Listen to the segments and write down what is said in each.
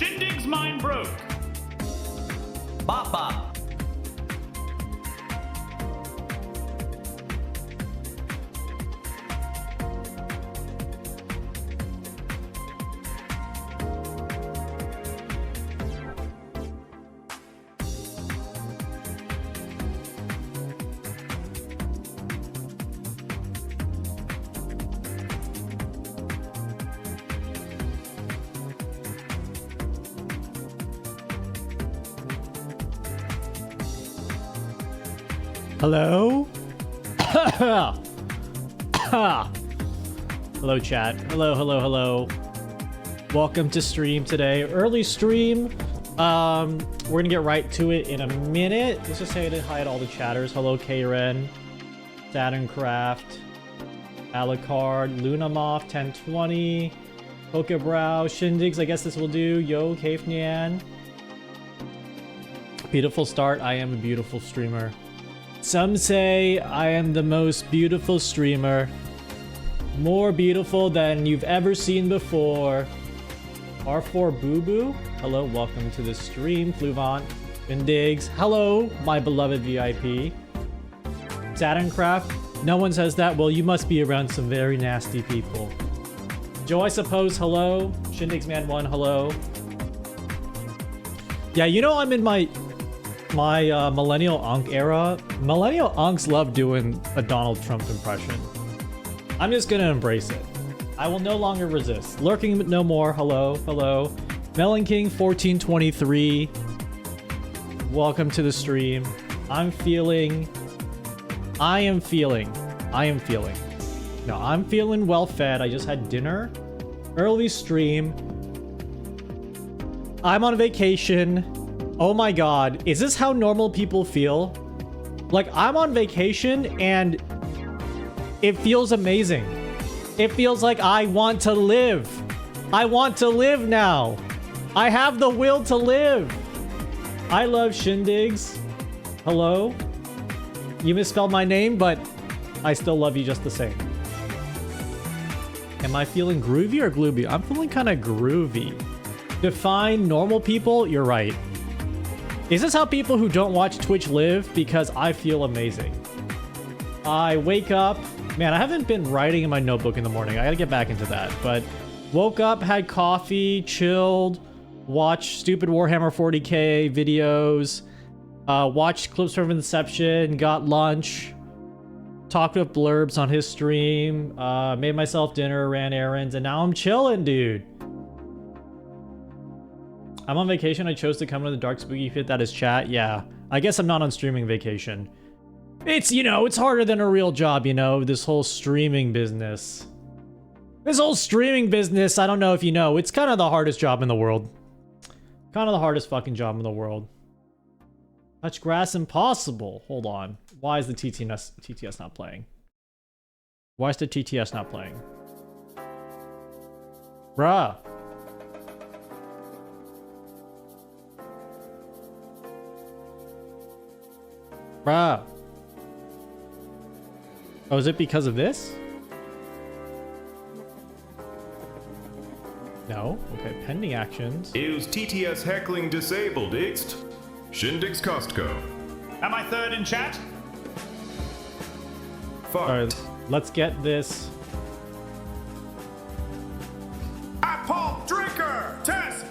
Shindig's mind broke. Bop bop. Hello? Hello, chat. Hello. Welcome to stream today. Early stream. We're gonna get right to it in a minute. Let's just say to hide all the chatters. Hello, K-Ren, Saturncraft, Alucard, Lunamoth, 1020, Pokebrow, Shindigs. I guess this will do. Yo, Kafnian. Beautiful start. I am a beautiful streamer. Some say I am the most beautiful streamer. More beautiful than you've ever seen before. R4 Boo Boo. Hello, welcome to the stream. Fluvant, Vindigs. Hello, my beloved VIP. Saturncraft. No one says that. Well, you must be around some very nasty people. Joe, I suppose. Hello. Shindigs Man 1. Hello. Yeah, you know I'm in my millennial Unk era. Millennial Unks love doing a Donald Trump impression. I'm just gonna embrace it. I will no longer resist. Lurking but no more. Hello. Melon King 1423. Welcome to the stream. I'm feeling well fed. I just had dinner. Early stream. I'm on vacation. Oh my god, is this how normal people feel? Like, I'm on vacation and it feels amazing. It feels like I want to live. I want to live now. I have the will to live. I love Shindigs. Hello? You misspelled my name, but I still love you just the same. Am I feeling groovy or glooby? I'm feeling kind of groovy. Define normal people? You're right. Is this how people who don't watch Twitch live? Because I feel amazing. I wake up. Man, I haven't been writing in my notebook in the morning. I gotta get back into that. But woke up, had coffee, chilled, watched stupid Warhammer 40k videos, watched clips from Inception, got lunch, talked with Blurbs on his stream, made myself dinner, ran errands, and now I'm chilling, dude. I'm on vacation. I chose to come to the Dark Spooky Pit. That is chat. Yeah. I guess I'm not on streaming vacation. It's, you know, it's harder than a real job, you know, this whole streaming business. I don't know if you know, it's kind of the hardest job in the world. Kind of the hardest fucking job in the world. Touch grass impossible. Hold on. Why is the TTS not playing? Why is the TTS not playing? Bruh. Bruh. Oh, is it because of this? No. Okay, pending actions. Is TTS heckling disabled, Ixt? Shindig's Costco. Am I third in chat? Fuck. Alright, let's get this. Apple drinker! Test!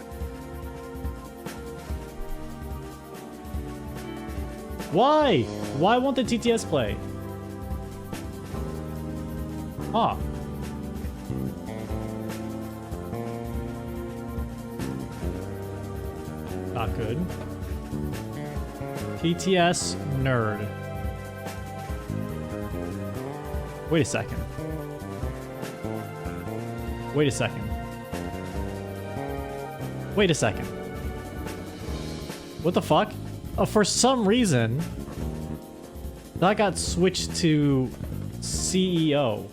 Why? Why won't the TTS play? Huh. Not good. TTS nerd. Wait a second. Wait a second. Wait a second. What the fuck? Oh, for some reason, that got switched to CEO.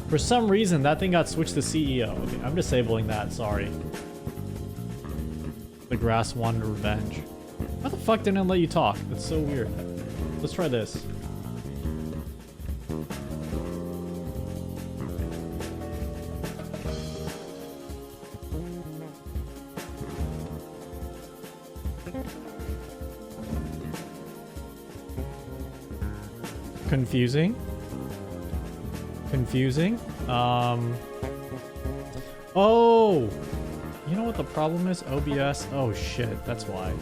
For some reason, that thing got switched to CEO. Okay, I'm disabling that, sorry. The grass wanted revenge. Why the fuck didn't it let you talk? That's so weird. Let's try this. Confusing. Confusing. Oh! You know what the problem is? OBS. Oh shit, that's why.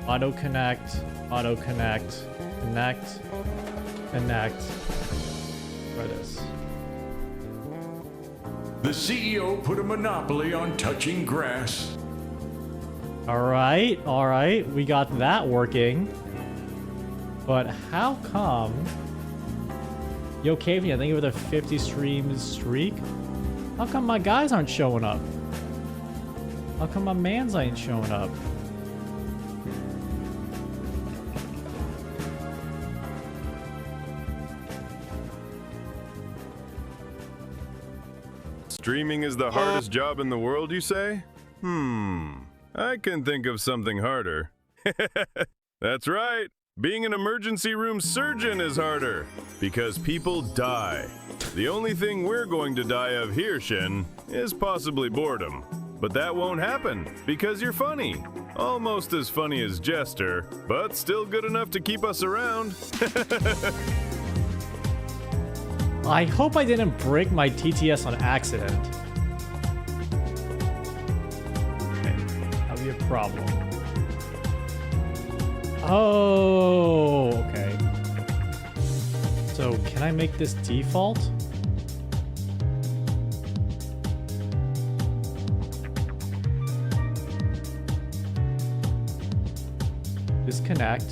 Auto connect. Auto connect. Connect. Connect. Try this. The CEO put a monopoly on touching grass. Alright, we got that working. But how come... Yo, Cavian, thank you for the 50 streams streak. How come my guys aren't showing up? How come my mans ain't showing up? Streaming is the hardest job in the world, you say? I can think of something harder. That's right. Being an emergency room surgeon is harder, because people die. The only thing we're going to die of here, Shin, is possibly boredom. But that won't happen, because you're funny. Almost as funny as Jester, but still good enough to keep us around. I hope I didn't break my TTS on accident. Okay, that'll be a problem. Oh, okay. So, can I make this default? Disconnect.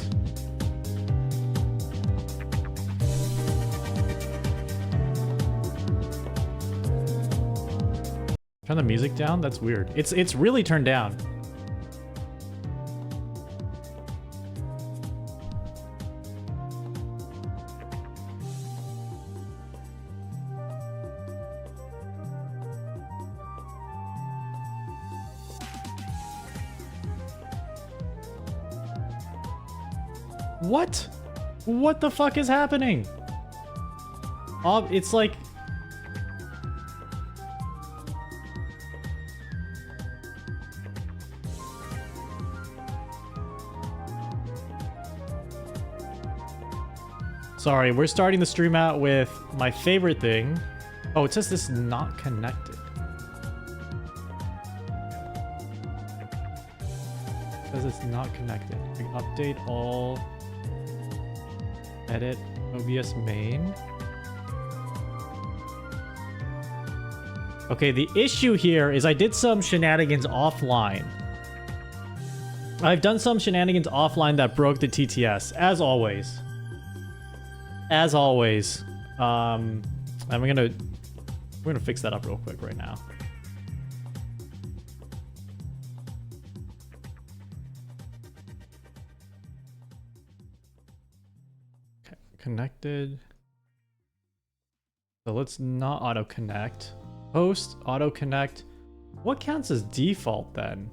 Turn the music down? That's weird. It's really turned down. What? What the fuck is happening? It's like... Sorry, we're starting the stream out with my favorite thing. Oh, it says this is not connected. It says it's not connected. We can update all. Edit OBS main. Okay, the issue here is I did some shenanigans offline. I've done some shenanigans offline that broke the TTS, as always. As always. And we're gonna fix that up real quick right now. Okay, connected. So let's not auto connect. Host, auto connect. What counts as default then?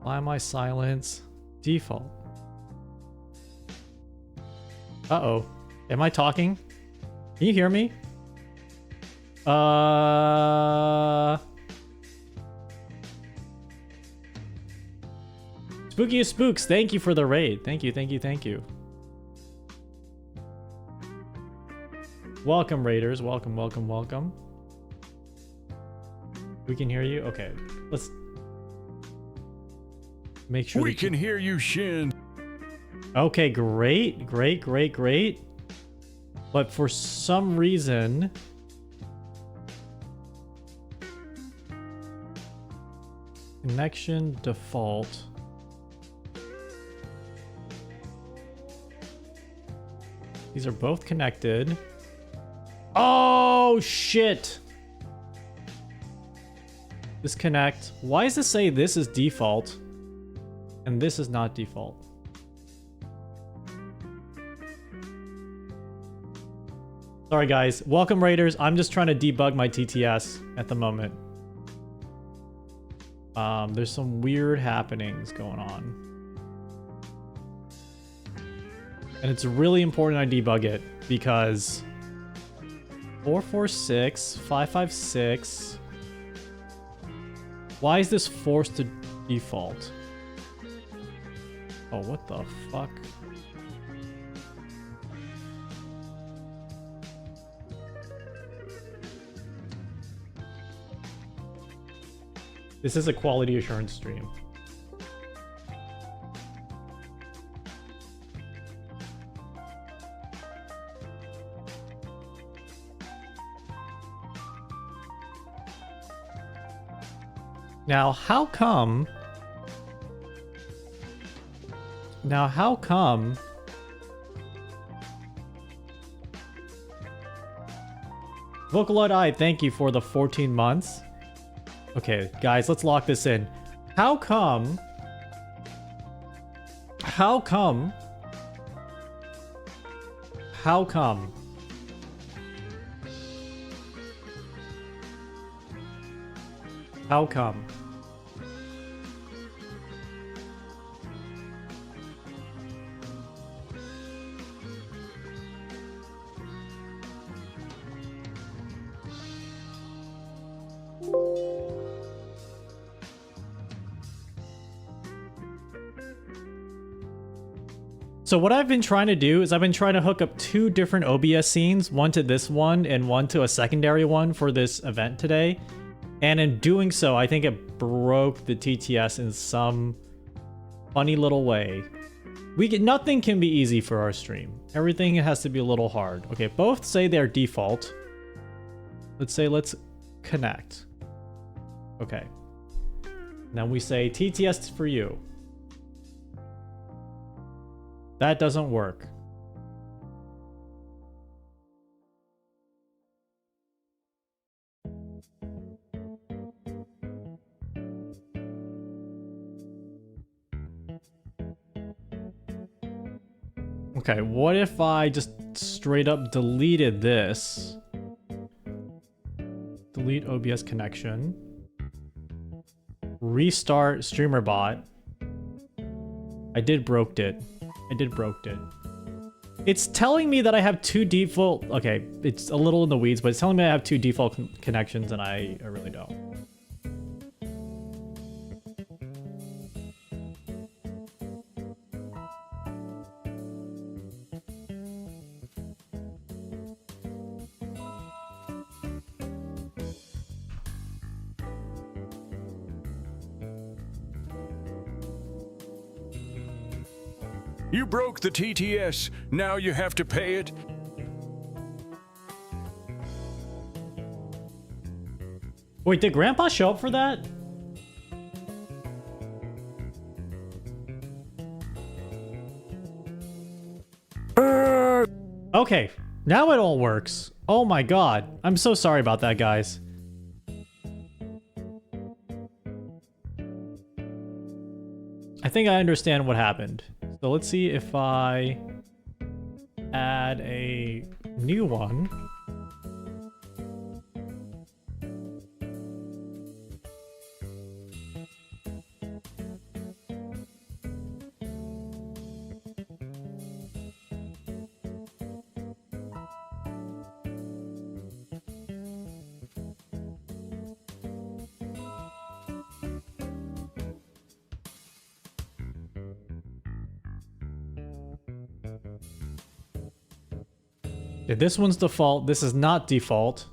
Why am I silence? Default. Uh-oh. Am I talking? Can you hear me? Spooky Spooks, thank you for the raid. Thank you, thank you, thank you. Welcome, raiders. Welcome, welcome, welcome. We can hear you? Okay. Let's make sure We can hear you, Shin. Okay, great, great, great, great. But for some reason... Connection default. These are both connected. Oh, shit! Disconnect. Why does this say this is default? And this is not default? Sorry guys, welcome raiders. I'm just trying to debug my TTS at the moment. There's some weird happenings going on. And it's really important I debug it because 446, 556. Why is this forced to default? Oh, what the fuck? This is a quality assurance stream. Now, how come... Vocaloid Eye, thank you for the 14 months. Okay, guys, let's lock this in. How come... How come... How come... How come... So what I've been trying to do is I've been trying to hook up 2 different OBS scenes, one to this one and one to a secondary one for this event today. And in doing so, I think it broke the TTS in some funny little way. Nothing can be easy for our stream. Everything has to be a little hard. Okay, both say they're default. Let's say let's connect. Okay. Now we say TTS for you. That doesn't work. Okay, what if I just straight up deleted this? Delete OBS connection. Restart streamer bot. I did broke it. It's telling me that I have 2 default... Okay, it's a little in the weeds, but it's telling me I have 2 default connections, and I really don't. You broke the TTS. Now you have to pay it. Wait, did Grandpa show up for that? Okay, now it all works. Oh my god. I'm so sorry about that, guys. I think I understand what happened. So let's see if I add a new one. Yeah, this one's default. This is not default.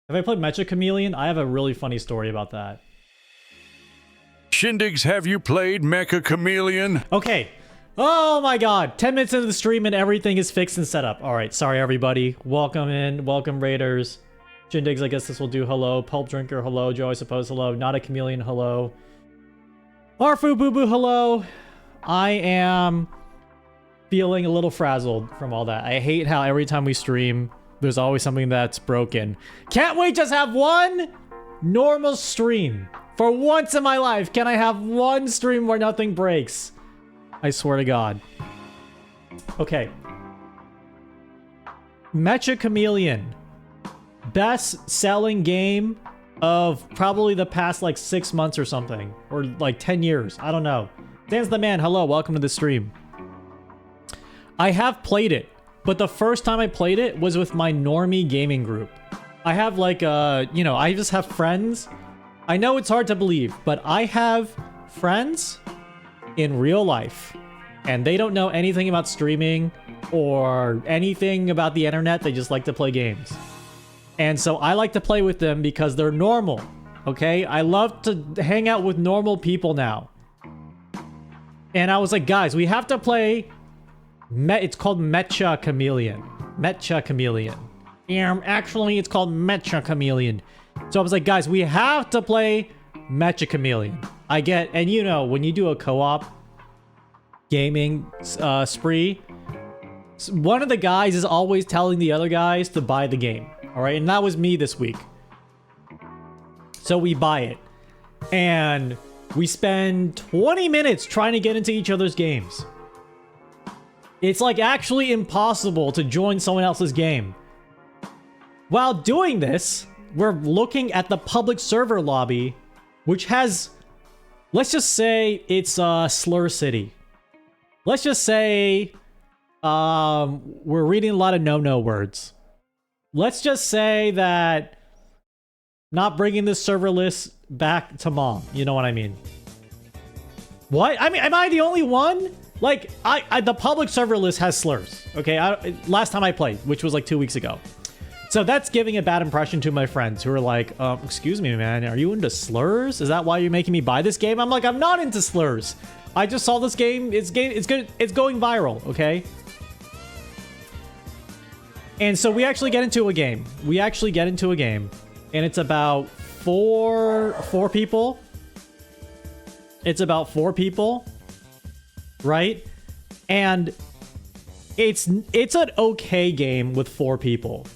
Have I played Mecha Chameleon? I have a really funny story about that. Shindigs, have you played Mecha Chameleon? Okay. Oh my god. 10 minutes into the stream and everything is fixed and set up. Alright, sorry everybody. Welcome in. Welcome Raiders. Shindigs, I guess this will do. Hello. Pulp Drinker, hello. Joe, I suppose, hello. Not a Chameleon, hello. Arfu Boo Boo, hello. I am feeling a little frazzled from all that. I hate how every time we stream, there's always something that's broken. Can't we just have one normal stream? For once in my life, can I have one stream where nothing breaks? I swear to God. Okay. Mecha Chameleon. Best selling game of probably the past like 6 months or something. Or like 10 years. I don't know. Dan's the man. Hello. Welcome to the stream. I have played it, but the first time I played it was with my normie gaming group. I have like I just have friends. I know it's hard to believe, but I have friends in real life, and they don't know anything about streaming or anything about the internet. They just like to play games. And so I like to play with them because they're normal. Okay? I love to hang out with normal people now. And I was like, guys, we have to play... It's called Mecha Chameleon. Mecha Chameleon. Actually, it's called Mecha Chameleon. So I was like, guys, we have to play Mecha Chameleon. I get... And you know, when you do a co-op gaming spree, one of the guys is always telling the other guys to buy the game. Alright? And that was me this week. So we buy it. And we spend 20 minutes trying to get into each other's games. It's like actually impossible to join someone else's game. While doing this, we're looking at the public server lobby, which has, let's just say it's Slur City. Let's just say we're reading a lot of no-no words. Let's just say that not bringing this server list back to mom. You know what I mean? What? I mean, am I the only one? Like, the public server list has slurs. Okay, last time I played, which was like 2 weeks ago. So that's giving a bad impression to my friends who are like, excuse me, man, are you into slurs? Is that why you're making me buy this game? I'm like, I'm not into slurs. I just saw this game. It's good. It's going viral. Okay. And so we actually get into a game. And it's about four people. It's about 4 people. Right? And it's an okay game with 4 people.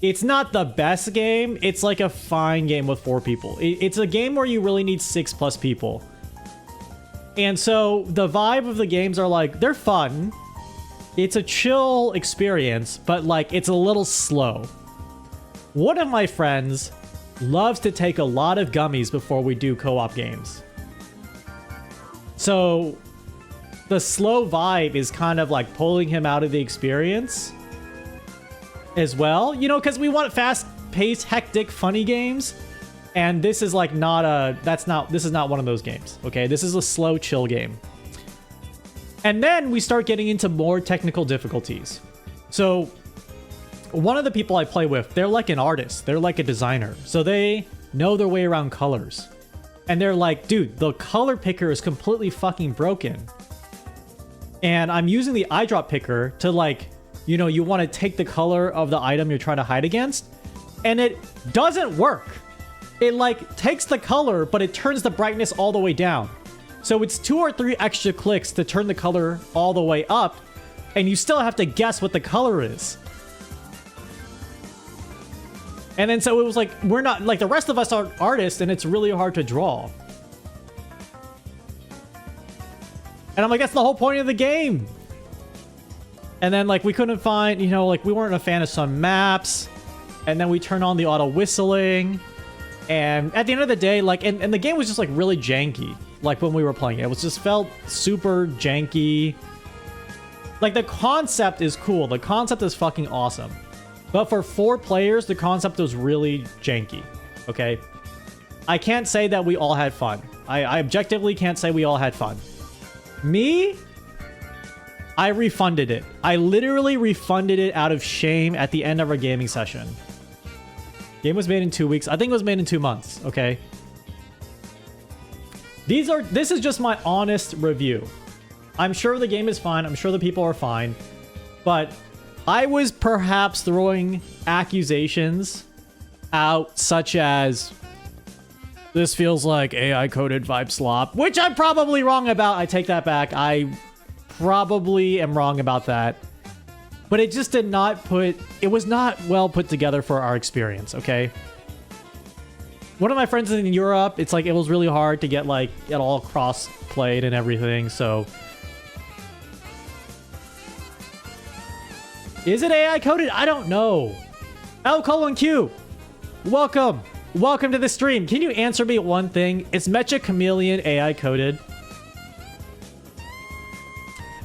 It's not the best game. It's like a fine game with 4 people. It's a game where you really need 6+ people. And so the vibe of the games are like, they're fun. It's a chill experience, but like it's a little slow. One of my friends loves to take a lot of gummies before we do co-op games. So the slow vibe is kind of like pulling him out of the experience as well. You know, because we want fast-paced, hectic, funny games. And this is like not a... This is not one of those games, okay? This is a slow, chill game. And then we start getting into more technical difficulties. So one of the people I play with, they're like an artist. They're like a designer. So they know their way around colors. And they're like, dude, the color picker is completely fucking broken. And I'm using the eyedrop picker to like, you know, you want to take the color of the item you're trying to hide against. And it doesn't work. It like takes the color, but it turns the brightness all the way down. So it's 2 or 3 extra clicks to turn the color all the way up. And you still have to guess what the color is. And then so it was like, we're not, like the rest of us are artists and it's really hard to draw. And I'm like, that's the whole point of the game. And then like we couldn't find, you know, like we weren't a fan of some maps. And then we turn on the auto whistling. And at the end of the day, like, and the game was just like really janky. Like when we were playing it, it was just felt super janky. Like the concept is cool. The concept is fucking awesome. But for 4 players, the concept was really janky. Okay? I can't say that we all had fun. I objectively can't say we all had fun. Me? I refunded it. I literally refunded it out of shame at the end of our gaming session. Game was made in 2 weeks. I think it was made in 2 months. Okay? This is just my honest review. I'm sure the game is fine. I'm sure the people are fine. But I was perhaps throwing accusations out such as this feels like AI coded vibe slop, which I'm probably wrong about. I take that back. I probably am wrong about that. But it just did not it was not well put together for our experience, okay? One of my friends in Europe, it's like it was really hard to get like it all cross-played and everything, so... Is it AI coded? I don't know. L:Q. Welcome. Welcome to the stream. Can you answer me one thing? Is Mecha Chameleon AI coded?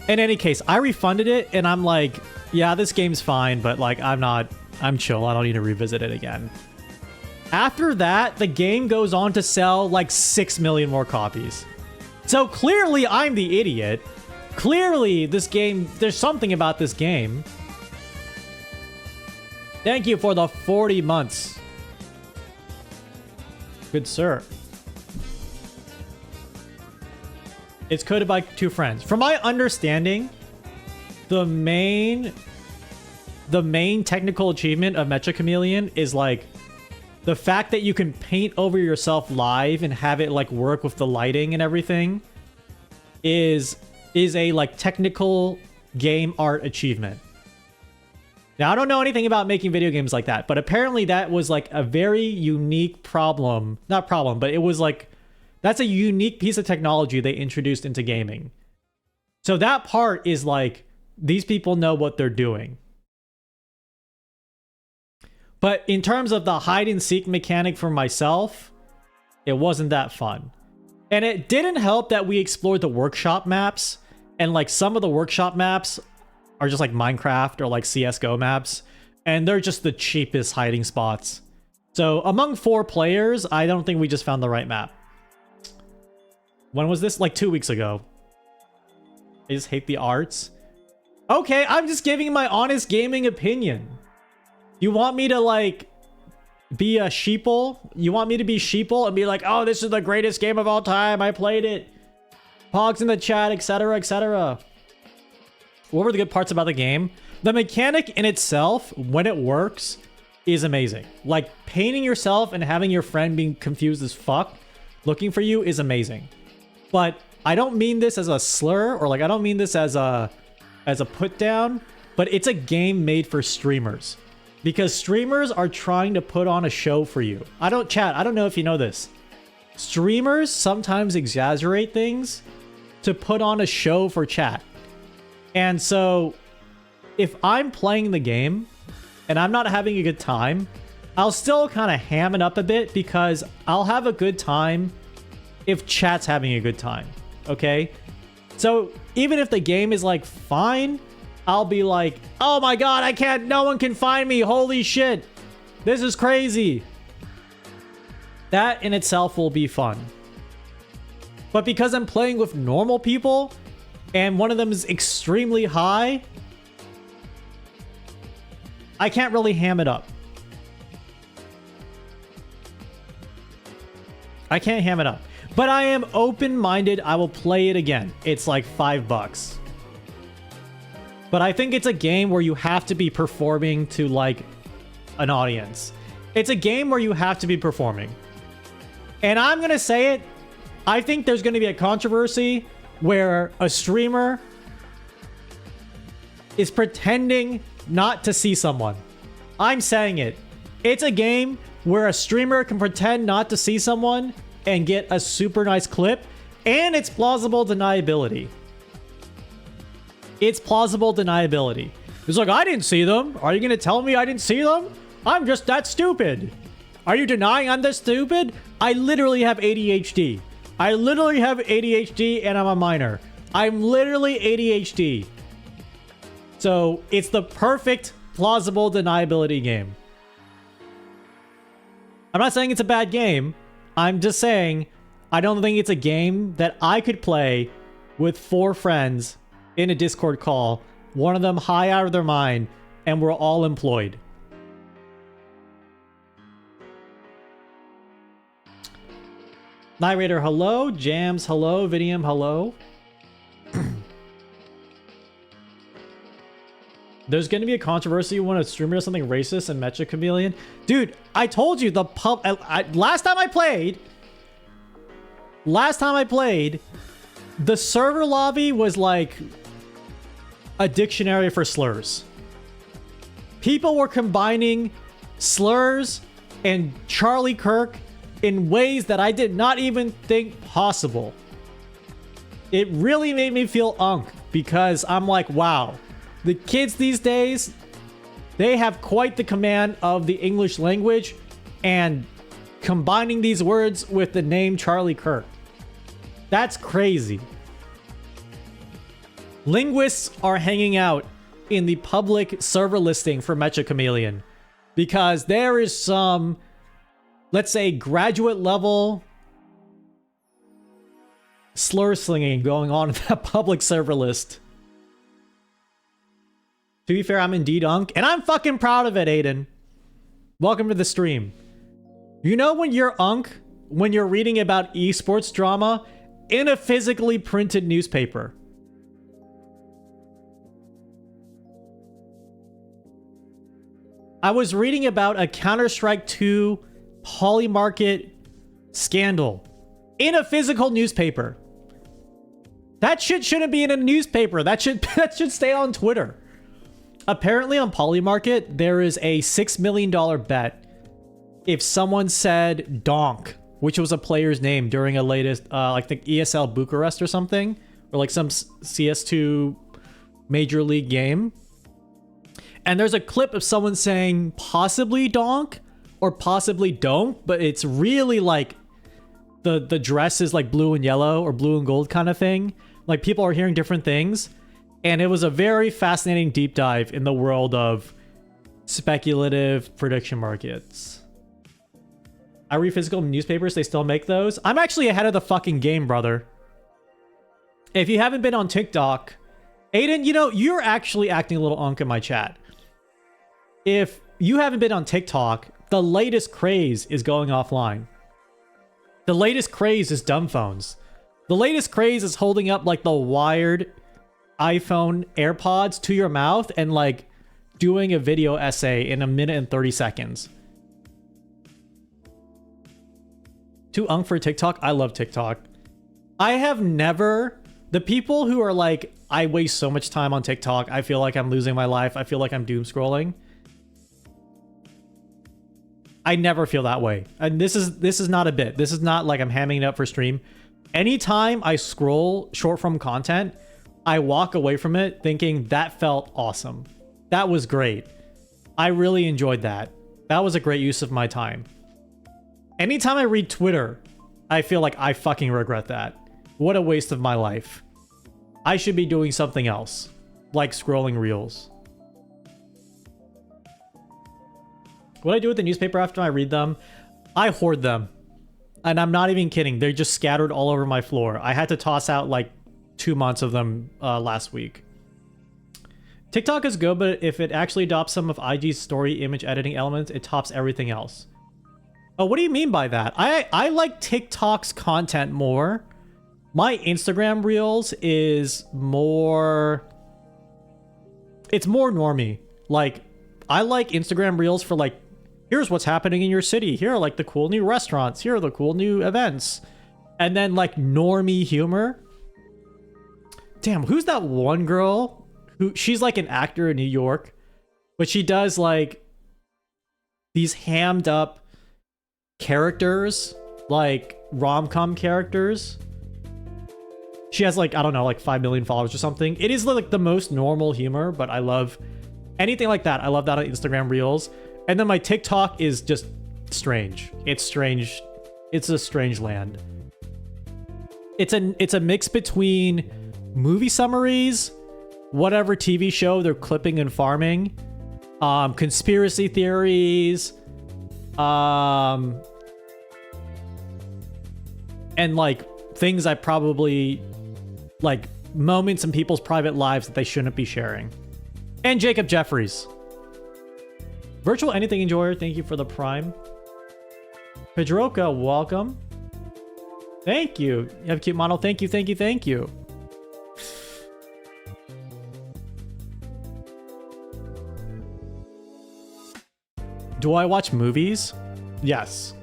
In any case, I refunded it and I'm like, yeah, this game's fine, but like I'm chill. I don't need to revisit it again. After that, the game goes on to sell like 6 million more copies. So clearly I'm the idiot. Clearly this game, there's something about this game. Thank you for the 40 months. Good sir. It's coded by 2 friends. From my understanding, the main technical achievement of Mecha Chameleon is like the fact that you can paint over yourself live and have it like work with the lighting and everything is a like technical game art achievement. Now, I don't know anything about making video games like that, but apparently that was like a very unique problem. Not problem, but it was like that's a unique piece of technology they introduced into gaming. So that part is like these people know what they're doing. But in terms of the hide and seek mechanic for myself, it wasn't that fun. And it didn't help that we explored the workshop maps, and like some of the workshop maps are just like Minecraft or like CSGO maps, and they're just the cheapest hiding spots. So among 4 players, I don't think we just found the right map. When was this? Like 2 weeks ago. I just hate the arts. Okay, I'm just giving my honest gaming opinion. You want me to like be a sheeple? You want me to be sheeple and be like, oh, this is the greatest game of all time. I played it. Pogs in the chat, etc., etc. What were the good parts about the game? The mechanic in itself, when it works, is amazing. Like painting yourself and having your friend being confused as fuck looking for you is amazing. But I don't mean this as a slur, or like I don't mean this as a put down, but it's a game made for streamers. Because streamers are trying to put on a show for you. I don't know if you know this. Streamers sometimes exaggerate things to put on a show for chat. And so if I'm playing the game and I'm not having a good time, I'll still kind of ham it up a bit because I'll have a good time if chat's having a good time. Okay? So even if the game is like fine, I'll be like, oh my god, I can't, no one can find me. Holy shit. This is crazy. That in itself will be fun. But because I'm playing with normal people and one of them is extremely high, I can't really ham it up. I can't ham it up. But I am open-minded. I will play it again. It's like $5. But I think it's a game where you have to be performing to like an audience. It's a game where you have to be performing. And I'm going to say it. I think there's going to be a controversy where a streamer is pretending not to see someone. I'm saying it. It's a game where a streamer can pretend not to see someone and get a super nice clip, and it's plausible deniability. It's plausible deniability. It's like, I didn't see them. Are you going to tell me I didn't see them? I'm just that stupid. Are you denying I'm that stupid? I literally have ADHD. I literally have ADHD and I'm a minor. I'm literally ADHD. So it's the perfect plausible deniability game. I'm not saying it's a bad game. I'm just saying I don't think it's a game that I could play with 4 friends in a Discord call, one of them high out of their mind, and we're all employed. Night Raider, hello. Jams, hello. Vidium, hello. There's going to be a controversy when a streamer does something racist in Mecha Chameleon. Dude, I told you the pub... last time I played, the server lobby was like a dictionary for slurs. People were combining slurs and Charlie Kirk in ways that I did not even think possible. It really made me feel unk because I'm like, wow, the kids these days, they have quite the command of the English language, and combining these words with the name Charlie Kirk. That's crazy. Linguists are hanging out in the public server listing for Mecha Chameleon because there is some, let's say, graduate level slur slinging going on in that public server list. To be fair, I'm indeed unk, and I'm fucking proud of it, Aiden. Welcome to the stream. You know when you're when you're reading about esports drama in a physically printed newspaper. I was reading about a Counter-Strike 2 Polymarket scandal in a physical newspaper. That shit shouldn't be in a newspaper. That should stay on Twitter. Apparently on Polymarket, there is a $6 million bet if someone said donk, which was a player's name during a latest, I think ESL Bucharest or something, or like some CS2 major league game. And there's a clip of someone saying possibly donk or possibly don't, but it's really like the dress is like blue and yellow or blue and gold kind of thing. Like people are hearing different things. And it was a very fascinating deep dive in the world of speculative prediction markets. I read physical newspapers, they still make those. I'm actually ahead of the fucking game, brother. If you haven't been on TikTok, Aiden, you know, you're actually acting a little unk in my chat. If you haven't been on TikTok, the latest craze is going offline. The latest craze is dumb phones. The latest craze is holding up like the wired iPhone AirPods to your mouth and like doing a video essay in 1 minute and 30 seconds. Too unk for TikTok? I love TikTok. I have never... The people who are like, I waste so much time on TikTok, I feel like I'm losing my life, I feel like I'm doom scrolling. I never feel that way. And this is not a bit. This is not like I'm hamming it up for stream. Anytime I scroll short form content, I walk away from it thinking that felt awesome. That was great. I really enjoyed that. That was a great use of my time. Anytime I read Twitter, I feel like I fucking regret that. What a waste of my life. I should be doing something else, like scrolling reels. What I do with the newspaper after I read them, I hoard them. And I'm not even kidding. They're just scattered all over my floor. I had to toss out like 2 months of them last week. TikTok is good, but if it actually adopts some of IG's story image editing elements, it tops everything else. Oh, what do you mean by that? I like TikTok's content more. My Instagram Reels is more... It's more normie. Like, I like Instagram Reels for like, here's what's happening in your city. Here are like the cool new restaurants. Here are the cool new events. And then like normie humor. Damn, who's that one girl? She's like an actor in New York. But she does like these hammed up characters. Like rom-com characters. She has like, I don't know, like 5 million followers or something. It is like the most normal humor, but I love anything like that. I love that on Instagram Reels. And then my TikTok is just strange. It's strange. It's a strange land. It's a mix between movie summaries, whatever TV show they're clipping and farming, conspiracy theories, and like things I probably like moments in people's private lives that they shouldn't be sharing. And Jacob Jeffries. Virtual Anything Enjoyer, thank you for the Prime. Pedroka, welcome. Thank you. You have a cute model. Thank you, thank you, thank you. Do I watch movies? Yes.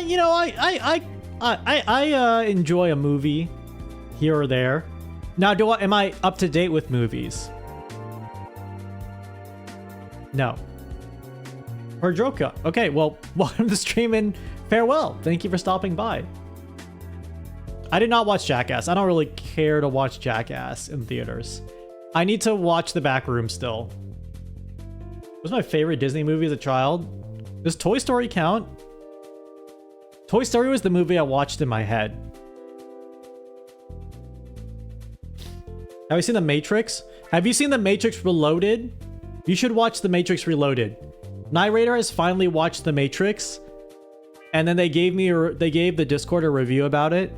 You know, I enjoy a movie here or there. Now, am I up to date with movies? No. Perdroka. Okay, well, welcome to the stream and farewell. Thank you for stopping by. I did not watch Jackass. I don't really care to watch Jackass in theaters. I need to watch The Back Room still. What was my favorite Disney movie as a child? Does Toy Story count? Toy Story was the movie I watched in my head. Have you seen The Matrix? Have you seen The Matrix Reloaded? You should watch The Matrix Reloaded. Narrator has finally watched The Matrix, and then they gave the Discord a review about it.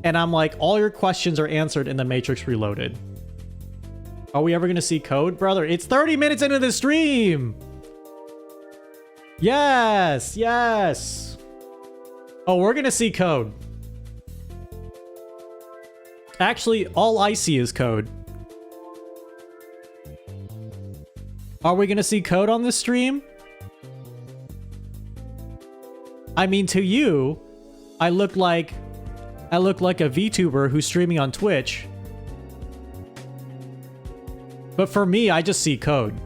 And I'm like, all your questions are answered in The Matrix Reloaded. Are we ever gonna see code, brother? It's 30 minutes into the stream. Yes, yes. Oh, we're gonna see code. Actually, all I see is code. Are we gonna see code on this stream? I mean, to you, I look like a VTuber who's streaming on Twitch. But for me, I just see code.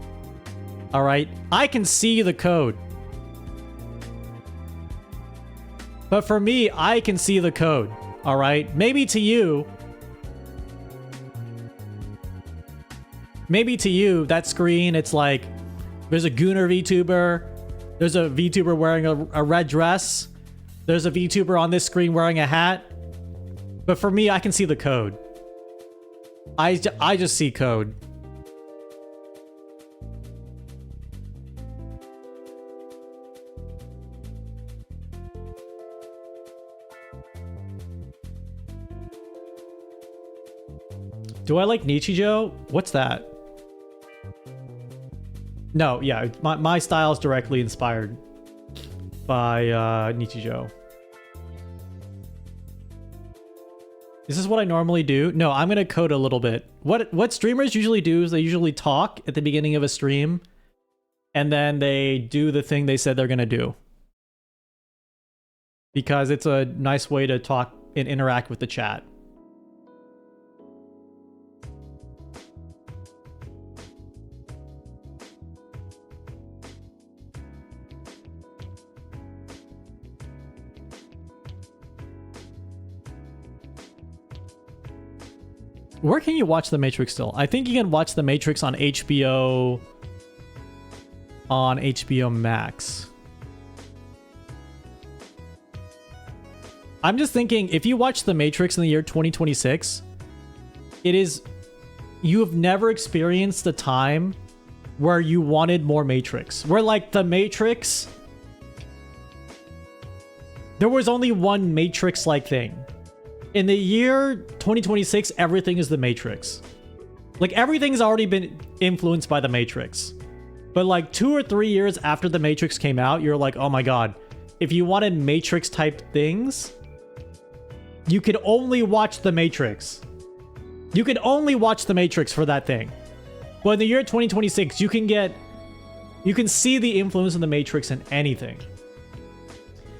All right, I can see the code. But for me, I can see the code. All right, maybe to you, that screen, it's like there's a Gooner VTuber, there's a VTuber wearing a red dress, there's a VTuber on this screen wearing a hat. But for me, I can see the code. I just see code. Do I like Nichijou? What's that? No, yeah, my style is directly inspired by Nichijou. Is this what I normally do? No, I'm gonna code a little bit. What streamers usually do is they usually talk at the beginning of a stream, and then they do the thing they said they're gonna do. Because it's a nice way to talk and interact with the chat. Where can you watch The Matrix still? I think you can watch The Matrix on HBO. On HBO Max. I'm just thinking, if you watch The Matrix in the year 2026, you have never experienced a time where you wanted more Matrix. Where like The Matrix, there was only one Matrix-like thing. In the year 2026, everything is The Matrix. Like, everything's already been influenced by The Matrix. But like 2 or 3 years after The Matrix came out, you're like, oh my god. If you wanted Matrix-type things, you could only watch The Matrix. You could only watch The Matrix for that thing. But in the year 2026, you can see the influence of The Matrix in anything.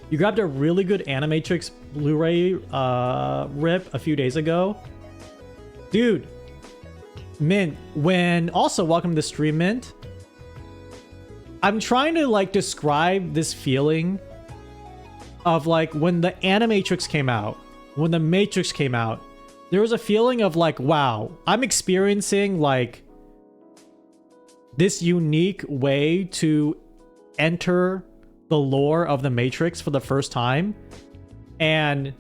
You grabbed a really good Animatrix Blu-ray rip a few days ago. Dude. Mint. Welcome to the stream, Mint. I'm trying to like describe this feeling of like when the Animatrix came out, when the Matrix came out, there was a feeling of like, wow, I'm experiencing like this unique way to enter the lore of the Matrix for the first time, and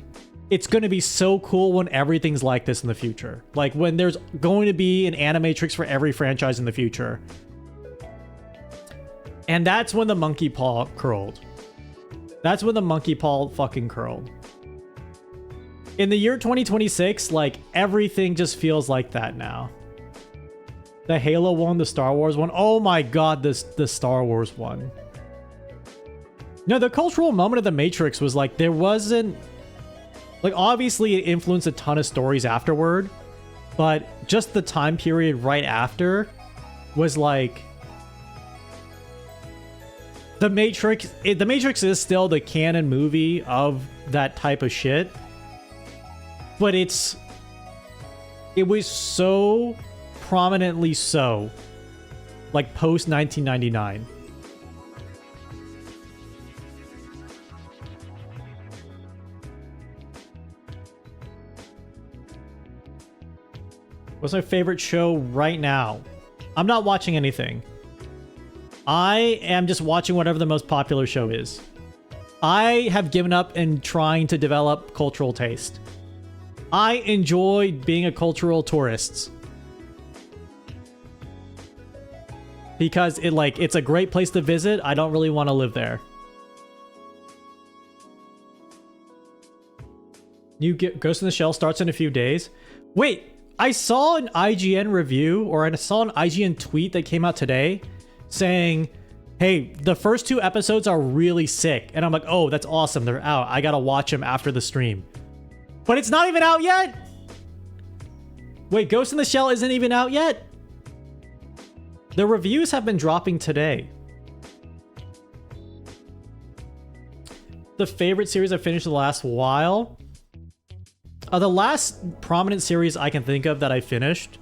it's going to be so cool when everything's like this in the future. Like when there's going to be an Animatrix for every franchise in the future. And that's when the monkey paw curled. That's when the monkey paw fucking curled. In the year 2026, like everything just feels like that now. The Halo one, the Star Wars one. Oh my god, the Star Wars one. No, the cultural moment of The Matrix was like, there wasn't... Like, obviously it influenced a ton of stories afterward, but just the time period right after was like... The Matrix is still the canon movie of that type of shit, but it was so prominently so, like post 1999. What's my favorite show right now? I'm not watching anything. I am just watching whatever the most popular show is. I have given up in trying to develop cultural taste. I enjoy being a cultural tourist. Because it's a great place to visit. I don't really want to live there. New Ghost in the Shell starts in a few days. Wait, I saw an IGN review, or I saw an IGN tweet that came out today saying, hey, the first 2 episodes are really sick. And I'm like, oh, that's awesome. They're out. I gotta watch them after the stream. But it's not even out yet? Wait, Ghost in the Shell isn't even out yet? The reviews have been dropping today. The favorite series I finished the last while? The last prominent series I can think of that I finished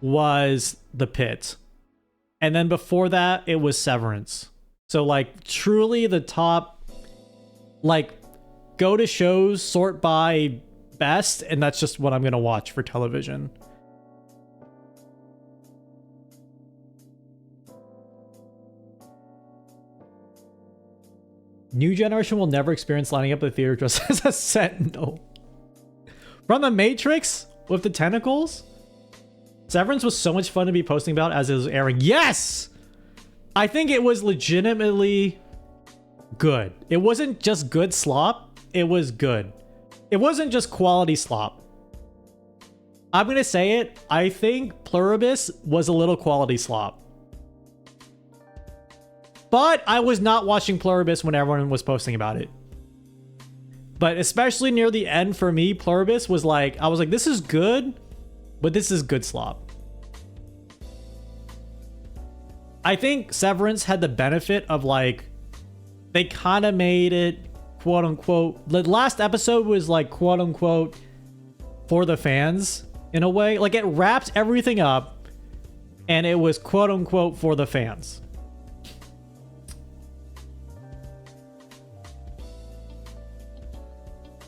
was The Pit. And then before that, it was Severance. So, like, truly the top, like, go to shows, sort by best, and that's just what I'm gonna watch for television. New generation will never experience lining up the theater dressed as a sentinel. From the Matrix with the tentacles? Severance was so much fun to be posting about as it was airing. Yes! I think it was legitimately good. It wasn't just good slop. It was good. It wasn't just quality slop. I'm going to say it. I think Pluribus was a little quality slop. But I was not watching Pluribus when everyone was posting about it. But especially near the end for me, Pluribus was like, I was like, this is good, but this is good slop. I think Severance had the benefit of like, they kind of made it quote unquote, the last episode was like quote unquote for the fans in a way. Like it wrapped everything up and it was quote unquote for the fans.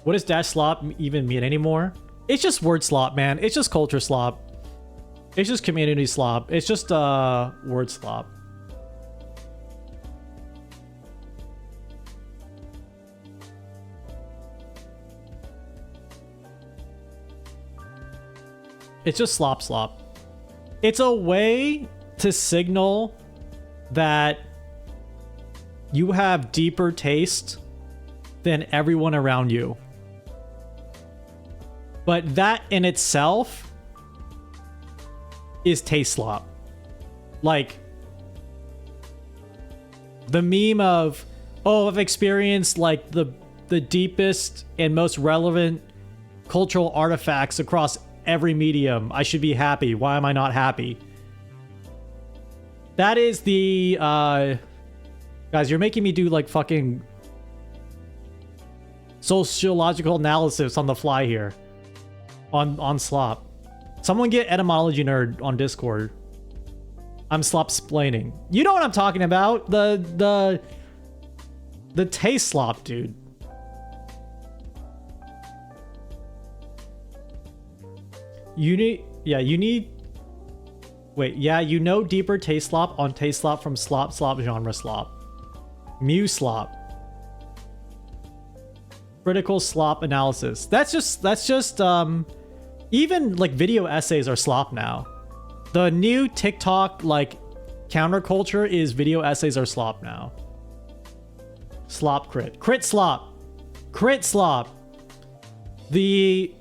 What does dash slop even mean anymore? It's just word slop, man. It's just culture slop. It's just community slop. It's just word slop. It's just slop slop. It's a way to signal that you have deeper taste than everyone around you. But that in itself is taste slop. Like the meme of, oh, I've experienced like the deepest and most relevant cultural artifacts across every medium. I should be happy. Why am I not happy? That is the guys, you're making me do like fucking sociological analysis on the fly here. On slop. Someone get etymology nerd on Discord. I'm slop-splaining. You know what I'm talking about. The taste slop, dude. You need wait, yeah, you know deeper taste slop on taste slop from slop genre slop. Mew slop. Critical slop analysis. That's just even like video essays are slop now. The new TikTok like counterculture is video essays are slop now. Slop crit. Crit slop. Crit slop. The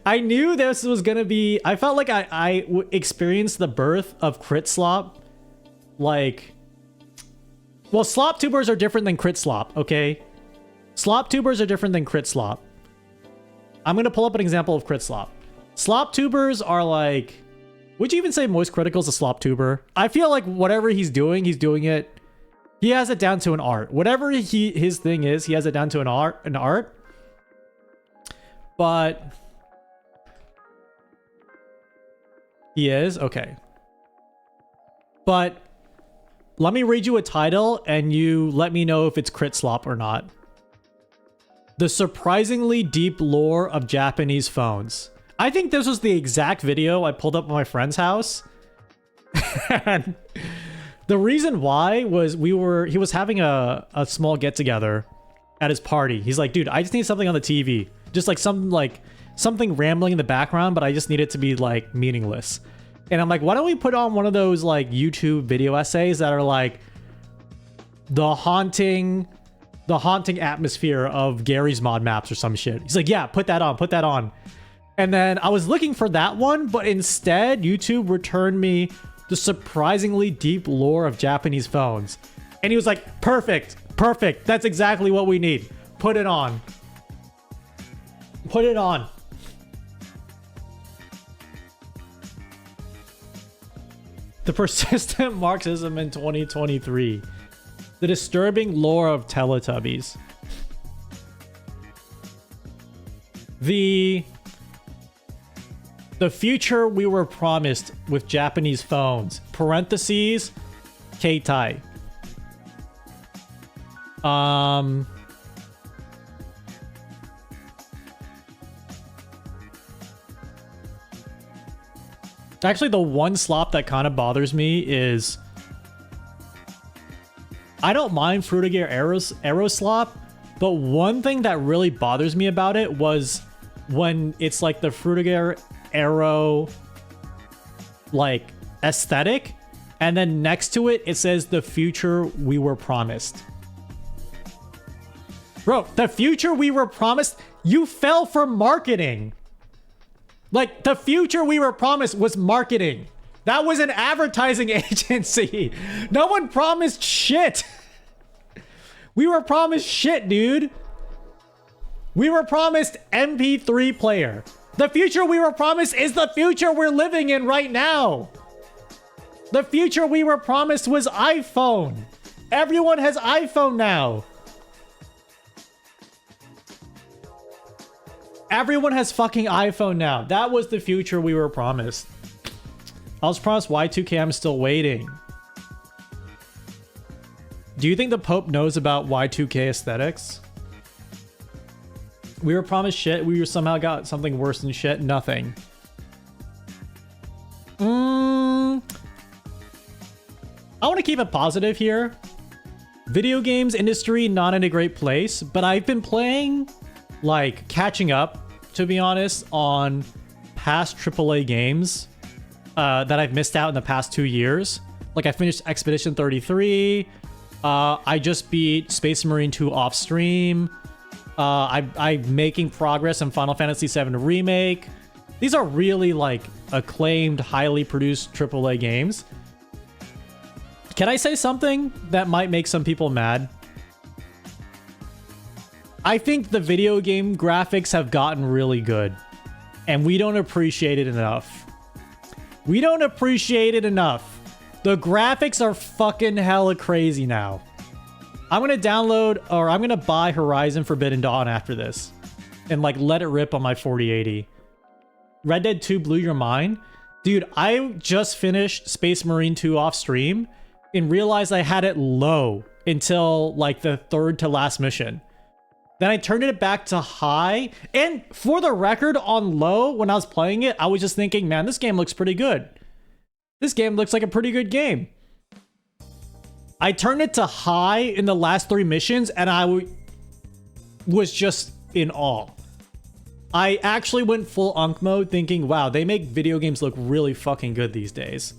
I knew this was gonna be, I felt like I experienced the birth of crit slop. Like, well, slop tubers are different than crit slop, okay? Slop tubers are different than crit slop. I'm going to pull up an example of crit slop. Slop tubers are like, would you even say Moist Critical is a slop tuber? I feel like whatever he's doing it. He has it down to an art. Whatever his thing is, he has it down to an art. But he is okay. But let me read you a title and you let me know if it's crit slop or not. The surprisingly deep lore of Japanese phones. I think this was the exact video I pulled up at my friend's house. And the reason why was he was having a small get together at his party. He's like, dude, I just need something on the TV. Just like something rambling in the background, but I just need it to be like meaningless. And I'm like, why don't we put on one of those like YouTube video essays that are like the haunting atmosphere of Gary's mod maps or some shit. He's like, yeah, put that on. And then I was looking for that one, but instead YouTube returned me the surprisingly deep lore of Japanese phones. And he was like, perfect, perfect. That's exactly what we need. Put it on. Put it on. The persistent Marxism in 2023. The disturbing lore of Teletubbies. The future we were promised with Japanese phones. Parentheses, Keitai. Actually, the one slop that kind of bothers me is I don't mind Frutiger Arrow slop, but one thing that really bothers me about it was when it's like the Frutiger Arrow like aesthetic, and then next to it, it says the future we were promised. Bro, the future we were promised, you fell for marketing. Like, the future we were promised was marketing. That was an advertising agency. No one promised shit. We were promised shit, dude. We were promised MP3 player. The future we were promised is the future we're living in right now. The future we were promised was iPhone. Everyone has iPhone now. Everyone has fucking iPhone now. That was the future we were promised. I was promised Y2K. I'm still waiting. Do you think the Pope knows about Y2K aesthetics? We were promised shit. We somehow got something worse than shit. Nothing. I want to keep it positive here. Video games industry not in a great place, but I've been playing, like, catching up, to be honest, on past AAA games that I've missed out in the past 2 years. Like, I finished Expedition 33. I just beat Space Marine 2 off stream. I'm making progress in Final Fantasy VII Remake. These are really, like, acclaimed, highly produced AAA games. Can I say something that might make some people mad? I think the video game graphics have gotten really good, and we don't appreciate it enough. We don't appreciate it enough. The graphics are fucking hella crazy now. I'm gonna download, or I'm gonna buy Horizon Forbidden Dawn after this, and like let it rip on my 4080. Red Dead 2 blew your mind? Dude, I just finished Space Marine 2 off stream and realized I had it low until like the third to last mission. Then I turned it back to high, and for the record, on low, when I was playing it, I was just thinking, man, this game looks pretty good. This game looks like a pretty good game. I turned it to high in the last 3 missions, and I was just in awe. I actually went full Unk mode thinking, wow, they make video games look really fucking good these days.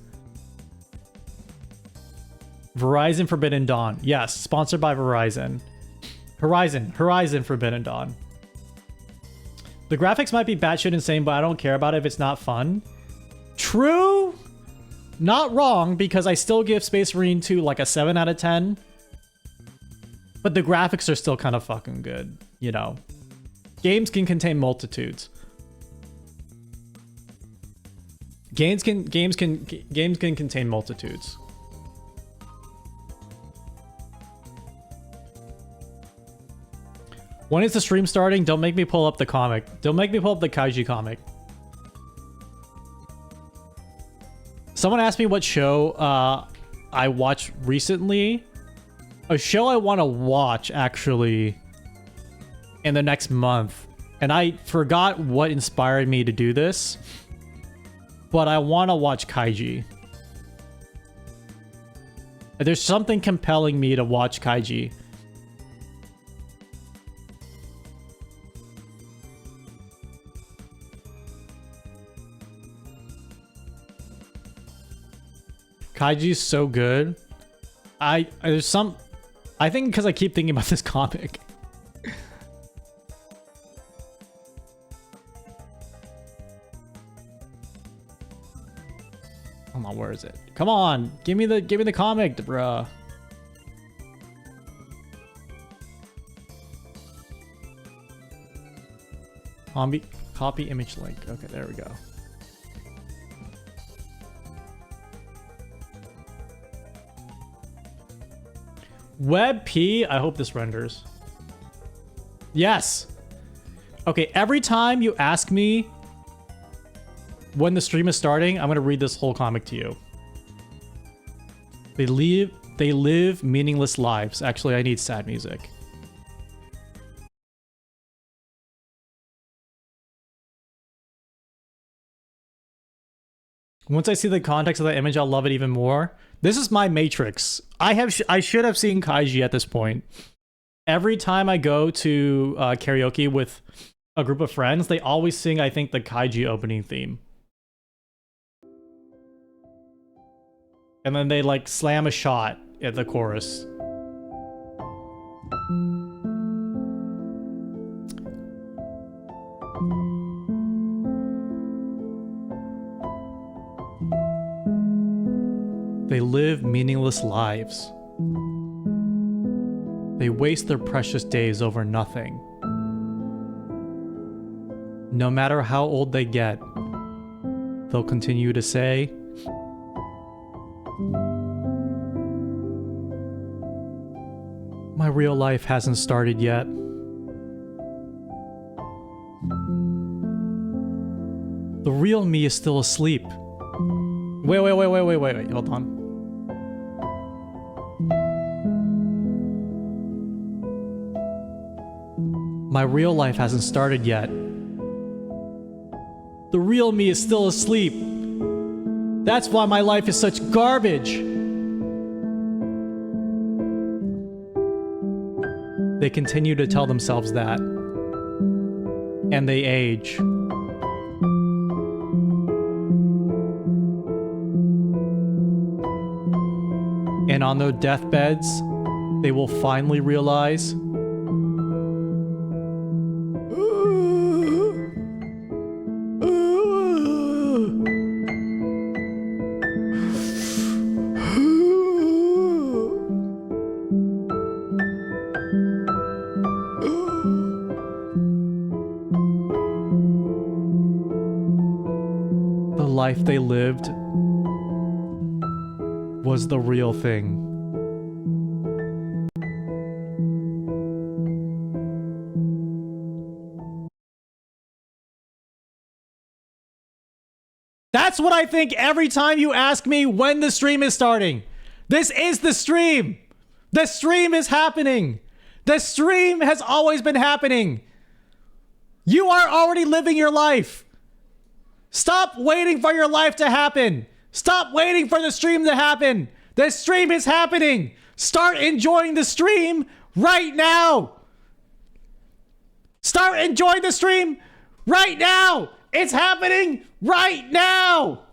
Horizon Forbidden Dawn. Yes, sponsored by Verizon. Horizon Forbidden Dawn. The graphics might be batshit insane, but I don't care about it if it's not fun. True. Not wrong, because I still give Space Marine 2 like a 7 out of 10. But the graphics are still kind of fucking good, you know. Games can contain multitudes. Games can contain multitudes. When is the stream starting? Don't make me pull up the comic. Don't make me pull up the Kaiji comic. Someone asked me what show I watched recently. A show I want to watch, actually, in the next month. And I forgot what inspired me to do this. But I want to watch Kaiji. There's something compelling me to watch Kaiji. Kaiji's so good. I think because I keep thinking about this comic. Hold on, where is it? Come on, give me the comic, bruh. Copy image link. Okay, there we go. WebP, I hope this renders. Yes. Okay, every time you ask me when the stream is starting, I'm going to read this whole comic to you. They live meaningless lives. Actually, I need sad music. Once I see the context of that image, I'll love it even more. This is my Matrix. I should have seen Kaiji at this point. Every time I go to karaoke with a group of friends, they always sing, I think, the Kaiji opening theme. And then they like slam a shot at the chorus. They live meaningless lives. They waste their precious days over nothing. No matter how old they get, they'll continue to say, "My real life hasn't started yet." The real me is still asleep. Wait, hold on. My real life hasn't started yet. The real me is still asleep. That's why my life is such garbage. They continue to tell themselves that. And they age. And on their deathbeds, they will finally realize the life they lived was the real thing. That's what I think every time you ask me when the stream is starting. This is the stream. The stream is happening. The stream has always been happening. You are already living your life. Stop waiting for your life to happen. Stop waiting for the stream to happen. The stream is happening. Start enjoying the stream right now. Start enjoying the stream right now. It's happening right now.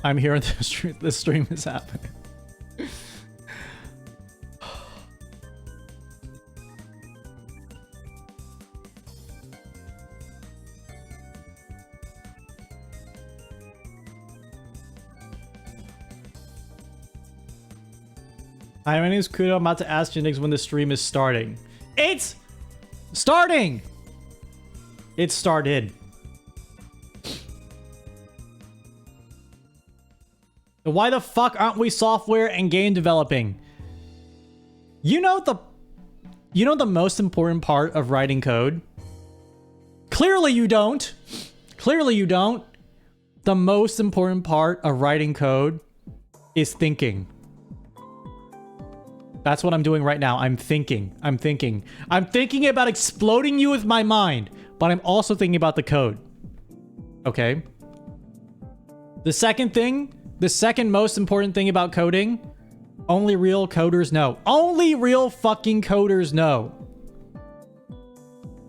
I'm here in the stream. The stream is happening. Hi, my name is Kudo. I'm about to ask Genix when the stream is starting. It's starting! It started. Why the fuck aren't we software and game developing? You know the most important part of writing code? Clearly you don't. Clearly you don't. The most important part of writing code is thinking. That's what I'm doing right now. I'm thinking. I'm thinking about exploding you with my mind, but I'm also thinking about the code. Okay? The second most important thing about coding, only real coders know. Only real fucking coders know.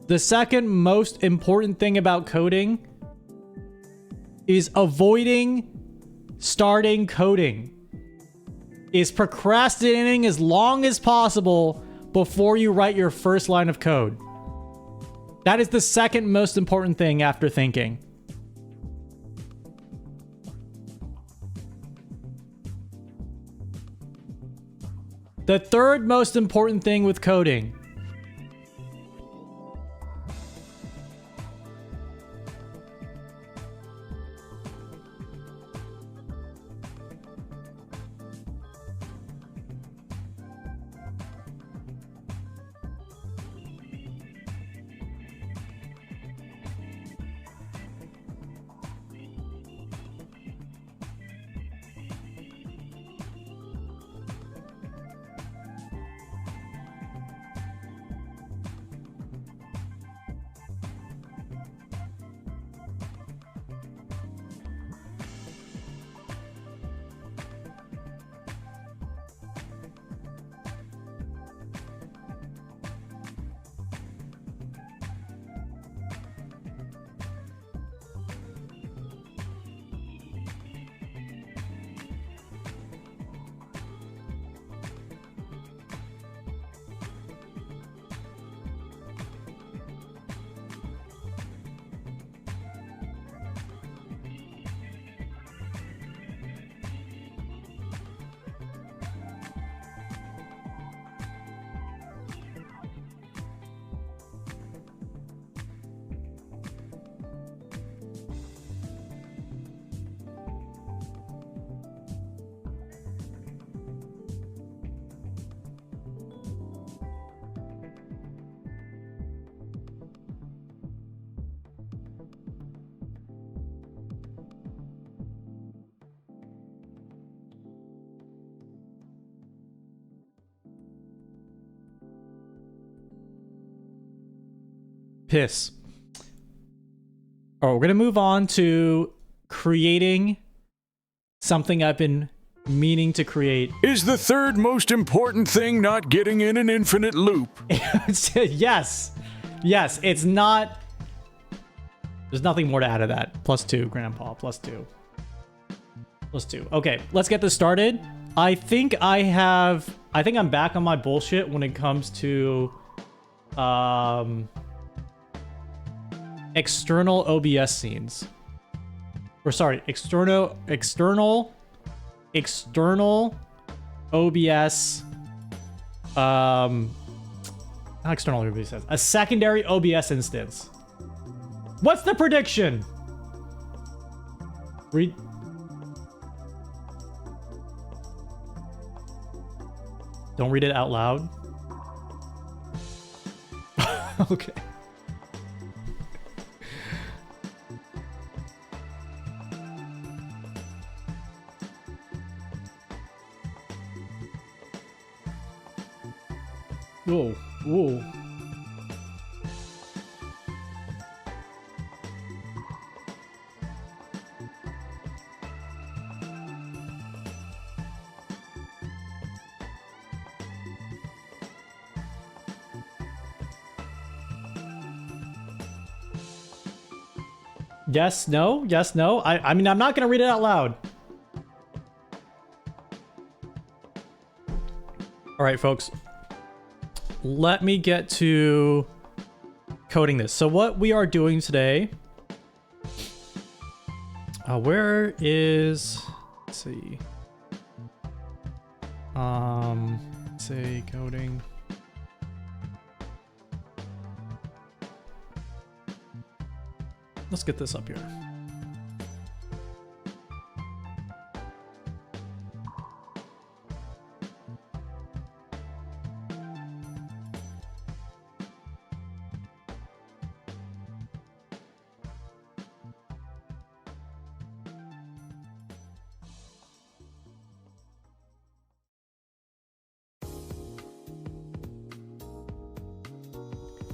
The second most important thing about coding is avoiding starting coding is procrastinating as long as possible before you write your first line of code. That is the second most important thing after thinking. The third most important thing with coding. Piss. All right, we're gonna move on to creating something I've been meaning to create. Is the third most important thing not getting in an infinite loop? Yes. Yes, it's not. There's nothing more to add to that. +2, Grandpa. +2. +2. Okay, let's get this started. I think I'm back on my bullshit when it comes to external OBS scenes. Or sorry, external OBS not external OBS, a secondary OBS instance. What's the prediction? Read. Don't read it out loud. Okay. Whoa, whoa. Yes, no, yes, no. I mean, I'm not gonna read it out loud. All right, folks. Let me get to coding this. So what we are doing today, where is, let's see, say coding. Let's get this up here.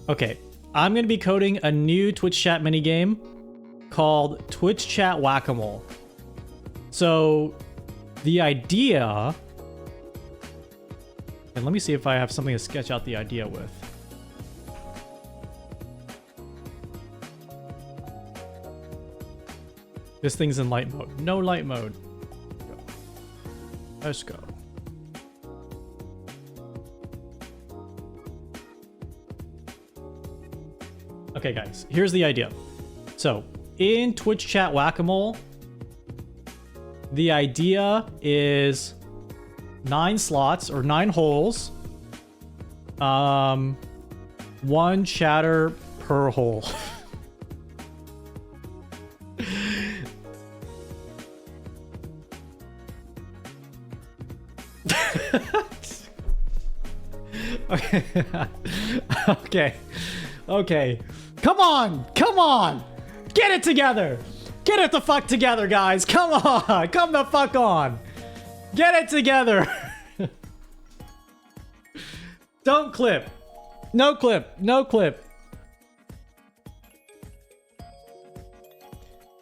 Okay, I'm going to be coding a new Twitch chat minigame called Twitch Chat Whack-A-Mole. So the idea, and let me see if I have something to sketch out the idea with. This thing's in light mode. No light mode. Let's go. Okay, guys, here's the idea. So, in Twitch chat Whack-A-Mole, the idea is 9 slots or 9 holes. 1 chatter per hole. Okay. Okay. Okay. Come on! Come on! Get it together! Get it the fuck together, guys! Come on! Come the fuck on! Get it together! Don't clip. No clip. No clip.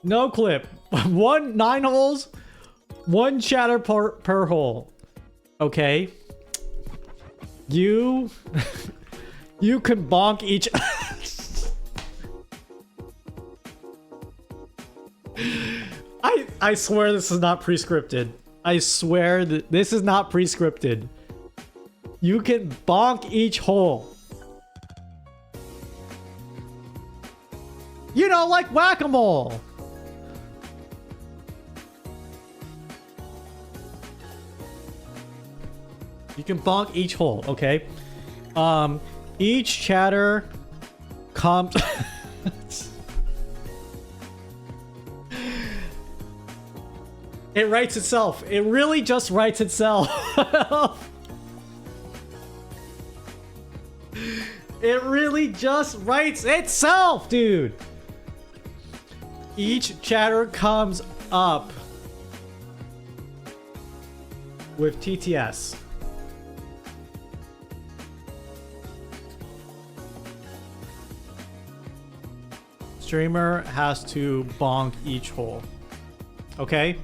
No clip. 9 holes. 1 chatter per hole. Okay. You can bonk each. I swear this is not pre-scripted. I swear that this is not pre-scripted. You can bonk each hole. You know, like Whack-A-Mole. You can bonk each hole, okay? Each chatter comes... It writes itself. It really just writes itself. It really just writes itself, dude. Each chatter comes up with TTS. Streamer has to bonk each hole. Okay?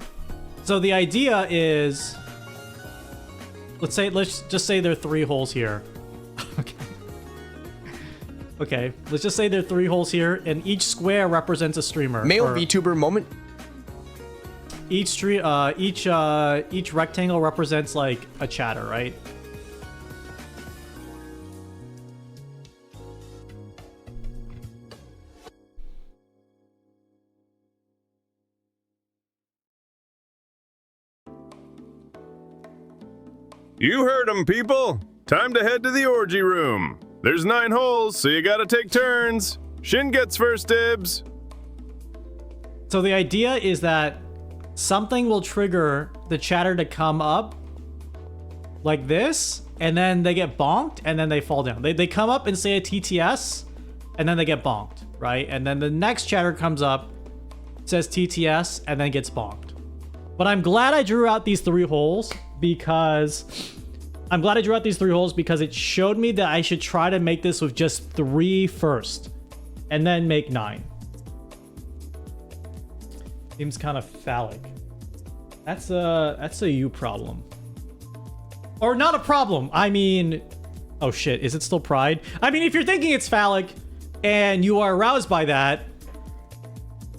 So the idea is, let's just say there are 3 holes here. Okay. Okay, let's just say there are 3 holes here, and each square represents a streamer. Male VTuber moment. Each rectangle represents like a chatter, right? You heard him, people. Time to head to the orgy room. There's 9 holes, so you gotta take turns. Shin gets first dibs. So the idea is that something will trigger the chatter to come up like this, and then they get bonked, and then they fall down. They come up and say a TTS, and then they get bonked, right? And then the next chatter comes up, says TTS, and then gets bonked. But I'm glad I drew out these 3 holes because... it showed me that I should try to make this with just 3 first, and then make 9. Seems kind of phallic. That's a you problem. Or not a problem. I mean, oh shit, is it still pride? I mean, if you're thinking it's phallic and you are aroused by that,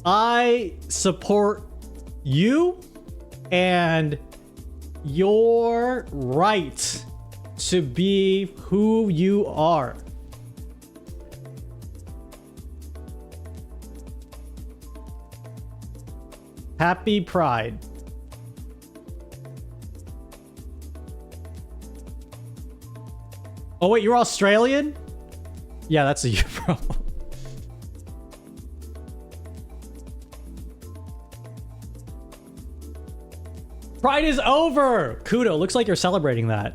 I support you and your right to be who you are. Happy Pride. Oh wait, you're Australian? Yeah, that's a you problem. Pride is over! Kudo, looks like you're celebrating that.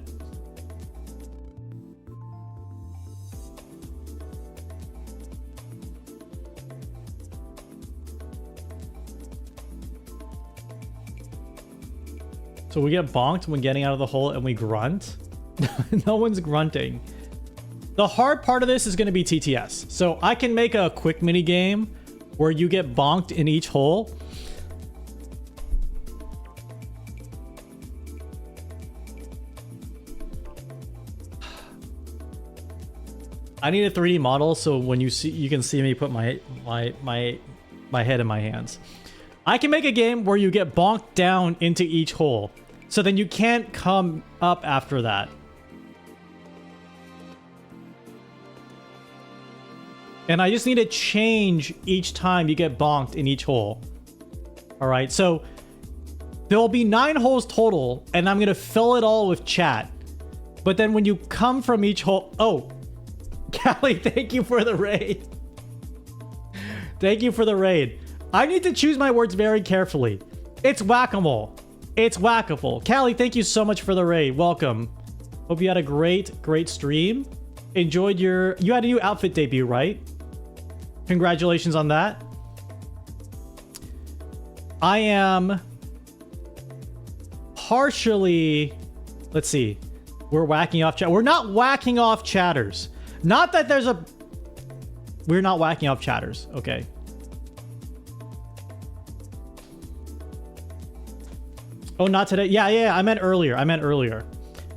So we get bonked when getting out of the hole and we grunt? No one's grunting. The hard part of this is going to be TTS. So I can make a quick mini game where you get bonked in each hole. I need a 3D model so when you can see me put my head in my hands. I can make a game where you get bonked down into each hole. So then you can't come up after that. And I just need to change each time you get bonked in each hole. All right, so there will be 9 holes total, and I'm going to fill it all with chat. But then when you come from each hole... Oh, Callie, thank you for the raid. Thank you for the raid. I need to choose my words very carefully. It's whack-a-mole. It's whack-a-mole. Callie, thank you so much for the raid. Welcome. Hope you had a great stream. Enjoyed your... You had a new outfit debut, right? Congratulations on that. I am partially... Let's see. We're whacking off chat. We're not whacking off chatters. Not that there's a... We're not whacking off chatters. Okay. Oh, not today. Yeah. I meant earlier.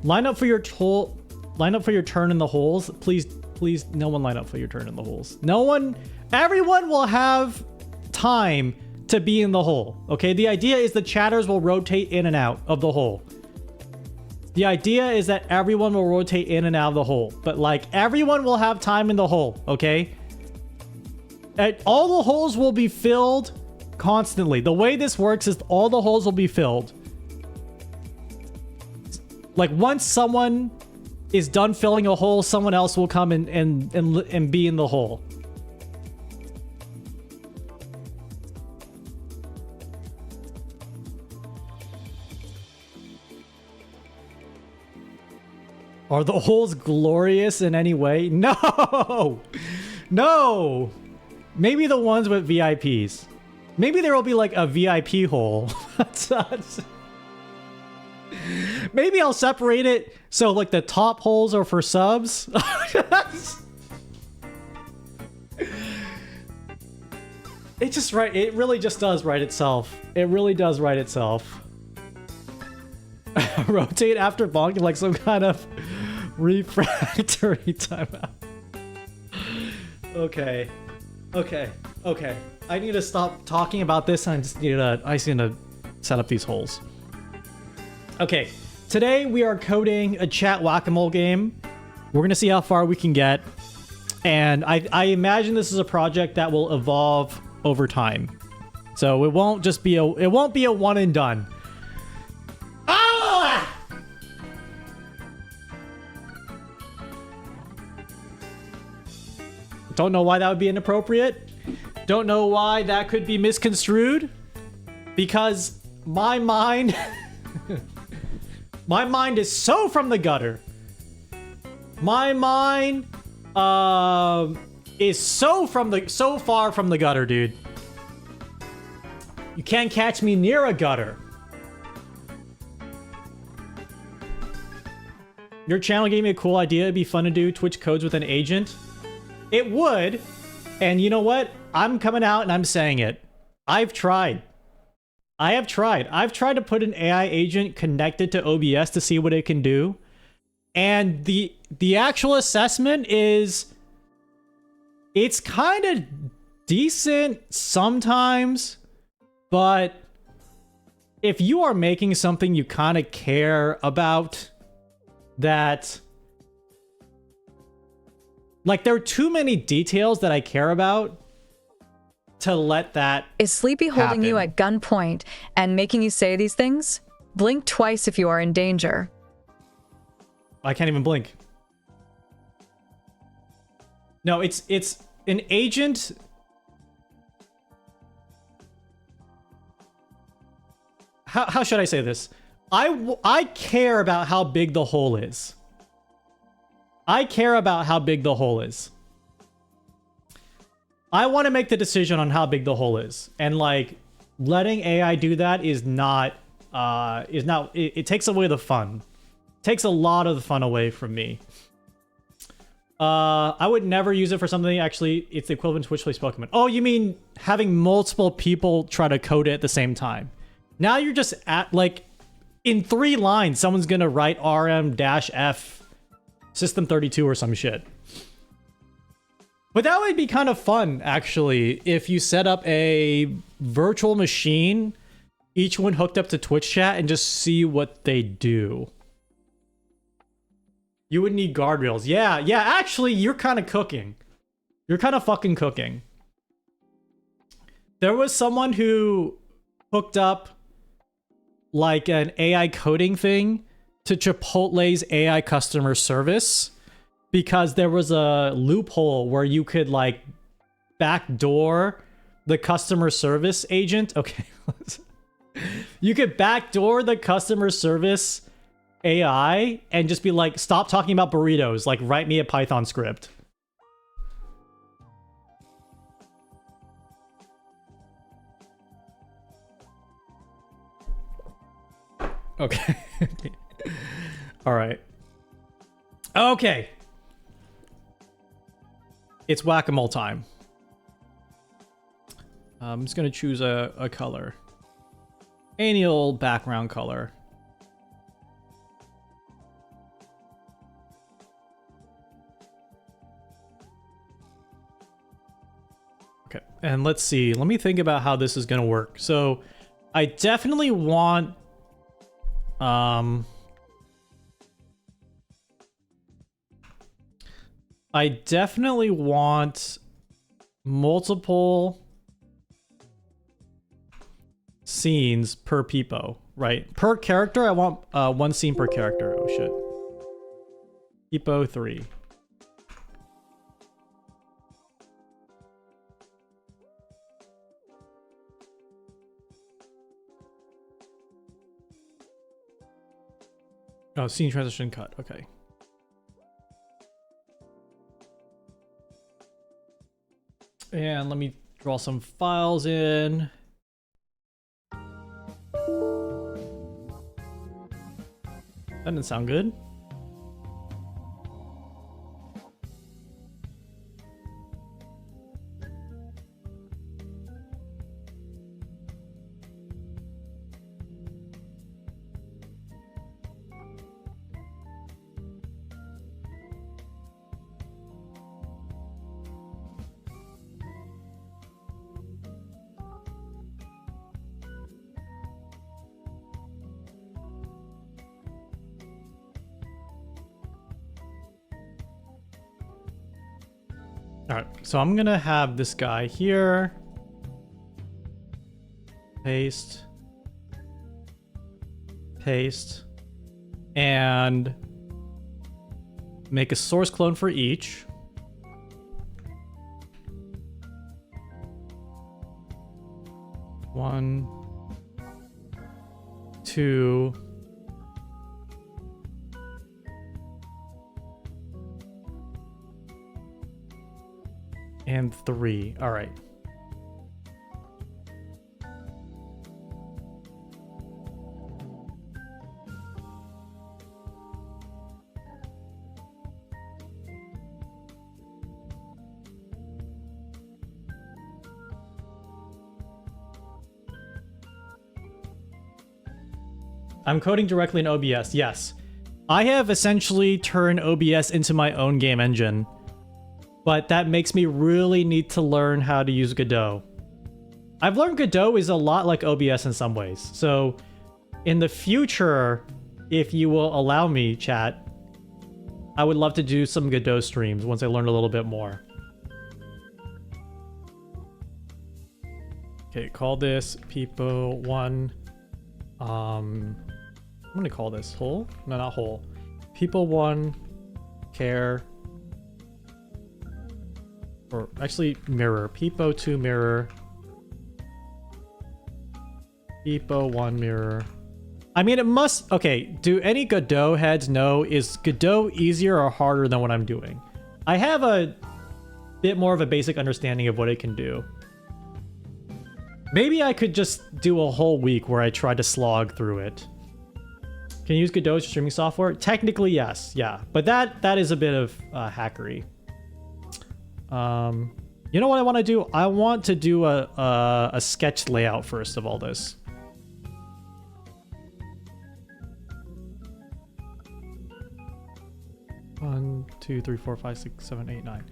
Line up for your turn in the holes. Please, no one line up for your turn in the holes. No one... Everyone will have time to be in the hole. Okay? The idea is the chatters will rotate in and out of the hole. The idea is that everyone will rotate in and out of the hole. But, like, everyone will have time in the hole. Okay? And all the holes will be filled constantly. The way this works is all the holes will be filled. Like, once someone is done filling a hole, someone else will come and be in the hole. Are the holes glorious in any way? No! No! Maybe the ones with VIPs. Maybe there will be like a VIP hole. Maybe I'll separate it so like the top holes are for subs. It really just does write itself. It really does write itself. Rotate after bonking like some kind of refractory timeout. Okay. I need to stop talking about this. I just need to set up these holes. Okay, today we are coding a chat whack-a-mole game. We're gonna see how far we can get, and I imagine this is a project that will evolve over time. So it won't be a one and done. Ah! Don't know why that would be inappropriate. Don't know why that could be misconstrued. Because my mind... my mind is so from the gutter. My mind is so far from the gutter, dude. You can't catch me near a gutter. Your channel gave me a cool idea. It'd be fun to do Twitch codes with an agent. It would. And you know what? I'm coming out and I'm saying it. I've tried. I've tried to put an AI agent connected to OBS to see what it can do. And the actual assessment is... It's kind of decent sometimes. But if you are making something you kind of care about... that... Like, there are too many details that I care about to let that Is Sleepy holding you at gunpoint and making you say these things? Blink twice if you are in danger. I can't even blink. No, it's an agent... How should I say this? I care about how big the hole is. I care about how big the hole is. I want to make the decision on how big the hole is. And like, letting AI do that is not, it takes away the fun. It takes a lot of the fun away from me. I would never use it for something, actually, it's the equivalent to Twitch plays Pokemon. Oh, you mean having multiple people try to code it at the same time? Now you're just at, like, in 3 lines, someone's gonna write RM-F System 32 or some shit. But that would be kind of fun, actually, if you set up a virtual machine each one hooked up to Twitch chat and just see what they do. You would need guardrails. Yeah, actually, you're kind of cooking. You're kind of fucking cooking. There was someone who hooked up like an AI coding thing to Chipotle's AI customer service because there was a loophole where you could like backdoor the customer service agent. Okay. You could backdoor the customer service AI and just be like, stop talking about burritos, like write me a Python script. Okay. All right. Okay. It's whack-a-mole time. I'm just gonna choose a color. Any old background color. Okay, and let's see. Let me think about how this is gonna work. So, I definitely want I definitely want multiple scenes per peepo, right? Per character, I want one scene per character. Oh shit. Peepo 3. Oh, scene transition cut. Okay. And let me draw some files in. That didn't sound good. Alright, so I'm gonna have this guy here. Paste. Paste. And make a source clone for each. One, two, and 3. All right. I'm coding directly in OBS. Yes. I have essentially turned OBS into my own game engine. But that makes me really need to learn how to use Godot. I've learned Godot is a lot like OBS in some ways. So in the future, if you will allow me, chat, I would love to do some Godot streams once I learn a little bit more. Okay, call this People1. I'm gonna call this whole. No, not whole. People1 care. Or actually, mirror. Peepo2 mirror. Peepo1 mirror. I mean, it must... Okay, do any Godot heads know, is Godot easier or harder than what I'm doing? I have a bit more of a basic understanding of what it can do. Maybe I could just do a whole week where I try to slog through it. Can you use Godot as streaming software? Technically, yes. Yeah. But that is a bit of hackery. You know what I want to do? I want to do a sketch layout first of all this. One, two, three, four, five, six, seven, eight, 9.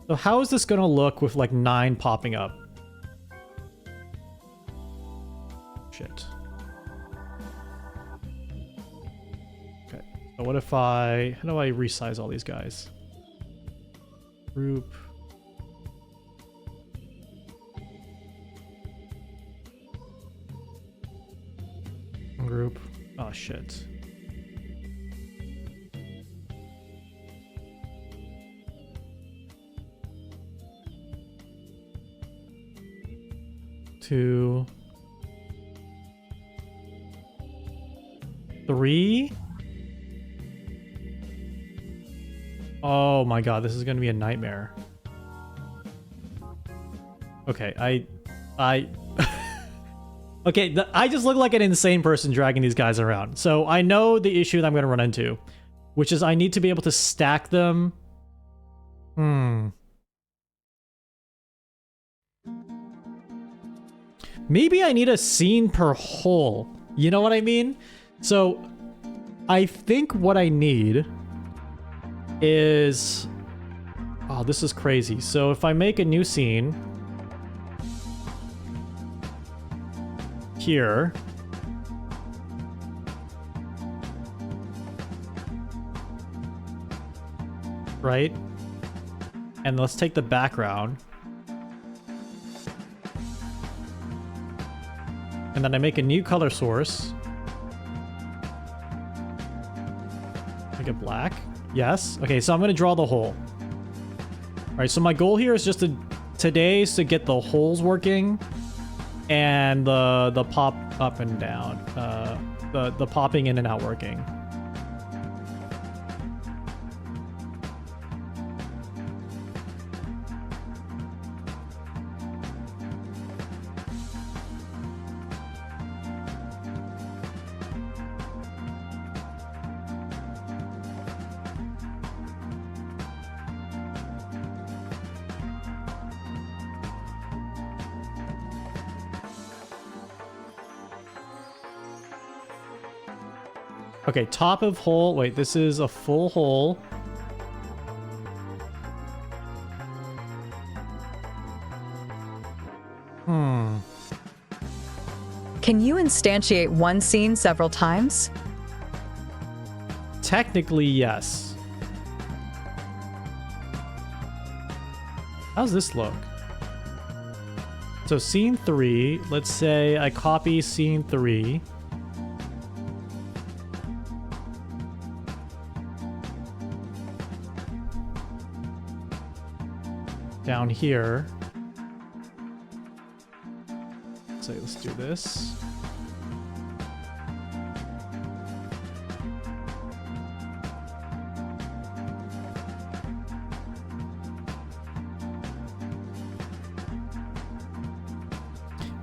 So how is this gonna look with like 9 popping up? Shit. So what if I... How do I resize all these guys? Group. Group. Oh, shit. Two. 3. Oh my god, this is gonna be a nightmare. Okay, okay, I just look like an insane person dragging these guys around. So I know the issue that I'm gonna run into, which is I need to be able to stack them. Maybe I need a scene per hole. You know what I mean? So I think what I need is... Oh, this is crazy. So if I make a new scene here, right? And let's take the background. And then I make a new color source. Make it black. Yes. Okay, so I'm going to draw the hole. All right, so my goal here is just to today is to get the holes working and the pop up and down, the popping in and out working. Okay, top of hole. Wait, this is a full hole. Can you instantiate one scene several times? Technically, yes. How's this look? So scene 3, let's say I copy scene 3. Down here. So let's do this.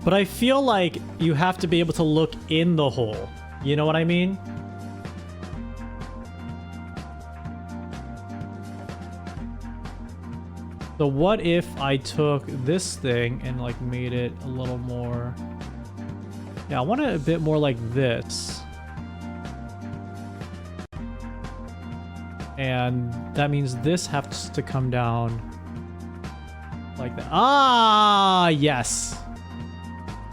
But I feel like you have to be able to look in the hole. You know what I mean? So what if I took this thing and like made it a little more... Yeah, I want it a bit more like this. And that means this has to come down like that. Ah, yes.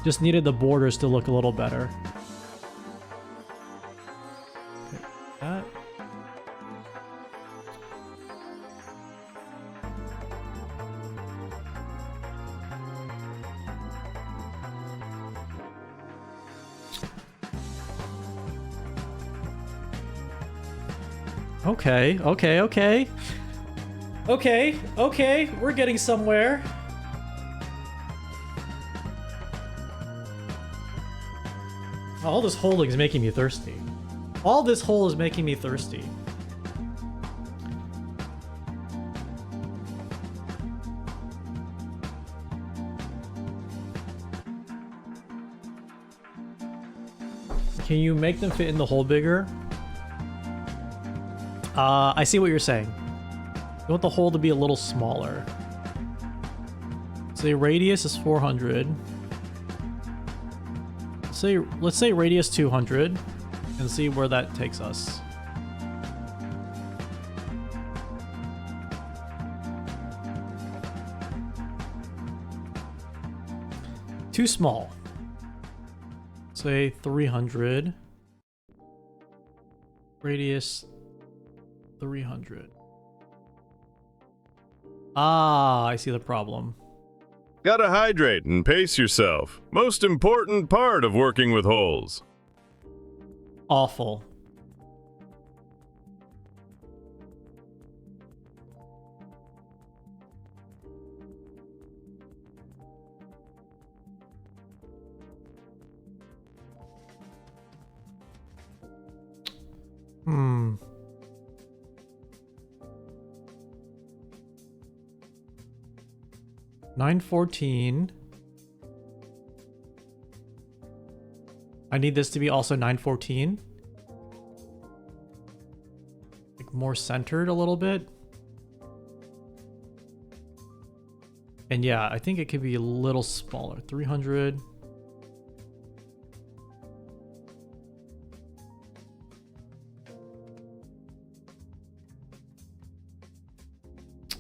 Just needed the borders to look a little better. Okay, that. Okay, okay, okay. Okay, okay, we're getting somewhere. All this holding is making me thirsty. All this hole is making me thirsty. Can you make them fit in the hole bigger? I see what you're saying. You want the hole to be a little smaller. Say radius is 400. Let's say radius 200 and see where that takes us. Too small. Say 300. Radius 300. Ah, I see the problem. Gotta hydrate and pace yourself. Most important part of working with holes. Awful. Hmm. $914. I need this to be also 914. Like more centered a little bit. And yeah, I think it could be a little smaller. 300.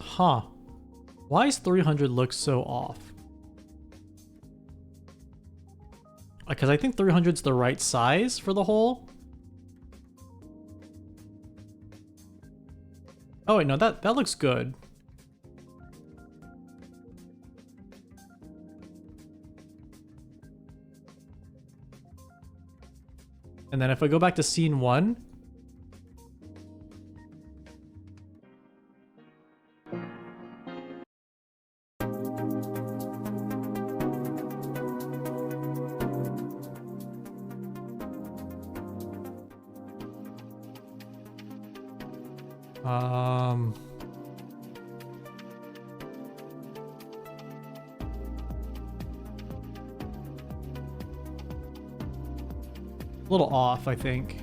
Huh. Why is 300 look so off? Because I think 300's the right size for the hole. Oh wait, no, that looks good. And then if I go back to scene 1, a little off, I think.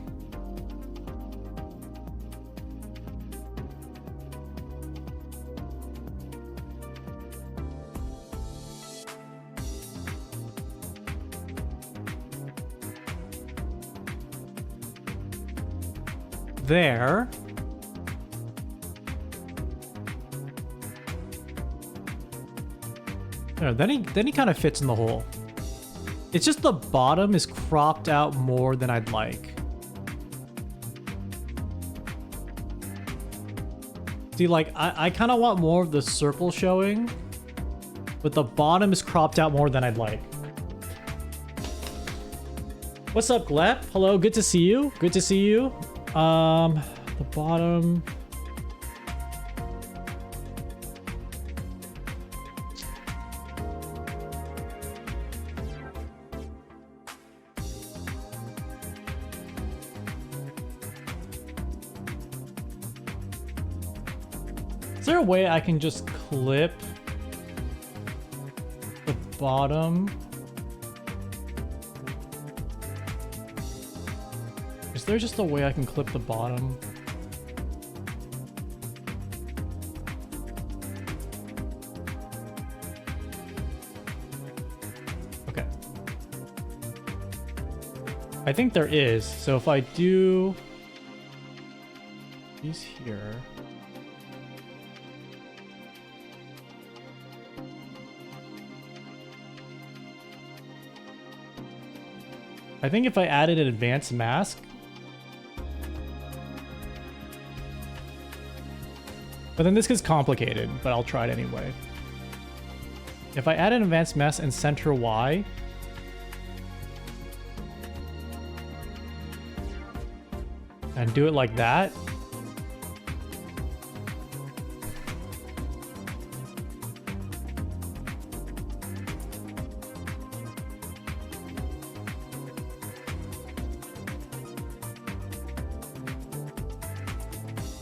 There. There, then he kind of fits in the hole. It's just the bottom is cropped out more than I'd like. See, like, I kind of want more of the circle showing, but the bottom is cropped out more than I'd like. What's up, Glep? Hello, good to see you. Good to see you. The bottom... Is there a way I can just clip the bottom? Is there just a way I can clip the bottom? Okay. I think there is. So if I do these here. I think if I added an advanced mask, but then this gets complicated, but I'll try it anyway. If I add an advanced mask and center Y, and do it like that,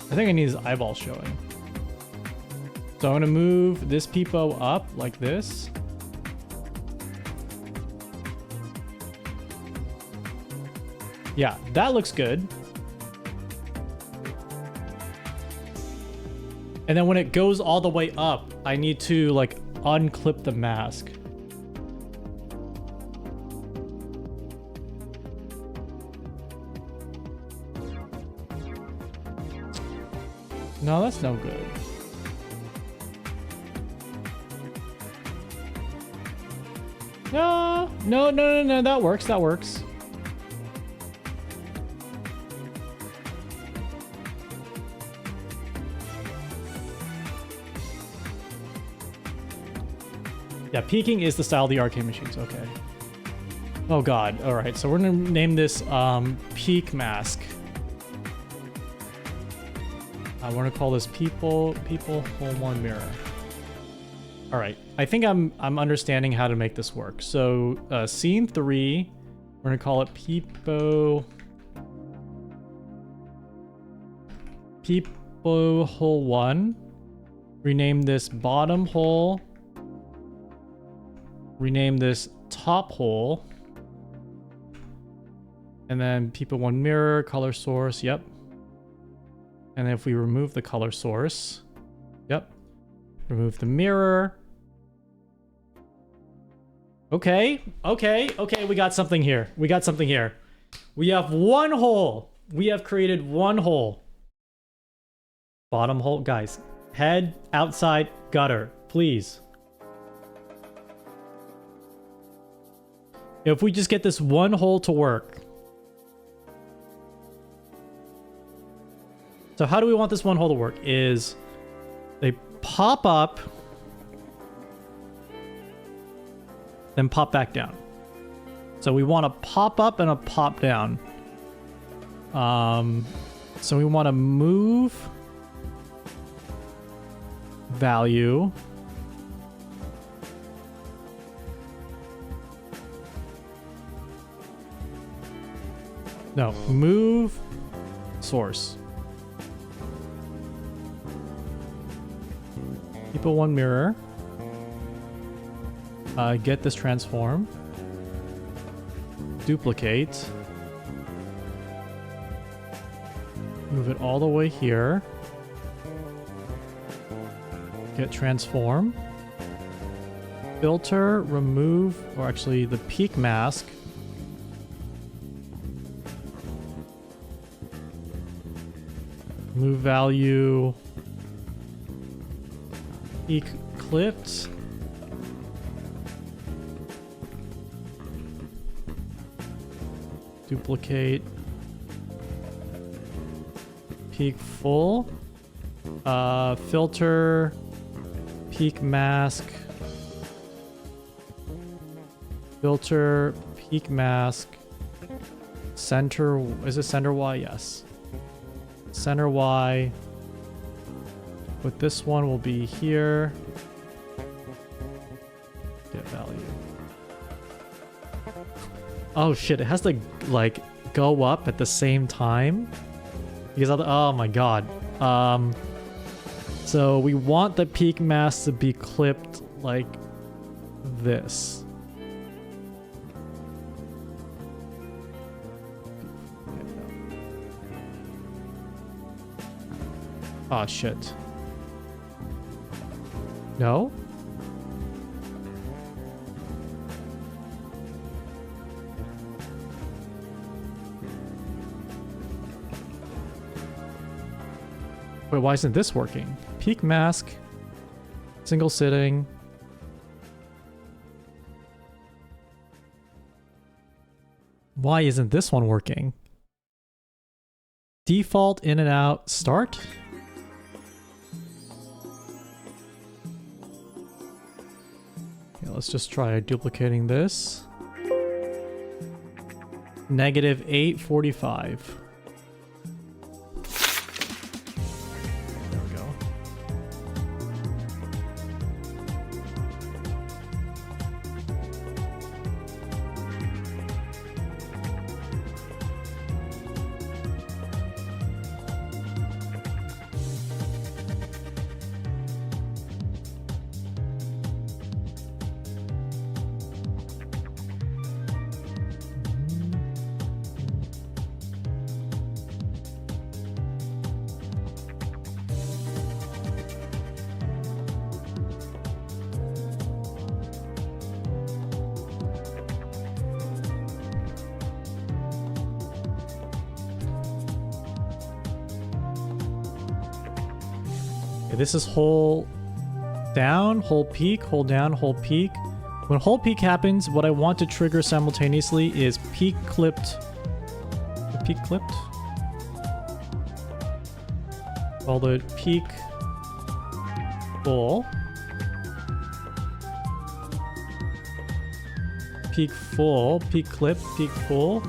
I think I need his eyeball showing. So I'm gonna move this peepo up like this. Yeah, that looks good. And then when it goes all the way up, I need to like unclip the mask. No, that's no good. No, that works, that works. Yeah, peeking is the style of the arcade machines. Okay. Oh god. All right. So we're gonna name this peak mask. We're gonna call this people hole one mirror. All right. I think I'm understanding how to make this work. So scene 3, we're gonna call it people hole 1. Rename this bottom hole. Rename this top hole. And then people 1 mirror, color source, yep. And then if we remove the color source, yep. Remove the mirror. Okay, we got something here. We have 1 hole. We have created 1 hole. Bottom hole, guys. Head, outside, gutter, please. If we just get this 1 hole to work. So how do we want this 1 hole to work? Is they pop up, then pop back down. So we want a pop up and a pop down. So we want to move value. No, move source. People 1 mirror. Get this transform. Duplicate. Move it all the way here. Get transform. Filter, remove, or actually the peak mask. Move value. Peak clipped. Duplicate. Peak full. Filter. Peak mask. Filter. Peak mask. Center. Is it center Y? Yes. Center Y. But this one will be here. Get value. Oh shit, it has to like go up at the same time. Because oh my god. So we want the peak mask to be clipped like this. Oh shit. No? Wait, why isn't this working? Peak mask. Single sitting. Why isn't this one working? Default in and out start. Okay, let's just try duplicating this. -845. There we go. This is hole down, hole peak, hole down, hole peak. When hole peak happens, what I want to trigger simultaneously is peak clipped. Peak clipped? Call it peak full. peak full, peak clip, peak full.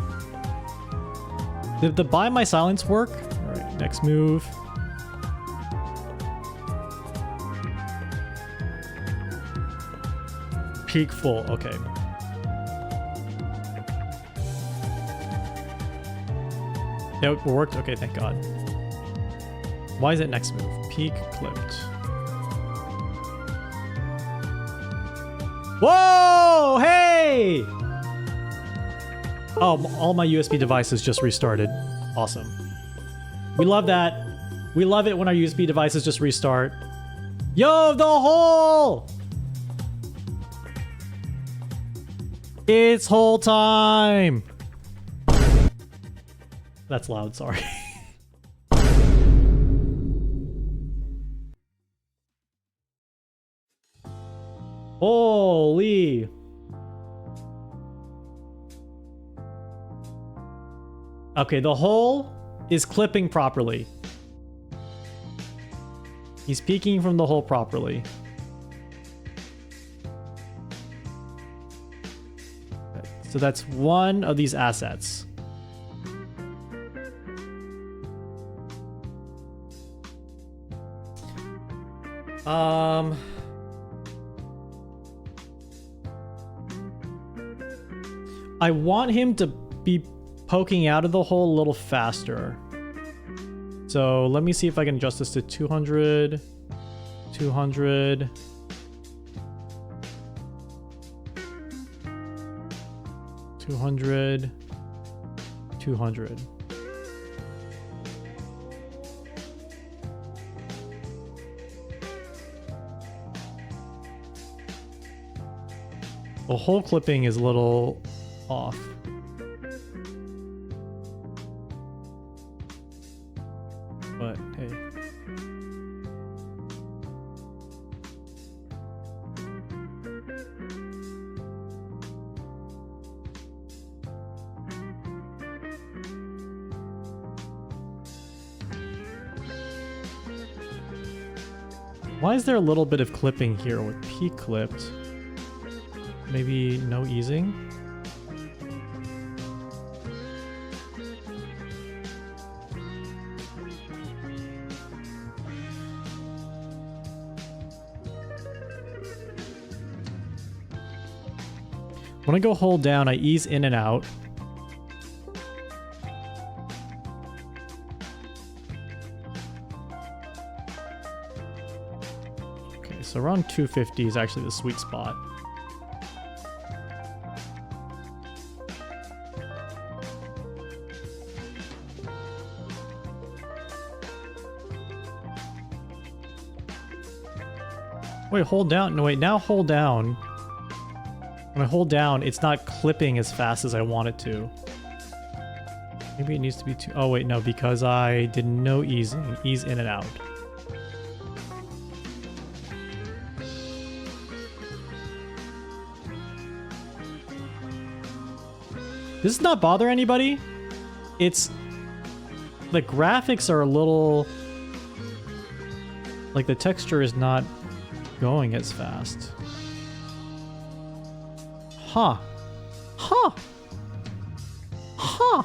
Did the buy my silence work? All right, next move. Peak full, okay. It worked, okay, thank God. Why is it next move? Peak clipped. Whoa, hey! Oh, all my USB devices just restarted. Awesome. We love that. We love it when our USB devices just restart. Yo, the hole! It's hole time! That's loud, sorry. Holy! Okay, the hole is clipping properly. He's peeking from the hole properly. Okay, so that's one of these assets. I want him to be poking out of the hole a little faster. So let me see if I can adjust this to 200, 200. 200, 200. The hole clipping is a little off. But hey. Why is there a little bit of clipping here with peak clipped? Maybe no easing? When I go hold down, I ease in and out. Okay, so around 250 is actually the sweet spot. Wait, hold down. No, wait, now hold down. When I hold down, it's not clipping as fast as I want it to. Maybe it needs to be too... Oh, wait, no, because I did no easing. Ease in and out. Does this not bother anybody? It's... The graphics are a little... Like, the texture is not going as fast. Huh. Huh. Huh.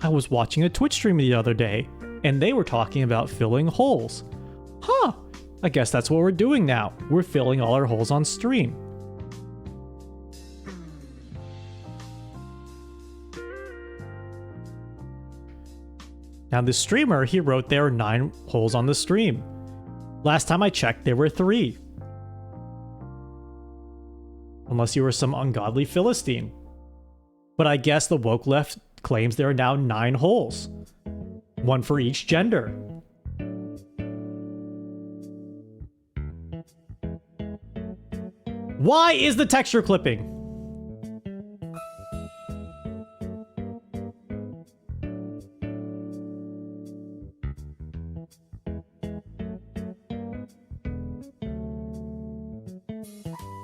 I was watching a Twitch stream the other day, and they were talking about filling holes. Huh. I guess that's what we're doing now. We're filling all our holes on stream. Now, the streamer, he wrote there were 9 holes on the stream. Last time I checked, there were 3. Unless you were some ungodly Philistine. But I guess the woke left claims there are now 9 holes. 1 for each gender. Why is the texture clipping?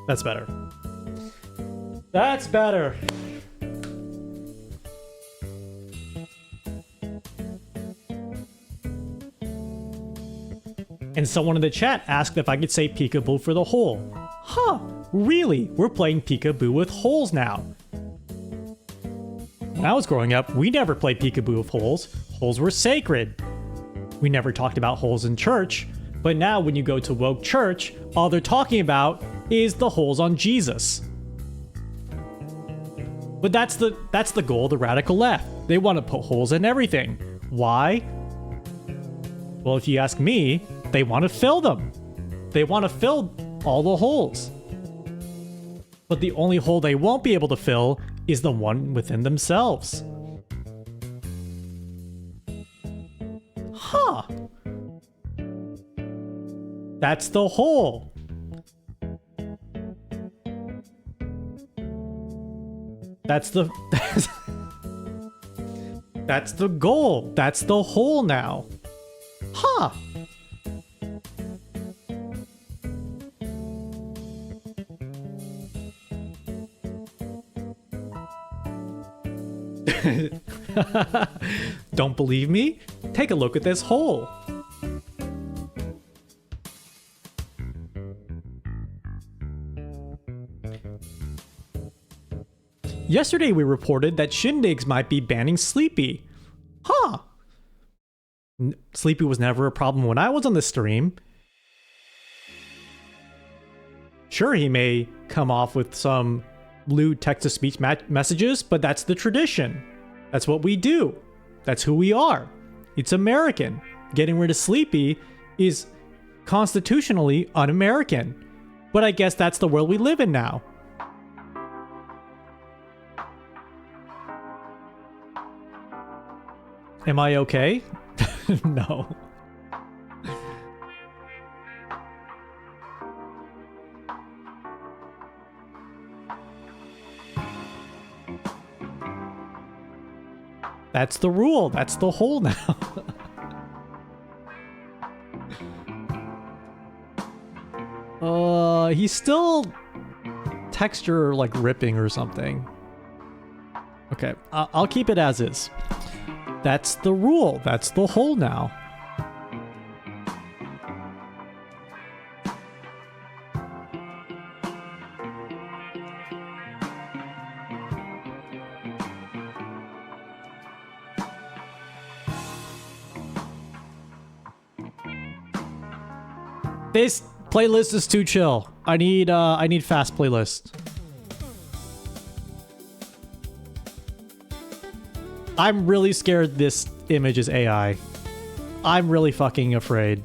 That's better. That's better. And someone in the chat asked if I could say peekaboo for the hole. Huh, really? We're playing peekaboo with holes now. When I was growing up, we never played peekaboo with holes. Holes were sacred. We never talked about holes in church, but now when you go to woke church, all they're talking about is the holes on Jesus. But that's the goal of the radical left. They want to put holes in everything. Why? Well, if you ask me, they want to fill them. They want to fill all the holes. But the only hole they won't be able to fill is the one within themselves. Huh. That's the hole. That's the that's the goal. That's the hole now. Huh. Don't believe me? Take a look at this hole. Yesterday we reported that shindigs might be banning Sleepy. Huh. Sleepy was never a problem when I was on the stream. Sure, he may come off with some lewd text-to-speech messages, but that's the tradition. That's what we do. That's who we are. It's American. Getting rid of Sleepy is constitutionally un-American. But I guess that's the world we live in now. Am I okay? No. That's the rule. That's the hole now. He's still texture like ripping or something. Okay, I'll keep it as is. That's the rule. That's the hole now. This playlist is too chill. I need fast playlist. I'm really scared this image is AI. I'm really fucking afraid.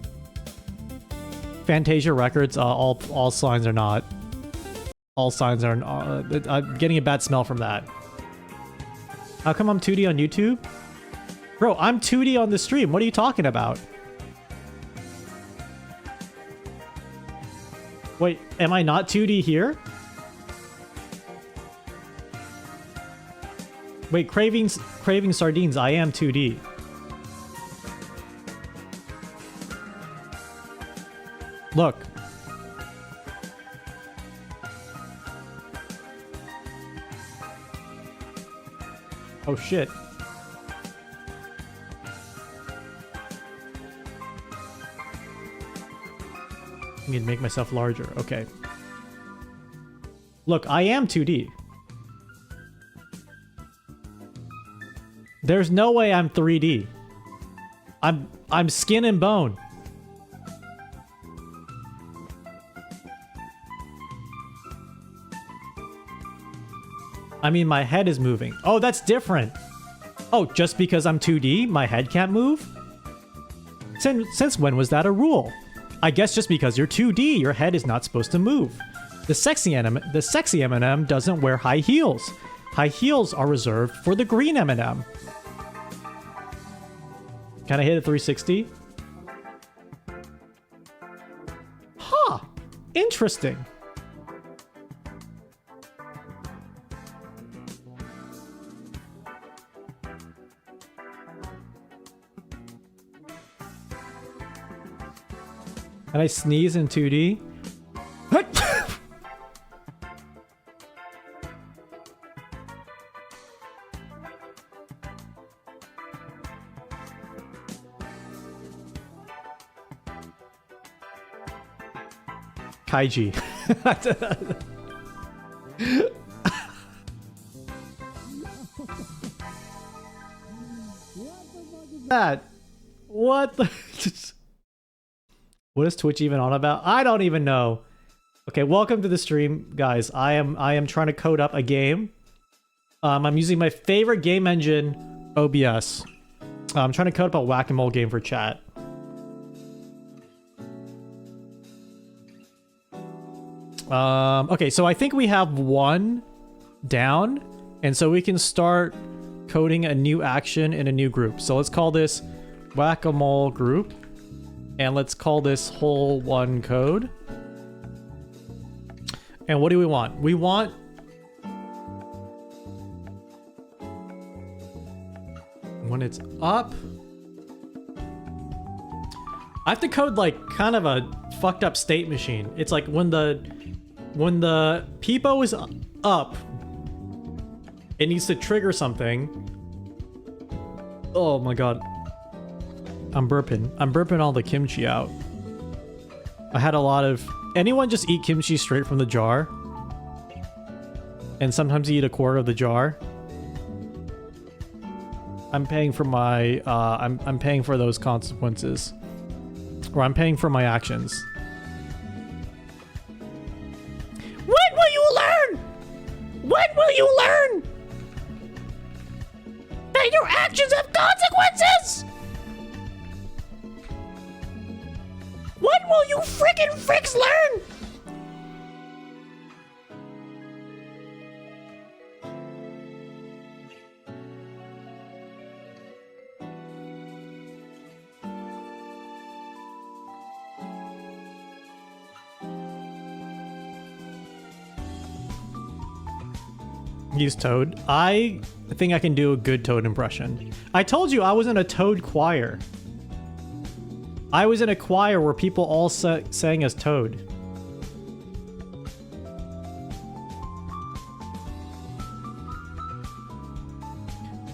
Fantasia Records, all signs are not. All signs are. I'm getting a bad smell from that. How come I'm 2D on YouTube? Bro, I'm 2D on the stream. What are you talking about? Wait, am I not 2D here? Wait, craving sardines, I am 2D. Look. Oh shit. I need to make myself larger. Okay. Look, I am 2D. There's no way I'm 3D. I'm skin and bone. I mean, my head is moving. Oh, that's different. Oh, just because I'm 2D, my head can't move? Since when was that a rule? I guess just because you're 2D, your head is not supposed to move. The sexy M&M doesn't wear high heels. High heels are reserved for the green M&M. Can I hit a 360? Huh. Interesting. Can I sneeze in 2D? Kaiji. That. What the? What is Twitch even on about? I don't even know. Okay, welcome to the stream, guys. I am trying to code up a game. I'm using my favorite game engine, OBS. I'm trying to code up a whack-a-mole game for chat. Okay, so I think we have one down, and so we can start coding a new action in a new group. So let's call this whack-a-mole group, and let's call this whole one code. And what do we want? We want when it's up. I have to code like kind of a fucked up state machine. It's like when the peepo is up, it needs to trigger something. Oh my god. I'm burping all the kimchi out. I had a lot of... Anyone just eat kimchi straight from the jar? And sometimes you eat a quarter of the jar? I'm paying for my... I'm paying for those consequences. Or I'm paying for my actions. When will you learn? When will you learn that your actions have consequences? When will you frickin' fricks learn? Use Toad. I think I can do a good Toad impression. I told you I was in a Toad choir. I was in a choir where people all sang as Toad.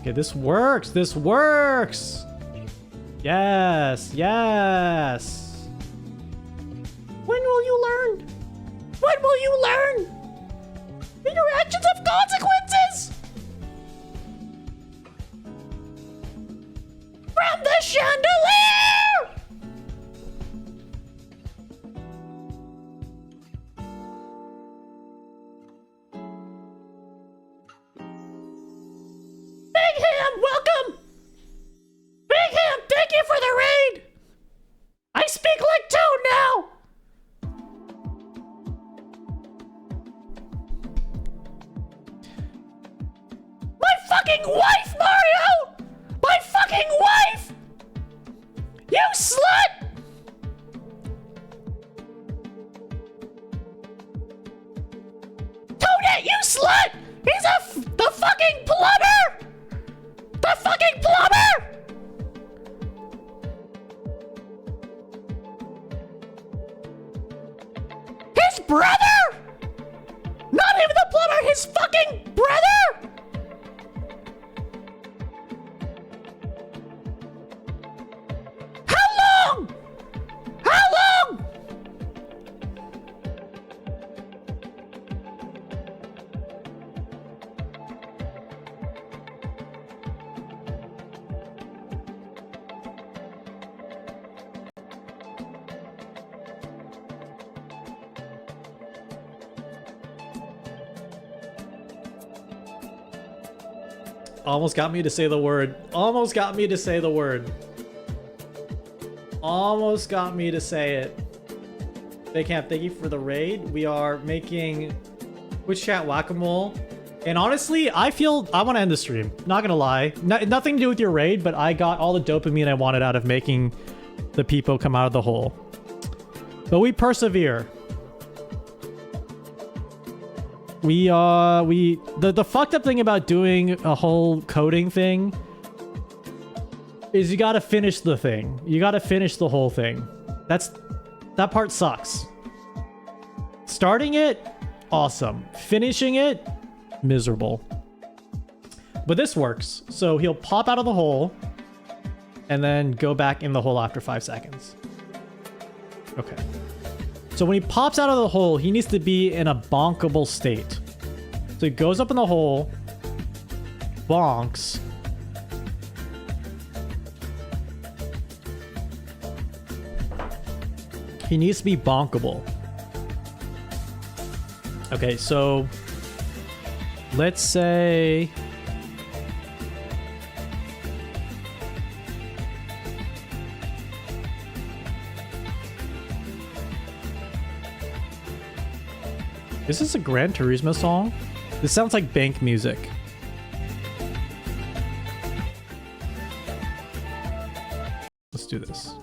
Okay, this works. This works. Yes. Yes. When will you learn? When will you learn? Your actions have consequences! From the chandelier! Big Ham, welcome! Big Ham, thank you for the raid! I speak like Toad now! Fucking wife, Mario! My fucking wife! You slut! Toadette, you slut! He's the fucking plumber! The fucking plumber! His brother! Not even the plumber, his fucking brother! Almost got me to say the word. Almost got me to say the word. Almost got me to say it. Big Camp, thank you for the raid. We are making Twitch chat whack-a-mole. And honestly, I feel I want to end the stream. Not gonna lie. Nothing to do with your raid, but I got all the dopamine I wanted out of making the peepo come out of the hole. But we persevere. The fucked up thing about doing a whole coding thing is you gotta finish the thing. You gotta finish the whole thing. That part sucks. Starting it, awesome. Finishing it, miserable. But this works. So he'll pop out of the hole and then go back in the hole after 5 seconds. Okay. So when he pops out of the hole, he needs to be in a bonkable state. So he goes up in the hole, bonks. He needs to be bonkable. Okay, so let's say is this a Gran Turismo song? This sounds like bank music. Let's do this.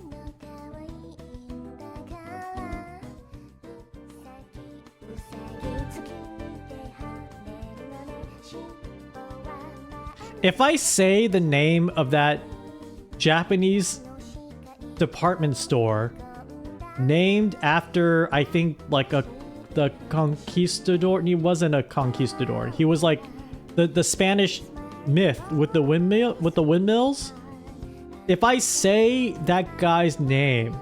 If I say the name of that Japanese department store named after, I think, like the conquistador, he wasn't a conquistador. He was like the Spanish myth with the windmills. If I say that guy's name,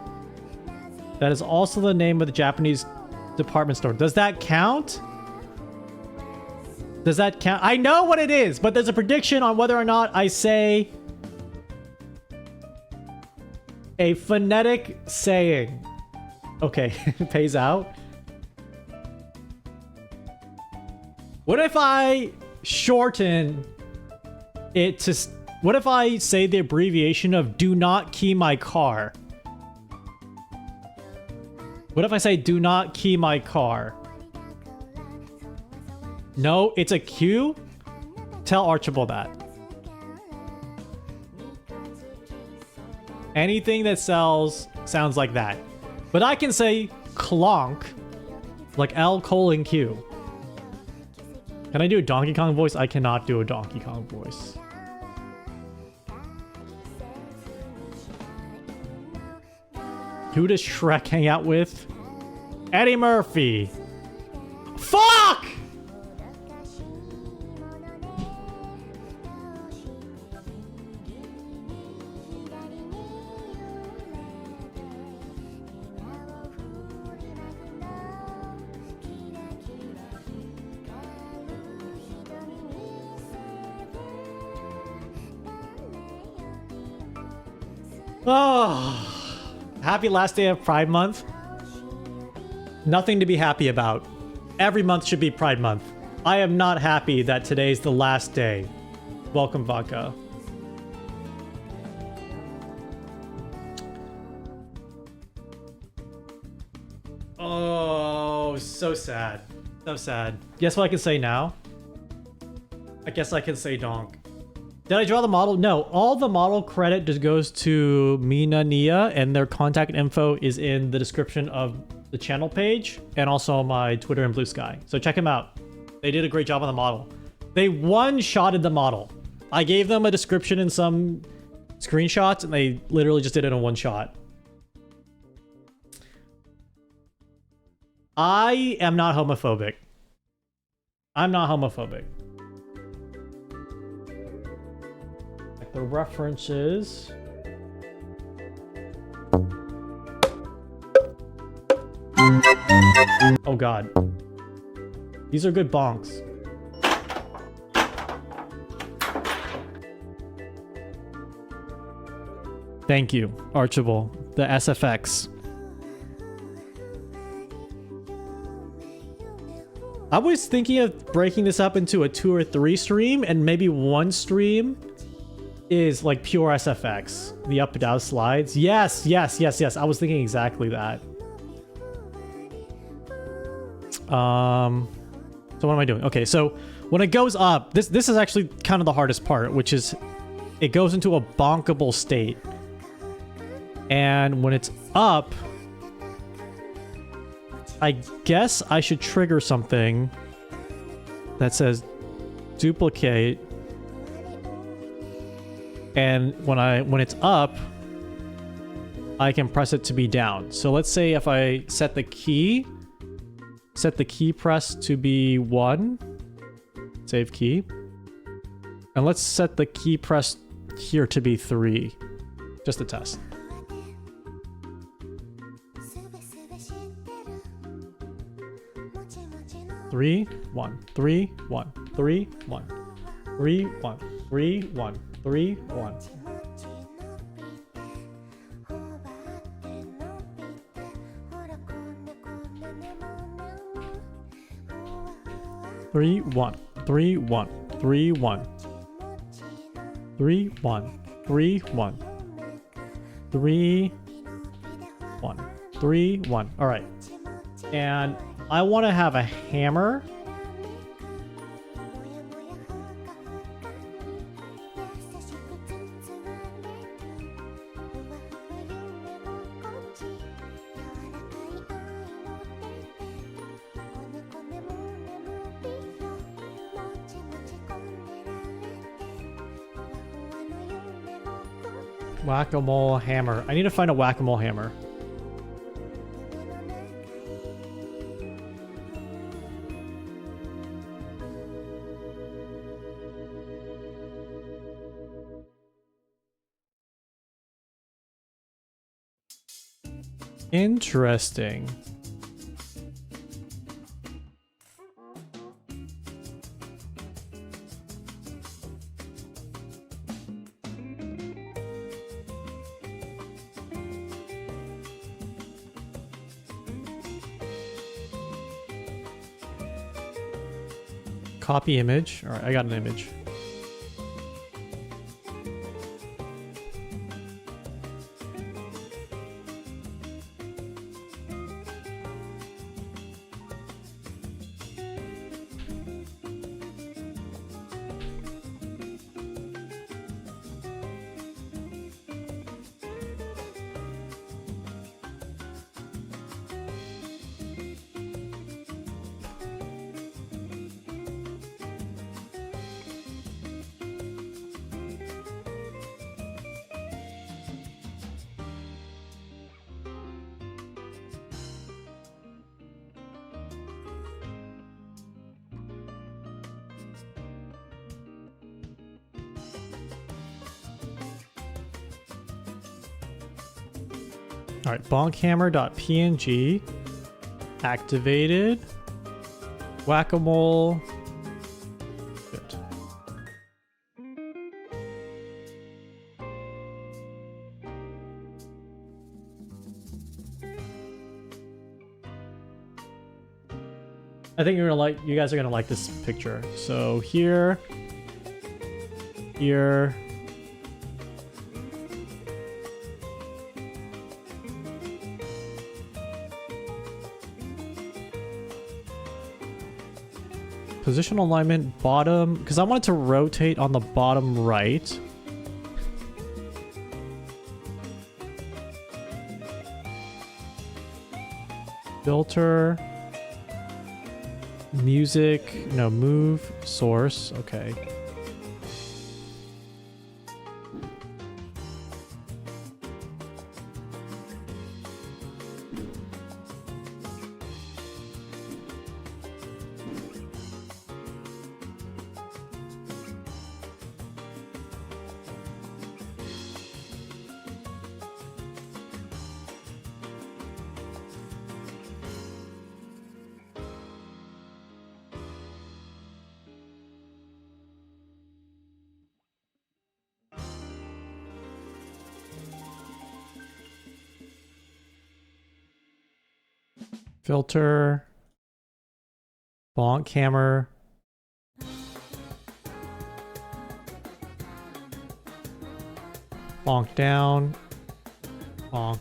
that is also the name of the Japanese department store. Does that count? Does that count? I know what it is, but there's a prediction on whether or not I say a phonetic saying. Okay, it pays out. What if I shorten it to... What if I say the abbreviation of do not key my car? What if I say do not key my car? No, it's a Q? Tell Archibald that. Anything that sounds like that. But I can say clonk, like L:Q. Can I do a Donkey Kong voice? I cannot do a Donkey Kong voice. Who does Shrek hang out with? Eddie Murphy. Fuck! Oh, happy last day of Pride Month. Nothing to be happy about. Every month should be Pride Month. I am not happy that today's the last day. Welcome, Vodka. Oh, so sad. So sad. Guess what I can say now? I guess I can say donk. Did I draw the model? No, all the model credit just goes to Mina Nia, and their contact info is in the description of the channel page and also my Twitter and Blue Sky. So check them out. They did a great job on the model. They one-shotted the model. I gave them a description and some screenshots, and they literally just did it in one shot. I am not homophobic. I'm not homophobic. The references. Oh god. These are good bonks. Thank you, Archibald. The SFX. I was thinking of breaking this up into a 2 or 3 stream, and maybe one stream is like pure SFX. The up and down slides. Yes. I was thinking exactly that. So what am I doing? Okay, so when it goes up, this is actually kind of the hardest part, which is it goes into a bonkable state. And when it's up, I guess I should trigger something that says duplicate. And when it's up, I can press it to be down. So let's say if I set the key press to be 1, save key. And let's set the key press here to be 3, just to test. 3, 1, 3, 1, 3, 1, 3, 1, 3, 1, 3, 1. 3, 1, 3, 1, 3, 1, 3, 1, 3, 1, 3, 1, 3, 1. All right. And I want to have a hammer. Whack-a-mole hammer. I need to find a whack-a-mole hammer. Interesting. Copy image. All right, I got an image. All right, bonkhammer.png activated. Whack-a-mole. Good. I think you guys are gonna like this picture. So here, here. Position alignment, bottom, because I want it to rotate on the bottom right. Filter. Music, no, move, source, okay. Filter, bonk hammer, bonk down, bonk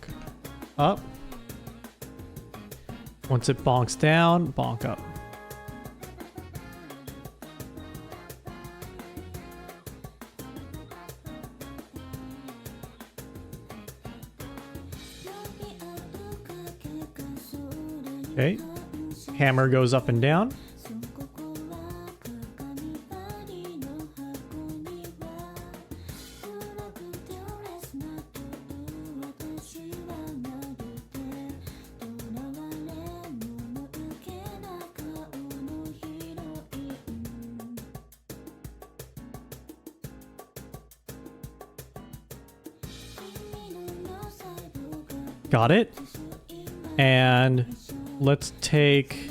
up. Once it bonks down, bonk up. Okay, hammer goes up and down. Got it. And let's take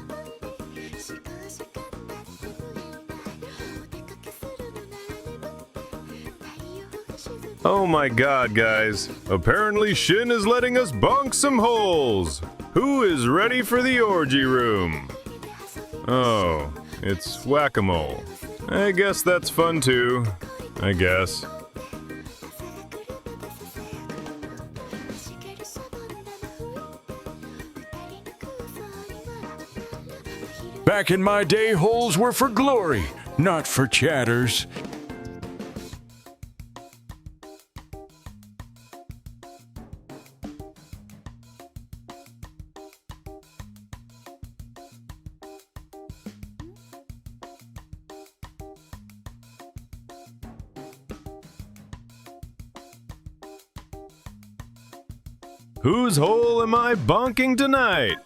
Oh my god, guys. Apparently Shin is letting us bonk some holes. Who is ready for the orgy room? Oh, it's whack-a-mole. I guess that's fun too. I guess. Back in my day, holes were for glory, not for chatters. Whose hole am I bonking tonight?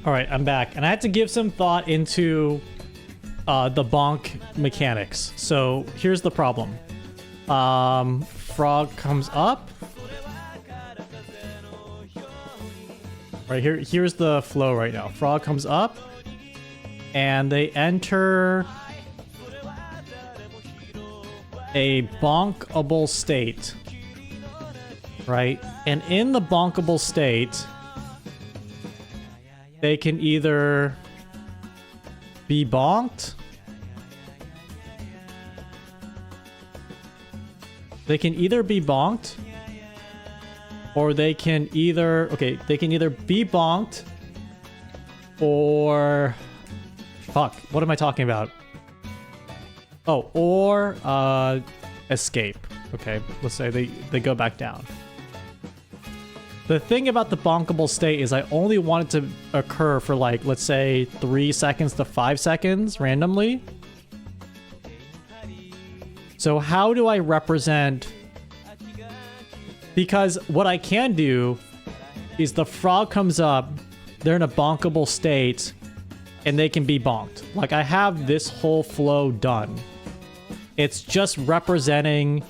All right, I'm back, and I had to give some thought into the bonk mechanics. So here's the problem. Frog comes up. Right here, here's the flow right now. Frog comes up, and they enter a bonkable state. Right? And in the bonkable state, they can either be bonked. They can either be bonked, or they can either... Okay, they can either be bonked, or... Fuck, what am I talking about? Oh, or escape. Okay, let's say they go back down. The thing about the bonkable state is I only want it to occur for, like, let's say 3 seconds to 5 seconds randomly. So how do I represent... Because what I can do is the frog comes up, they're in a bonkable state, and they can be bonked. Like, I have this whole flow done. It's just representing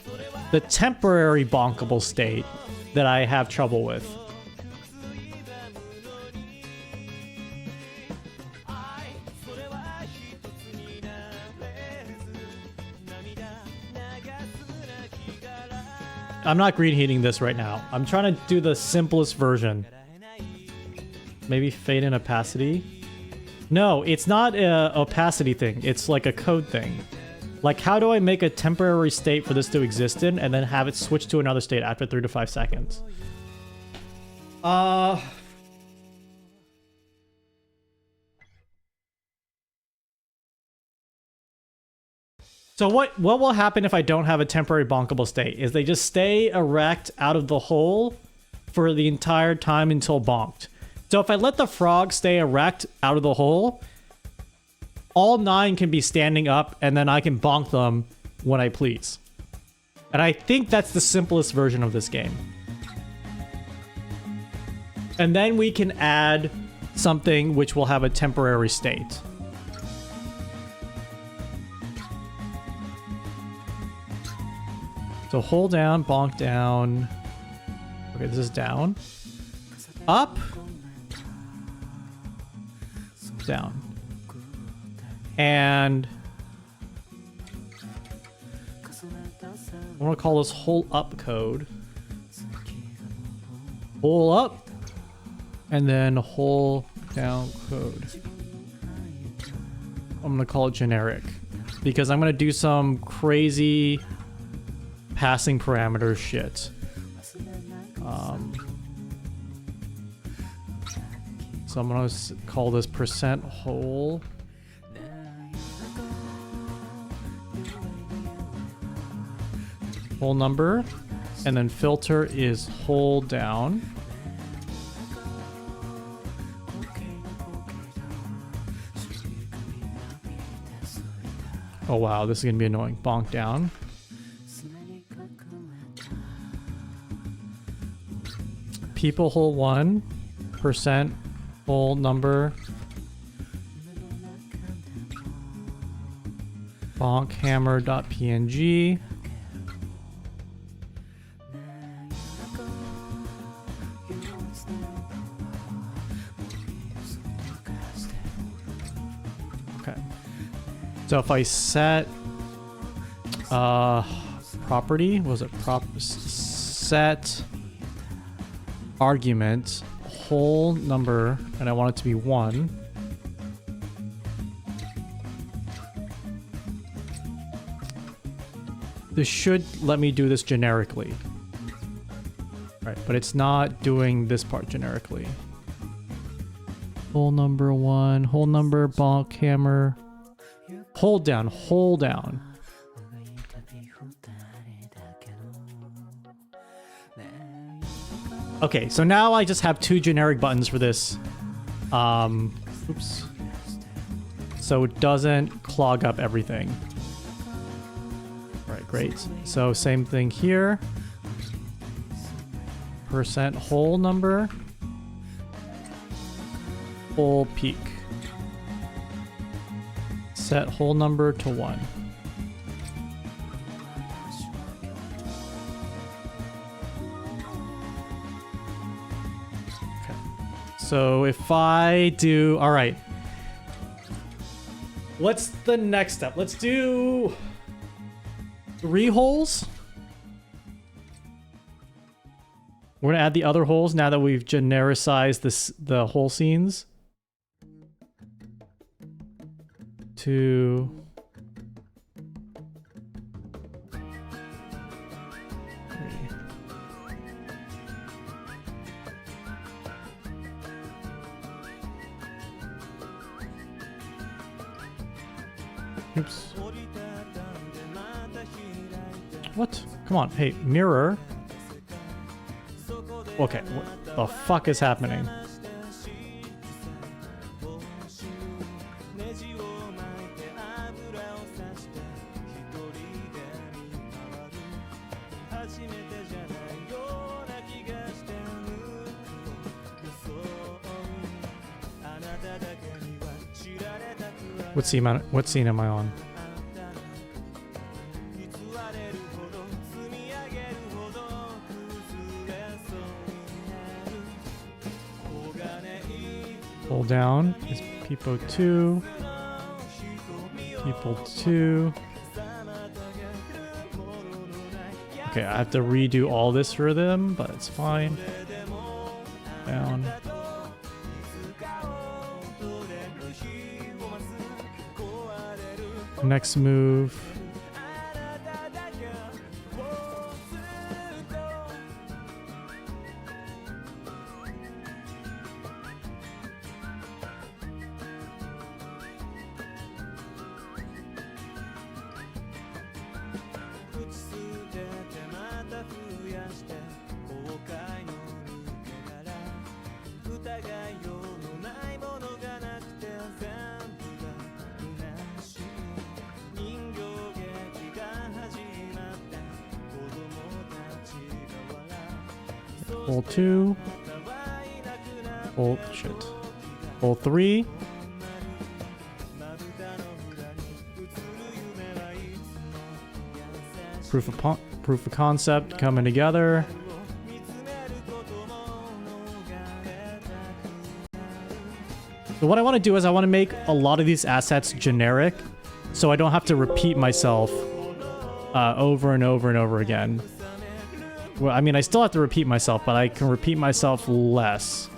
the temporary bonkable state that I have trouble with. I'm not green heating this right now. I'm trying to do the simplest version. Maybe fade in opacity. No, it's not a opacity thing. It's like a code thing. Like, how do I make a temporary state for this to exist in and then have it switch to another state after 3 to 5 seconds? So what will happen if I don't have a temporary bonkable state is they just stay erect out of the hole for the entire time until bonked. So if I let the frog stay erect out of the hole, all 9 can be standing up, and then I can bonk them when I please. And I think that's the simplest version of this game. And then we can add something which will have a temporary state. So hold down, bonk down. Okay, this is down. Up. Down. And I want to call this hole up code. Hole up. And then hole down code. I'm going to call it generic. Because I'm going to do some crazy passing parameter shit. So I'm gonna call this percent whole. Whole number. And then filter is whole down. Oh wow, this is gonna be annoying. Bonk down. People whole 1, percent whole number. Bonk hammer.png. Okay. So if I set property, was it set argument whole number, and I want it to be 1. This should let me do this generically. Right, but it's not doing this part generically. Whole number 1, whole number, bonk, hammer. Hold down, hold down. Okay, so now I just have 2 generic buttons for this. Oops. So it doesn't clog up everything. Right, great. So same thing here. Percent whole number. Whole peak. Set whole number to 1. So if I do, all right. What's the next step? Let's do 3 holes. We're gonna add the other holes now that we've genericized the whole scenes. 2. 3. Oops. What? Come on. Hey, mirror. Okay, what the fuck is happening? What scene am I on? Hold down is people 2. People 2. Okay, I have to redo all this for them, but it's fine. Down. Next move. Hole 2. Hole, shit. Hole 3. Proof of concept coming together. So what I want to do is I want to make a lot of these assets generic, so I don't have to repeat myself over and over and over again. Well, I mean, I still have to repeat myself, but I can repeat myself less.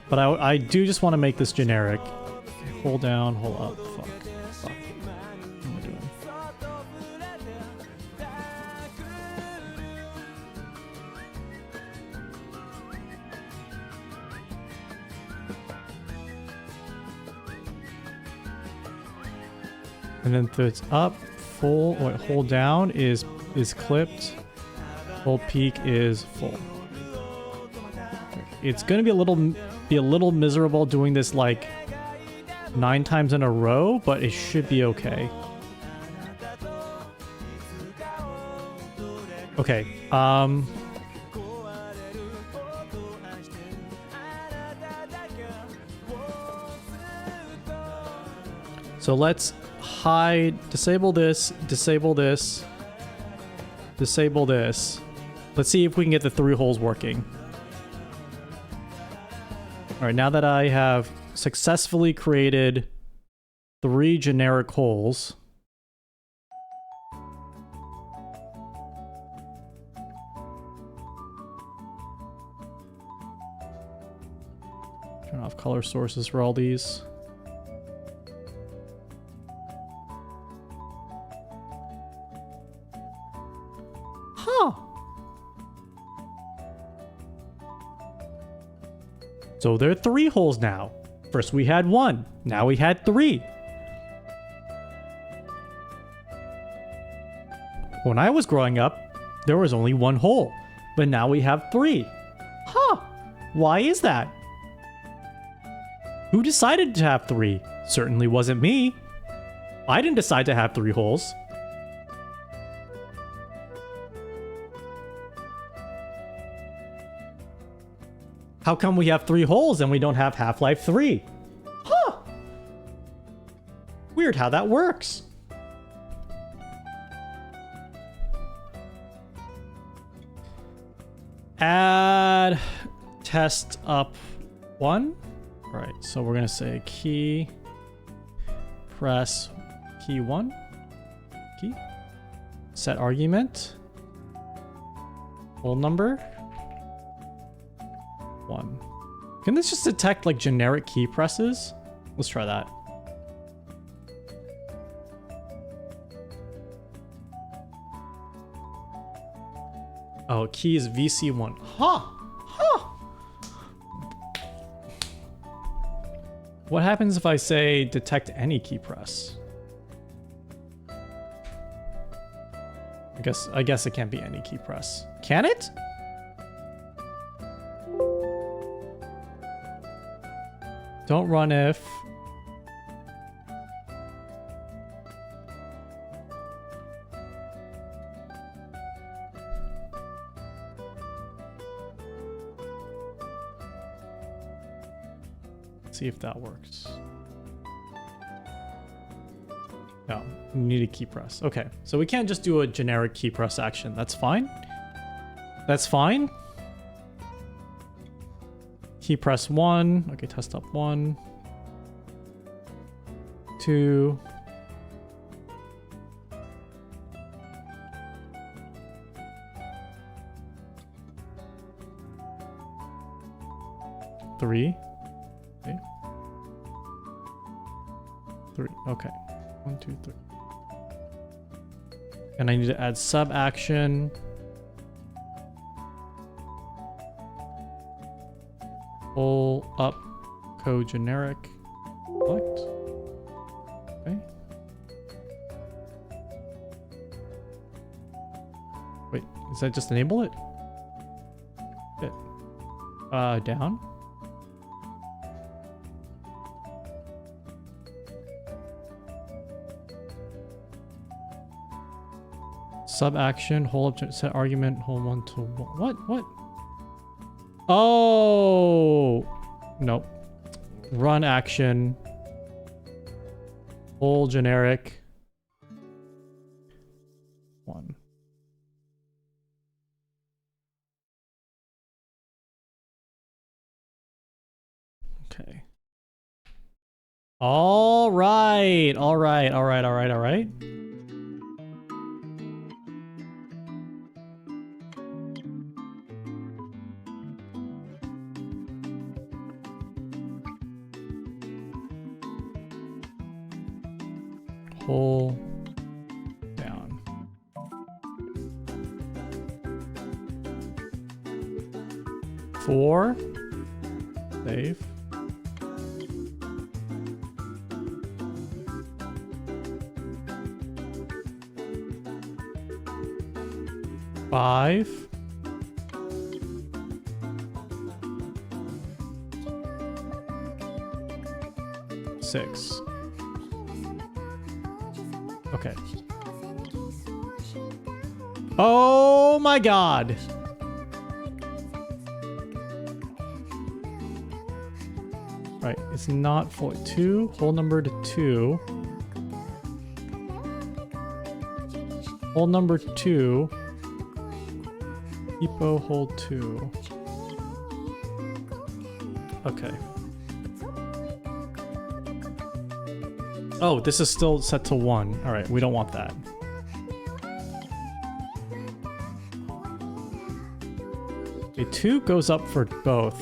But I do just want to make this generic. Hold down, hold up. Fuck. What am I doing? And then it's up, full, wait, hold down is clipped. Hold peak is full. It's gonna be a little miserable doing this like 9 times in a row, but it should be okay. Okay, so let's hide, disable this, disable this, disable this. Let's see if we can get the 3 holes working. All right, now that I have successfully created 3 generic holes, turn off color sources for all these. Huh. So there are 3 holes now. First we had 1, now we had 3. When I was growing up, there was only 1 hole, but now we have 3. Huh, why is that? Who decided to have 3? Certainly wasn't me. I didn't decide to have 3 holes. How come we have 3 holes and we don't have Half-Life 3? Huh! Weird how that works. Add test up 1. All right, so we're gonna say key, press key 1, key, set argument, hole number 1. Can this just detect like generic key presses? Let's try that. Oh, key is VC1. Huh! Huh! What happens if I say detect any key press? I guess it can't be any key press. Can it? Don't run if. See if that works. No, we need a key press. Okay, so we can't just do a generic key press action. That's fine. That's fine. Key press 1. Okay, test up 1. 2. 3. Okay. 3. Okay. 1, 2, 3. And I need to add sub action. Pull up code generic. Select. Okay. Wait, does that just enable it? Down. Sub action, hold up, set argument, hold 1 to 1. What? Oh, nope. Run action. Hold generic. 1. Okay. All right. Pull down. Four. Save. 5. Six. Okay. Oh my god. Right, it's not 4. 2, whole number to 2. Whole number 2. Epo hold 2. Okay. Oh, this is still set to 1. All right, we don't want that. Okay, 2 goes up for both.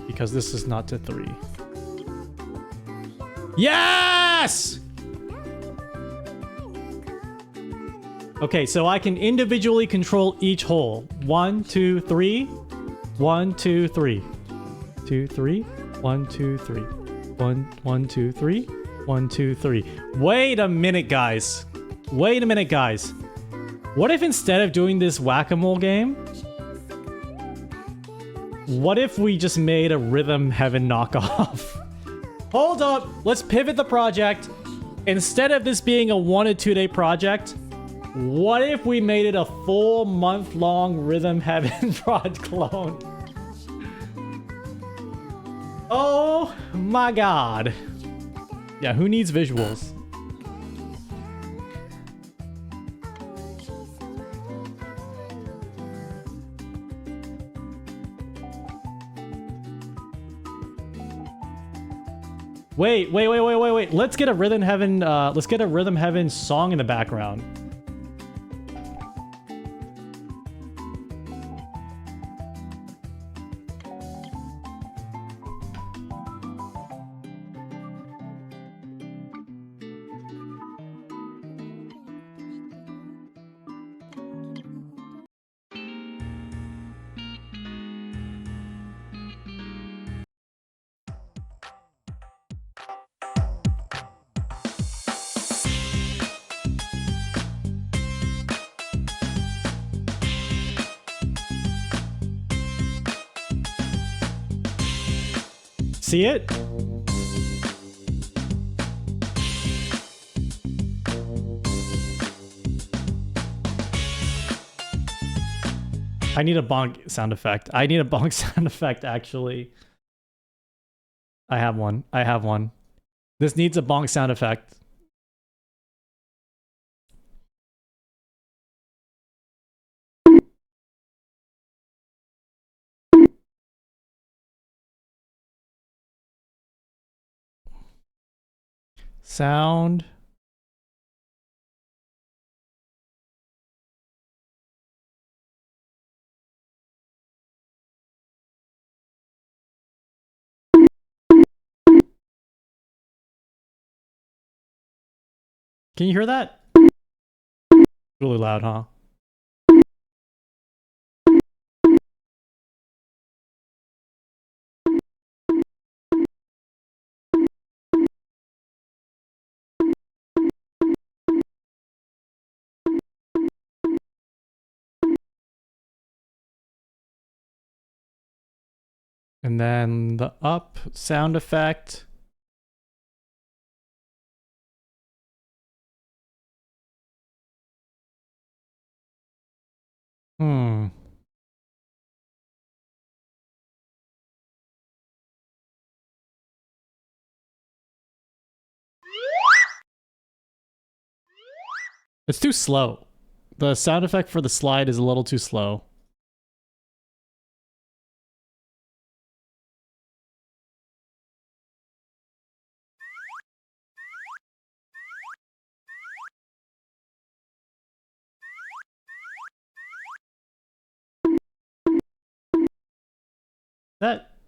Because this is not to 3. Yes! Okay, so I can individually control each hole. 1, 2, 3. 1, 2, 3. 2, 3. 1, 2, 3. 1, 2, 3. 1, 2, 3. Wait a minute, guys. Wait a minute, guys. What if instead of doing this whack-a-mole game, what if we just made a Rhythm Heaven knockoff? Hold up. Let's pivot the project. Instead of this being a 1 to 2 day project, what if we made it a full month-long Rhythm Heaven prod clone? Oh my god. Yeah, who needs visuals? Wait. Let's get a Rhythm Heaven song in the background. See it? I need a bonk sound effect. I need a bonk sound effect, actually. I have one. I have one. This needs a bonk sound effect. Sound. Can you hear that? Really loud, huh? And then the up sound effect. It's too slow. The sound effect for the slide is a little too slow.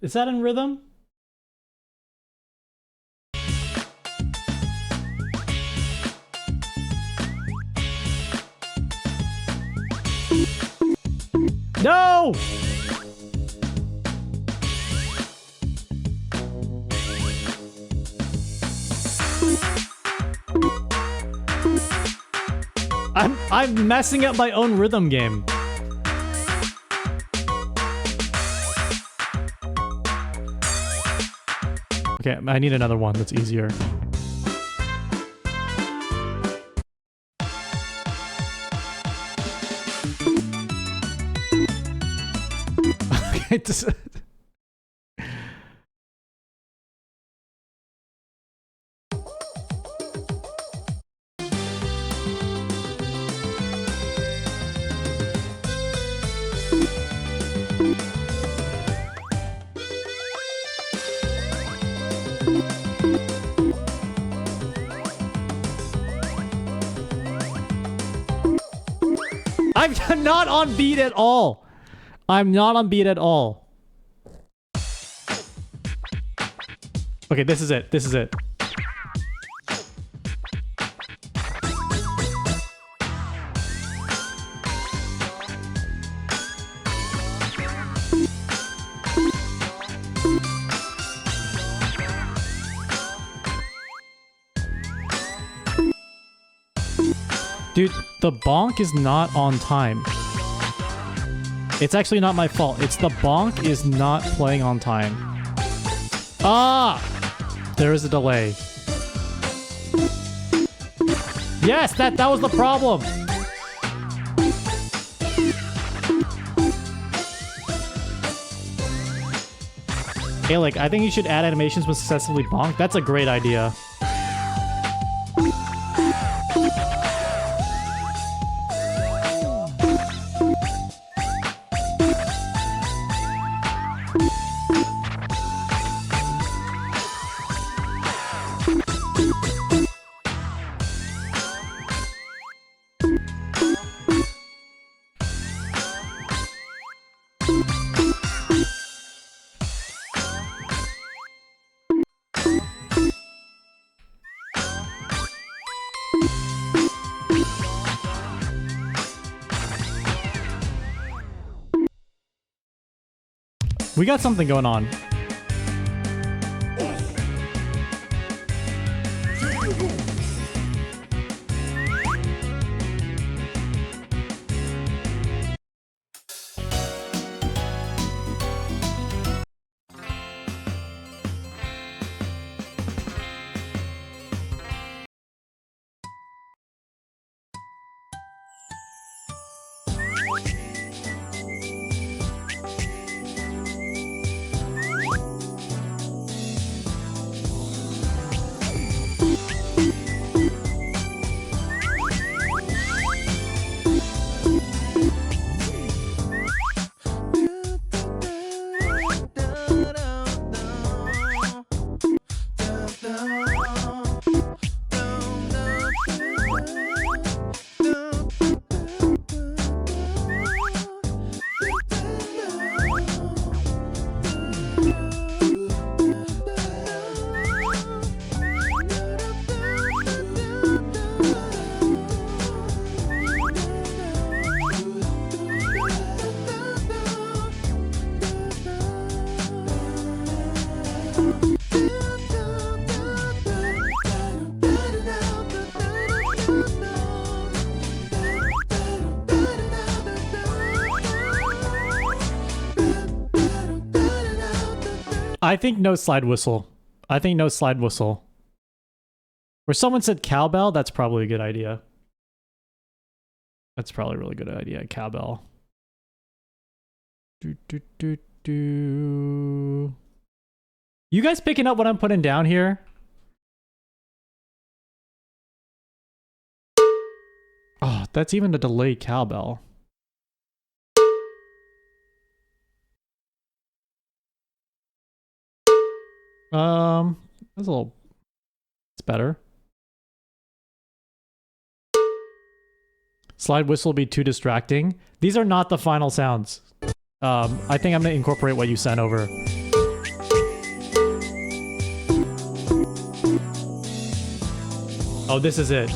Is that in rhythm? No! I'm messing up my own rhythm game. Okay, I need another one that's easier. Okay, I'm not on beat at all. I'm not on beat at all. Okay, this is it. This is it. Dude, the bonk is not on time. It's actually not my fault. It's the bonk is not playing on time. Ah! There is a delay. Yes, that was the problem. Alec, I think you should add animations with successfully bonk. That's a great idea. We got something going on. I think no slide whistle. I think no slide whistle. Where someone said cowbell, that's probably a good idea. That's probably a really good idea, cowbell. You guys picking up what I'm putting down here? Oh, that's even a delayed cowbell. That's a little... It's better. Slide whistle will be too distracting. These are not the final sounds. I think I'm gonna incorporate what you sent over. Oh, this is it.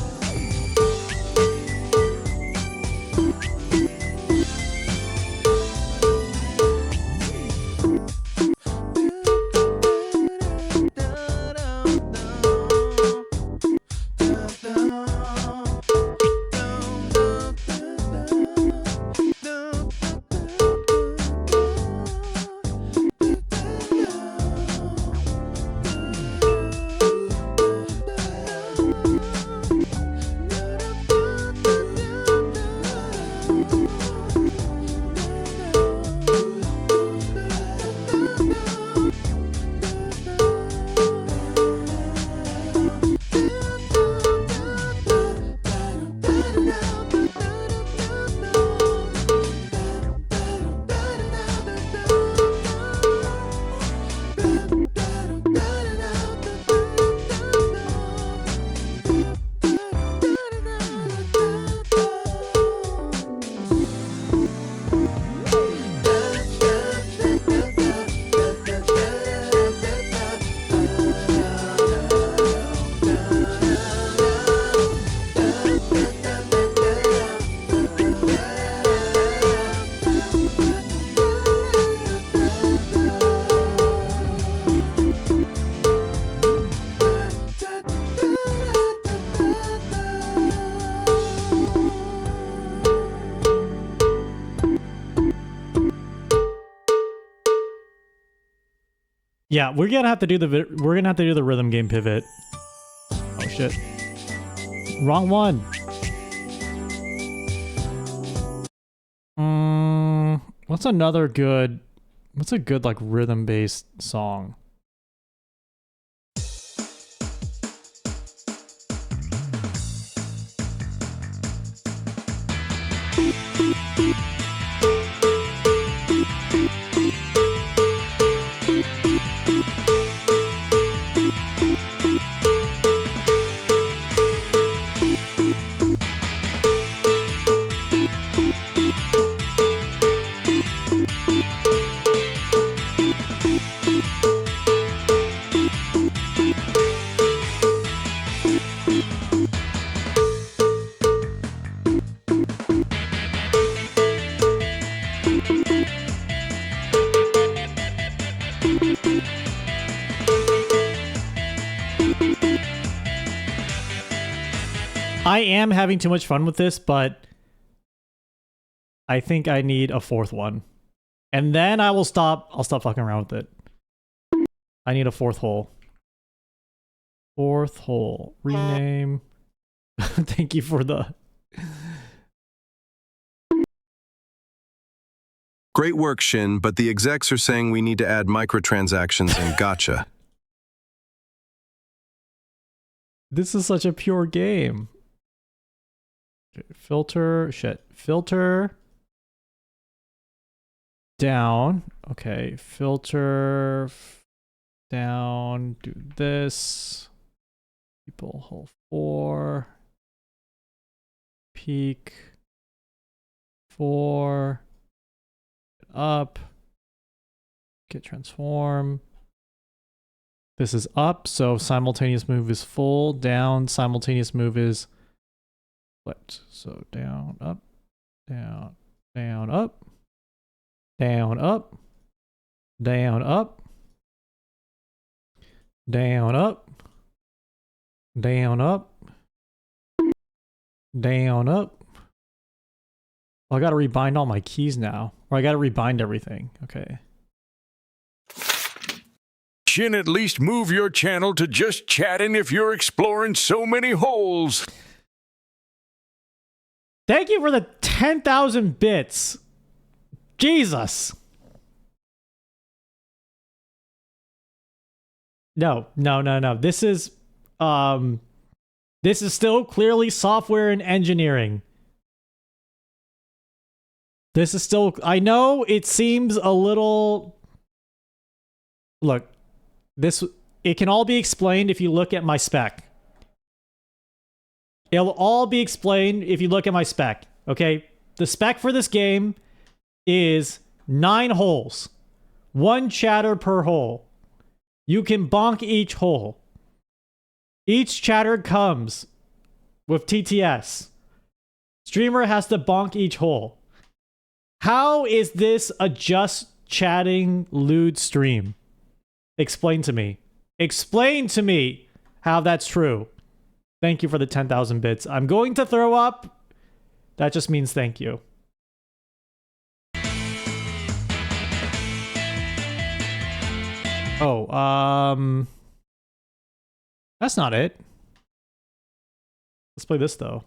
Yeah, we're gonna have to do the rhythm game pivot. Oh shit. Wrong one. What's a good like rhythm based song? I am having too much fun with this, but I think I need a fourth one. And then I'll stop fucking around with it. I need a fourth hole. Fourth hole. Rename. Thank you for the... Great work, Shin, but the execs are saying we need to add microtransactions and gotcha. This is such a pure game. Filter, shit. Filter down. Okay, filter down. Do this. People hole 4. Peak 4. Up. Get transform. This is up, so simultaneous move is full. Down, simultaneous move is flipped. So down, up, down, down, up, down, up, down, up, down, up, down, up, down, up. Well, I gotta rebind all my keys now. Or I gotta rebind everything. Okay. Shin, at least move your channel to just chatting if you're exploring so many holes. Thank you for the 10,000 bits. Jesus. No. This is still clearly software and engineering. This is still, I know it seems a little, look, it can all be explained if you look at my spec. It'll all be explained if you look at my spec, okay? The spec for this game is 9 holes. 1 chatter per hole. You can bonk each hole. Each chatter comes with TTS. Streamer has to bonk each hole. How is this a just chatting lewd stream? Explain to me. Explain to me how that's true. Thank you for the 10,000 bits. I'm going to throw up. That just means thank you. Oh, that's not it. Let's play this though.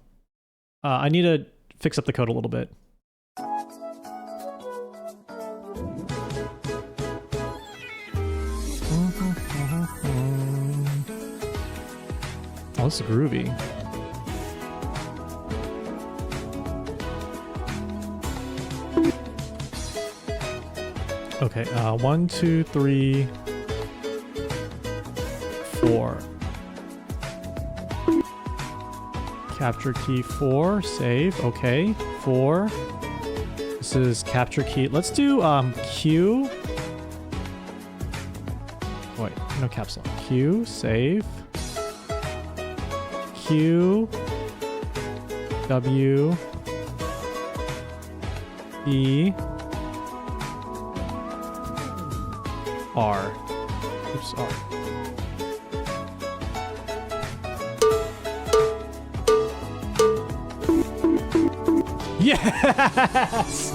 I need to fix up the code a little bit. Oh, this is groovy. Okay, 1, 2, 3, 4. Capture key 4, save, okay. 4. This is capture key. Let's do Q. Wait, no caps lock. Q, save. Q, W, E, R. Oops, R. Yes!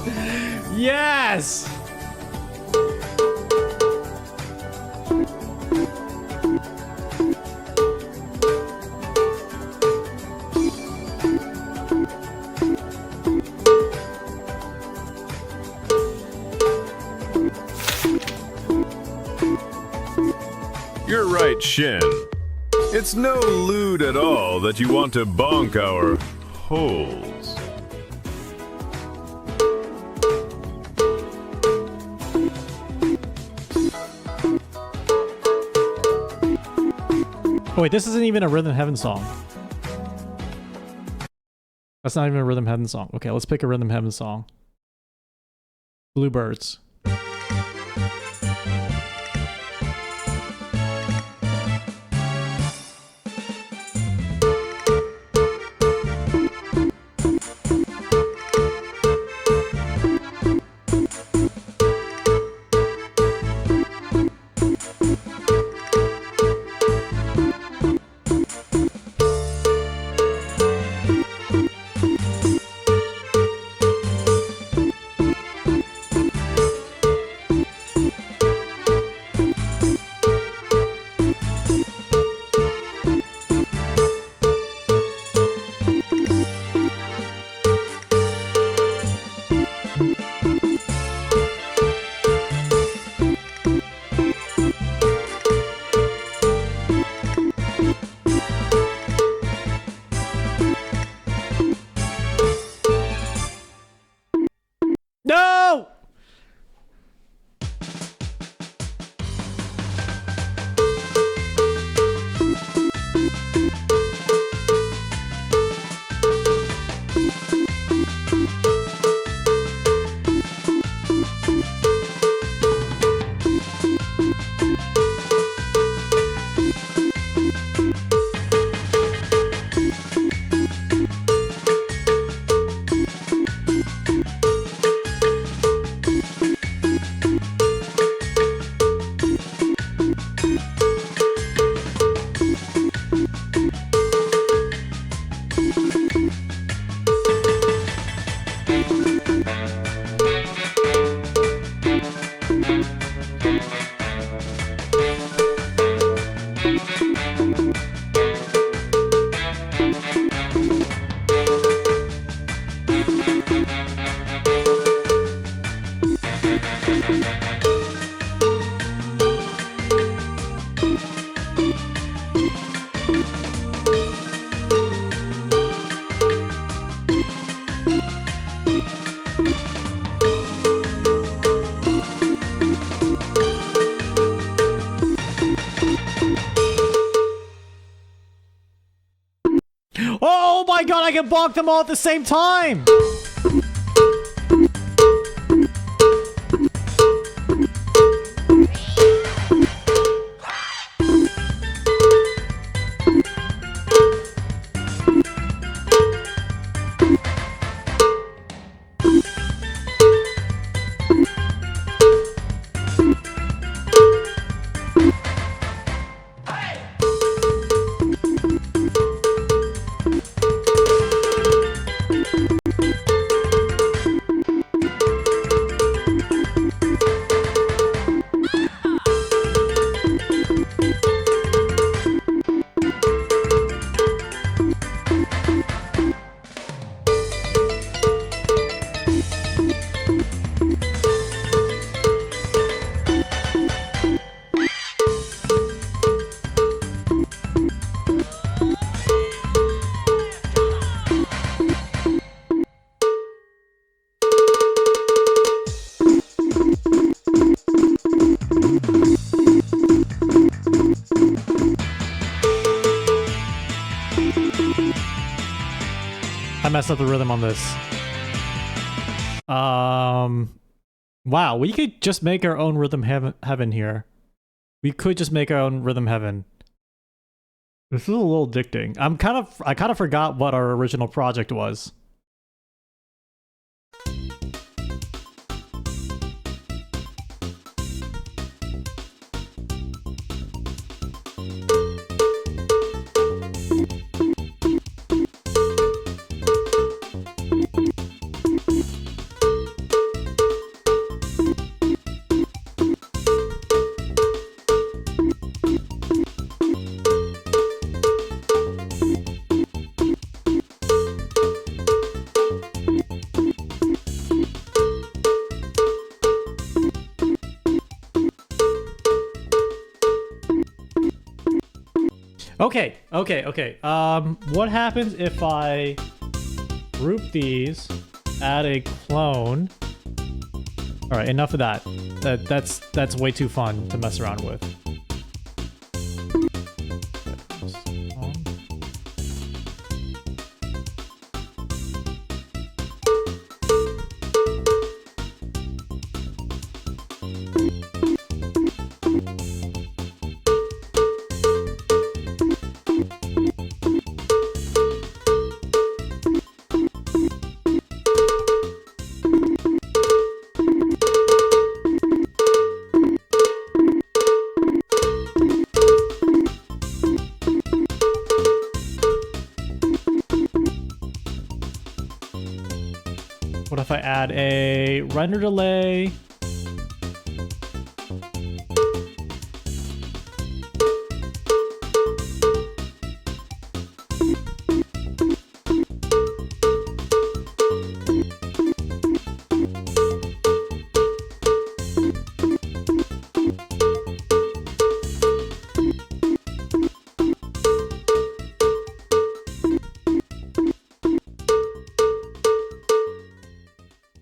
Yes! You're right, Shin. It's no lewd at all that you want to bonk our holes. Oh, wait, this isn't even a Rhythm Heaven song. That's not even a Rhythm Heaven song. Okay, let's pick a Rhythm Heaven song. Bluebirds. No! Oh my god, I can bonk them all at the same time! I messed up the rhythm on this. Wow, we could just make our own rhythm heaven here. We could just make our own rhythm heaven. This is a little addicting. I kind of forgot what our original project was. Okay. What happens if I group these, add a clone? All right, enough of that. That's way too fun to mess around with. What if I add a render delay?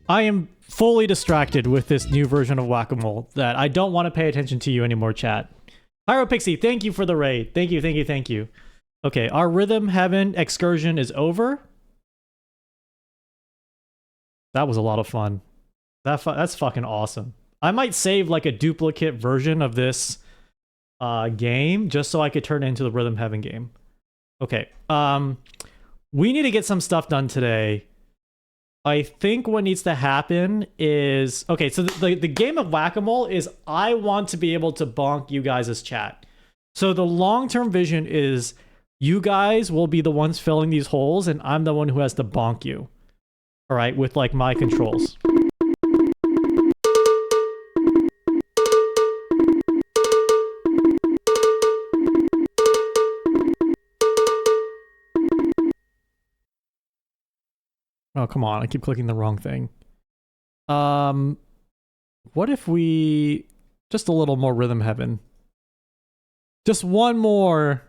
I am fully distracted with this new version of Whack-A-Mole that I don't want to pay attention to you anymore, chat. Pyropixie, thank you for the raid. Thank you. Okay, our Rhythm Heaven excursion is over. That was a lot of fun. That's fucking awesome. I might save like a duplicate version of this game just so I could turn it into the Rhythm Heaven game. Okay, we need to get some stuff done today. I think what needs to happen is... Okay, so the game of Whack-A-Mole is I want to be able to bonk you guys as chat. So the long-term vision is you guys will be the ones filling these holes and I'm the one who has to bonk you. All right, with like my controls. Oh, come on. I keep clicking the wrong thing. What if we... Just a little more Rhythm Heaven. Just one more.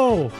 go!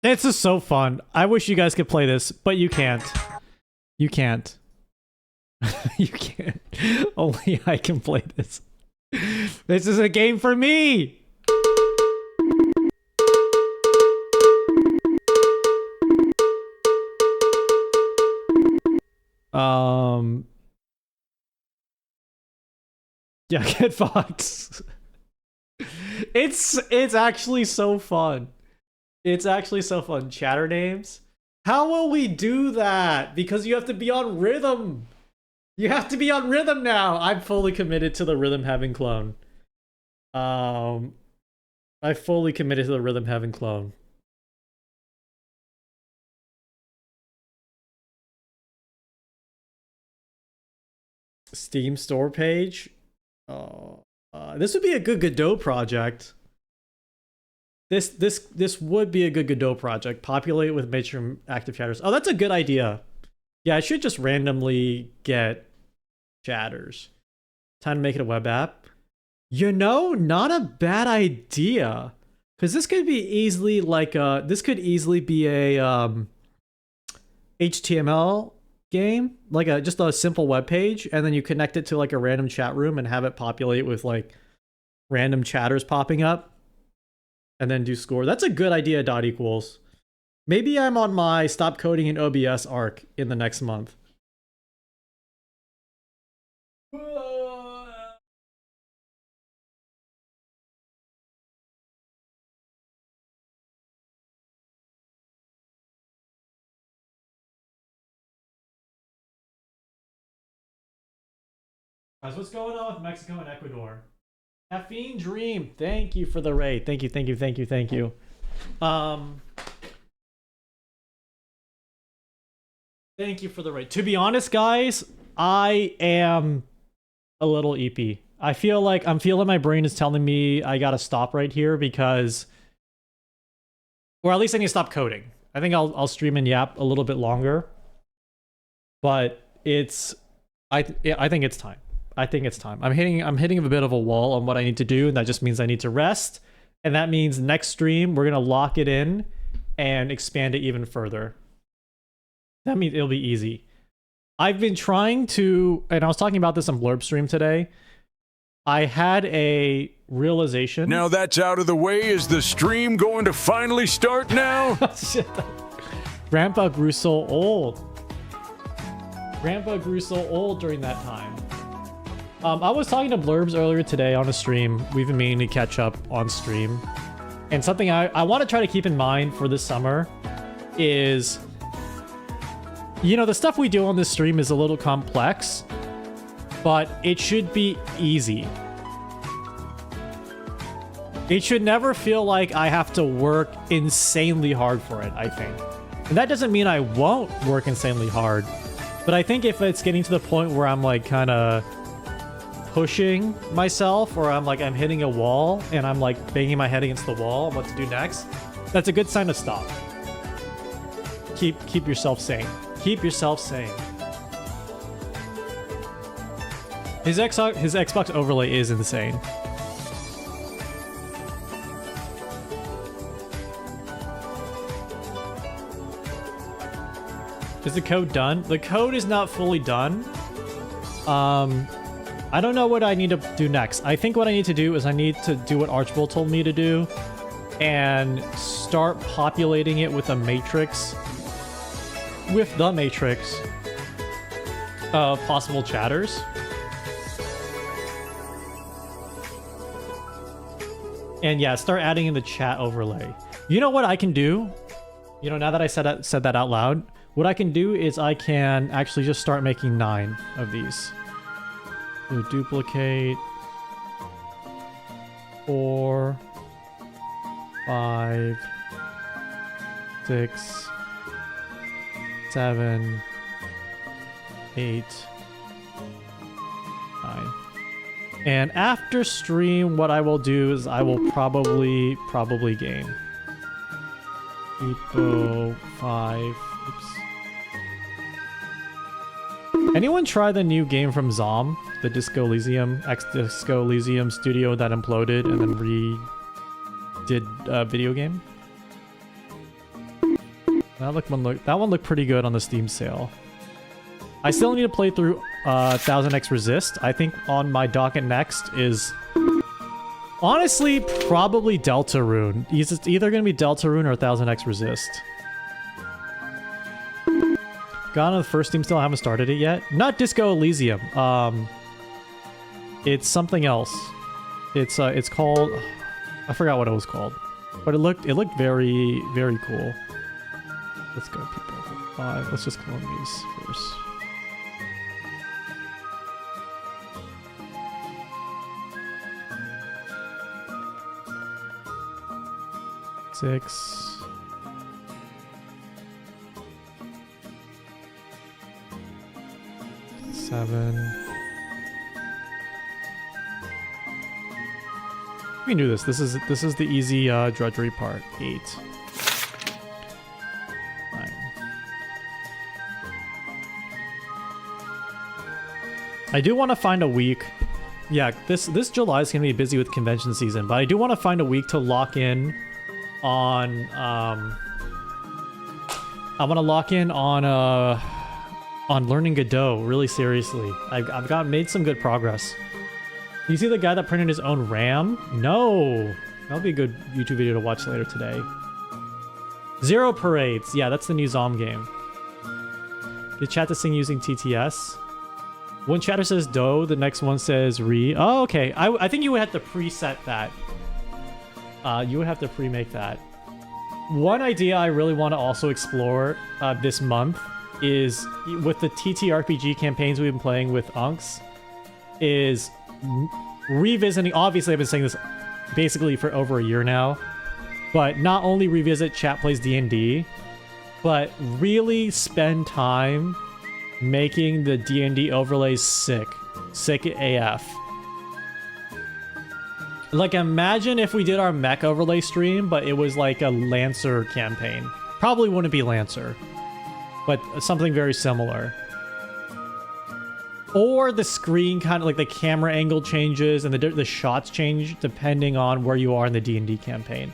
This is so fun. I wish you guys could play this, but you can't. You can't. You can't. Only I can play this. This is a game for me! Yeah, get fucked. It's actually so fun. It's actually so fun. Chatter names? How will we do that? Because you have to be on rhythm. You have to be on rhythm now. I'm fully committed to the rhythm having clone. I fully committed to the rhythm having clone. Steam store page. Oh, this would be a good Godot project. This would be a good Godot project. Populate with major active chatters. Oh, that's a good idea. Yeah, I should just randomly get chatters. Time to make it a web app. You know, not a bad idea. Because this could be easily like a... This could easily be a HTML game. Like just a simple web page. And then you connect it to like a random chat room and have it populate with like random chatters popping up. And then do score. That's a good idea, dot equals. Maybe I'm on my stop coding in OBS arc in the next month. Guys, what's going on with Mexico and Ecuador? Caffeine Dream, thank you for the raid. Thank you. Thank you. Thank you for the raid. To be honest, guys, I am a little EP. I feel like I'm feeling my brain is telling me I gotta stop right here because, or at least I need to stop coding. I think I'll stream and yap a little bit longer, but I think it's time. I think it's time. I'm hitting a bit of a wall on what I need to do, and that just means I need to rest. And that means next stream, we're gonna lock it in and expand it even further. That means it'll be easy. I've been trying to, and I was talking about this on Blurb stream today. I had a realization. Now that's out of the way, is the stream going to finally start now? Shit. Grandpa grew so old. Grandpa grew so old during that time. I was talking to Blurbs earlier today on a stream. We've been meaning to catch up on stream. And something I want to try to keep in mind for this summer is, you know, the stuff we do on this stream is a little complex, but it should be easy. It should never feel like I have to work insanely hard for it, I think. And that doesn't mean I won't work insanely hard. But I think if it's getting to the point where I'm like kind of pushing myself, or I'm hitting a wall and I'm like banging my head against the wall on what to do next, that's a good sign to stop. Keep yourself sane. Keep yourself sane. His Xbox overlay is insane. Is the code done? The code is not fully done. I don't know what I need to do next. I think what I need to do is I need to do what Archibald told me to do and start populating it with a matrix. With the matrix of possible chatters. And yeah, start adding in the chat overlay. You know what I can do? You know, now that I said that out loud, what I can do is I can actually just start making 9 of these. So duplicate 4, 5, 6, 7, 8, 9. And after stream, what I will do is I will probably game. Epo 5. Oops. Anyone try the new game from Zom? The Disco Elysium, ex-Disco Elysium studio that imploded and then redid a video game? That one looked pretty good on the Steam sale. I still need to play through 1000X Resist. I think on my docket next is honestly probably Deltarune. It's either going to be Deltarune or 1000X Resist. Got on the first Steam sale, I haven't started it yet. Not Disco Elysium. It's something else. It's called, I forgot what it was called, but it looked very, very cool. Let's go, people. 5. Let's just clone these first. Six. 7. We can do this. This is the easy drudgery part. 8. 9. I do want to find a week. Yeah, this July is gonna be busy with convention season, but I do want to find a week to lock in on. I want to lock in on learning Godot really seriously. I've made some good progress. You see the guy that printed his own RAM? No! That'll be a good YouTube video to watch later today. Zero Parades. Yeah, that's the new Zom game. Get chat to sing using TTS. One chatter says do, the next one says re. Oh, okay. I think you would have to preset that. You would have to pre-make that. One idea I really want to also explore this month is, with the TTRPG campaigns we've been playing with Unks, is revisiting. Obviously, I've been saying this basically for over a year now, but not only revisit Chat Plays D&D, but really spend time making the D&D overlays sick AF. Like, imagine if we did our mech overlay stream, but it was like a Lancer campaign. Probably wouldn't be Lancer, but something very similar. Or the screen kind of like the camera angle changes and the shots change depending on where you are in the D&D campaign.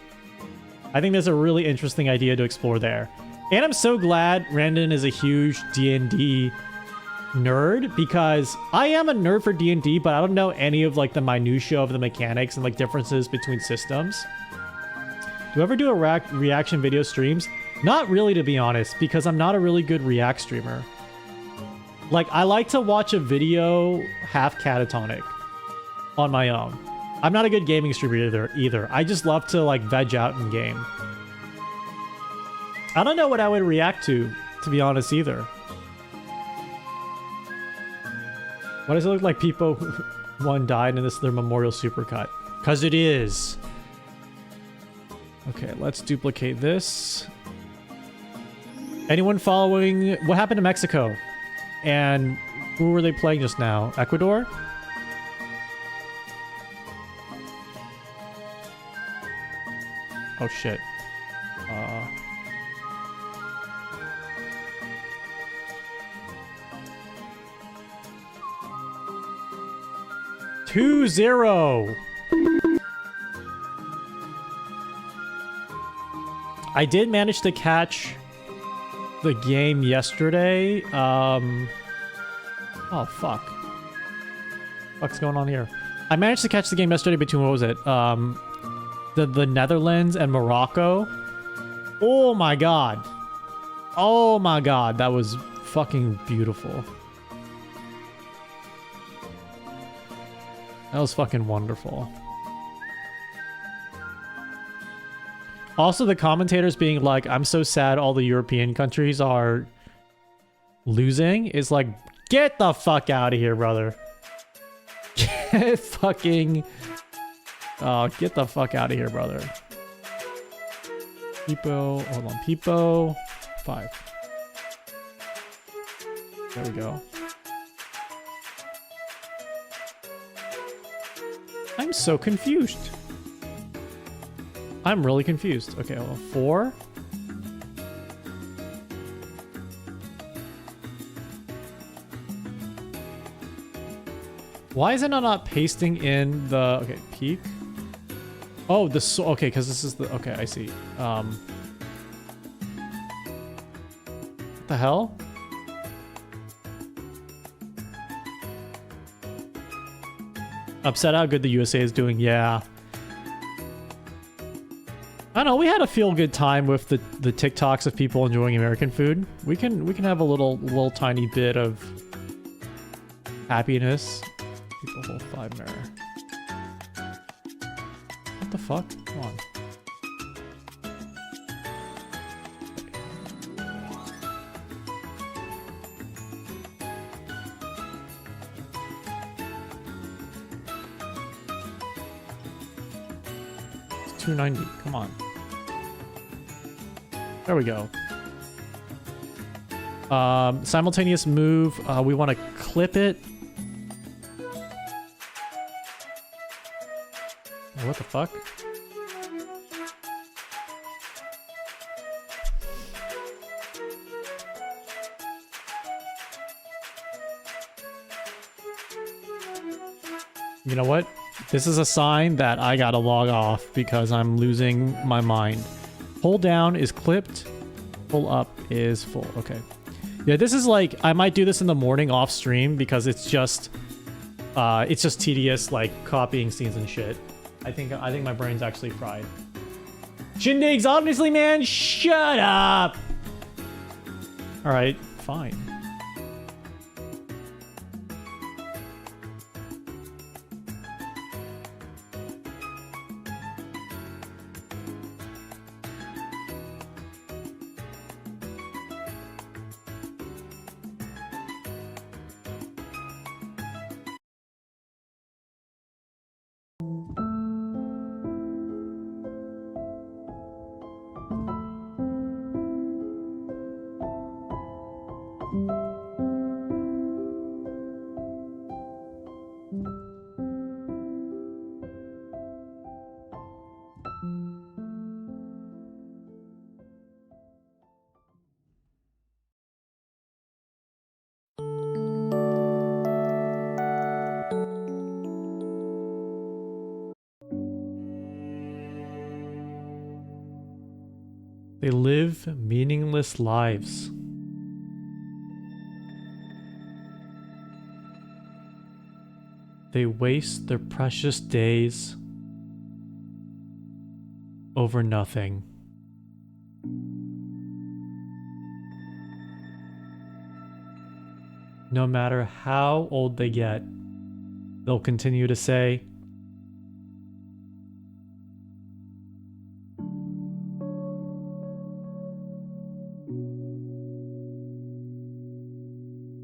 I think that's a really interesting idea to explore there. And I'm so glad Randon is a huge D&D nerd, because I am a nerd for D&D, but I don't know any of like the minutiae of the mechanics and like differences between systems. Do I ever do a reaction video streams? Not really, to be honest, because I'm not a really good react streamer. Like, I like to watch a video half catatonic on my own. I'm not a good gaming streamer either. I just love to like veg out in game. I don't know what I would react to be honest, either. Why does it look like people one died and this is their memorial supercut? Because it is. Okay, let's duplicate this. Anyone following what happened to Mexico? And who were they playing just now? Ecuador? Oh shit. 2-0. I did manage to catch the game yesterday. Oh fuck. What's going on here? I managed to catch the game yesterday between, what was it? The Netherlands and Morocco. Oh my god. Oh my god, that was fucking beautiful. That was fucking wonderful. Also, the commentators being like, I'm so sad all the European countries are losing is like, get the fuck out of here, brother. Get fucking... get the fuck out of here, brother. Peepo, hold on, Peepo, 5. There we go. I'm so confused. I'm really confused. Okay, well, 4. Why is it not pasting in the... Okay, peak. Oh, okay, because this is the... Okay, I see. What the hell? Upset how good the USA is doing. Yeah. I don't know. We had a feel-good time with the TikToks of people enjoying American food. We can have a little tiny bit of happiness. People hold 5 mirror. What the fuck? Come on. It's 290. Come on. There we go. Simultaneous move. We want to clip it. Oh, what the fuck? You know what? This is a sign that I gotta log off because I'm losing my mind. Hold down is clipped. Pull up is full. Okay. Yeah, this is like, I might do this in the morning off stream because it's just tedious, like copying scenes and shit. I think my brain's actually fried. Shindigs, honestly, man, shut up. All right, fine. They live meaningless lives. They waste their precious days over nothing. No matter how old they get, they'll continue to say,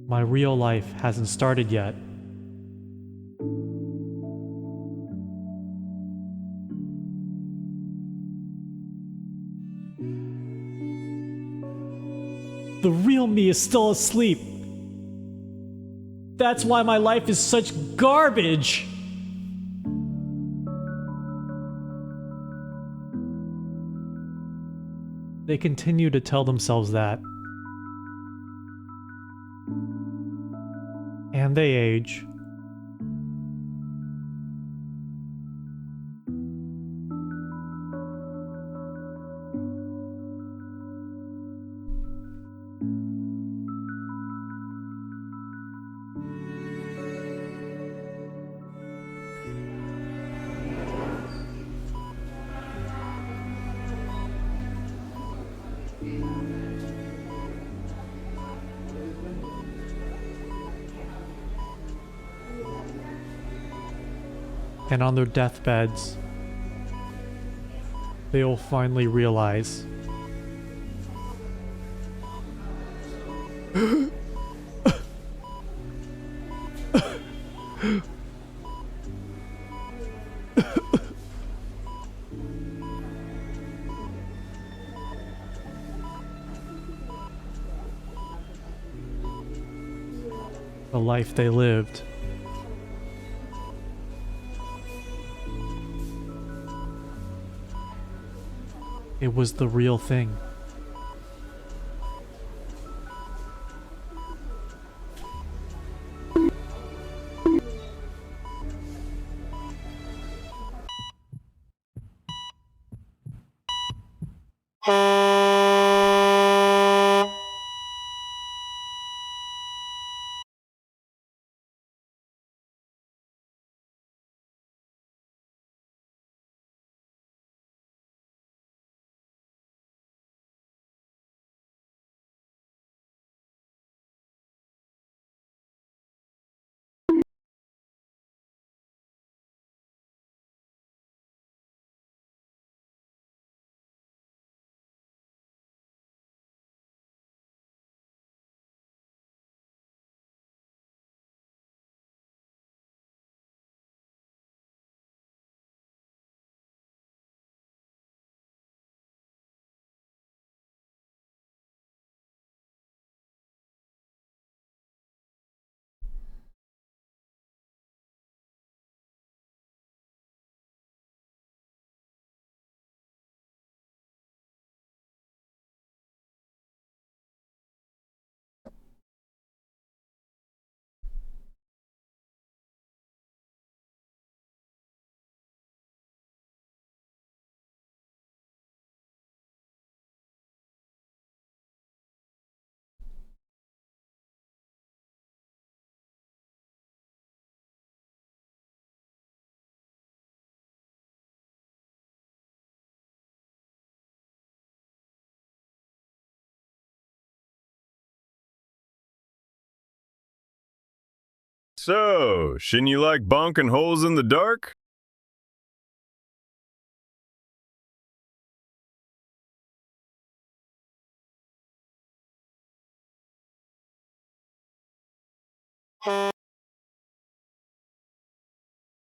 my real life hasn't started yet. filmed me is still asleep. That's why my life is such garbage. They continue to tell themselves that. And they age. And on their deathbeds, they will finally realize the life they lived it was the real thing. So, shouldn't you like bonking holes in the dark?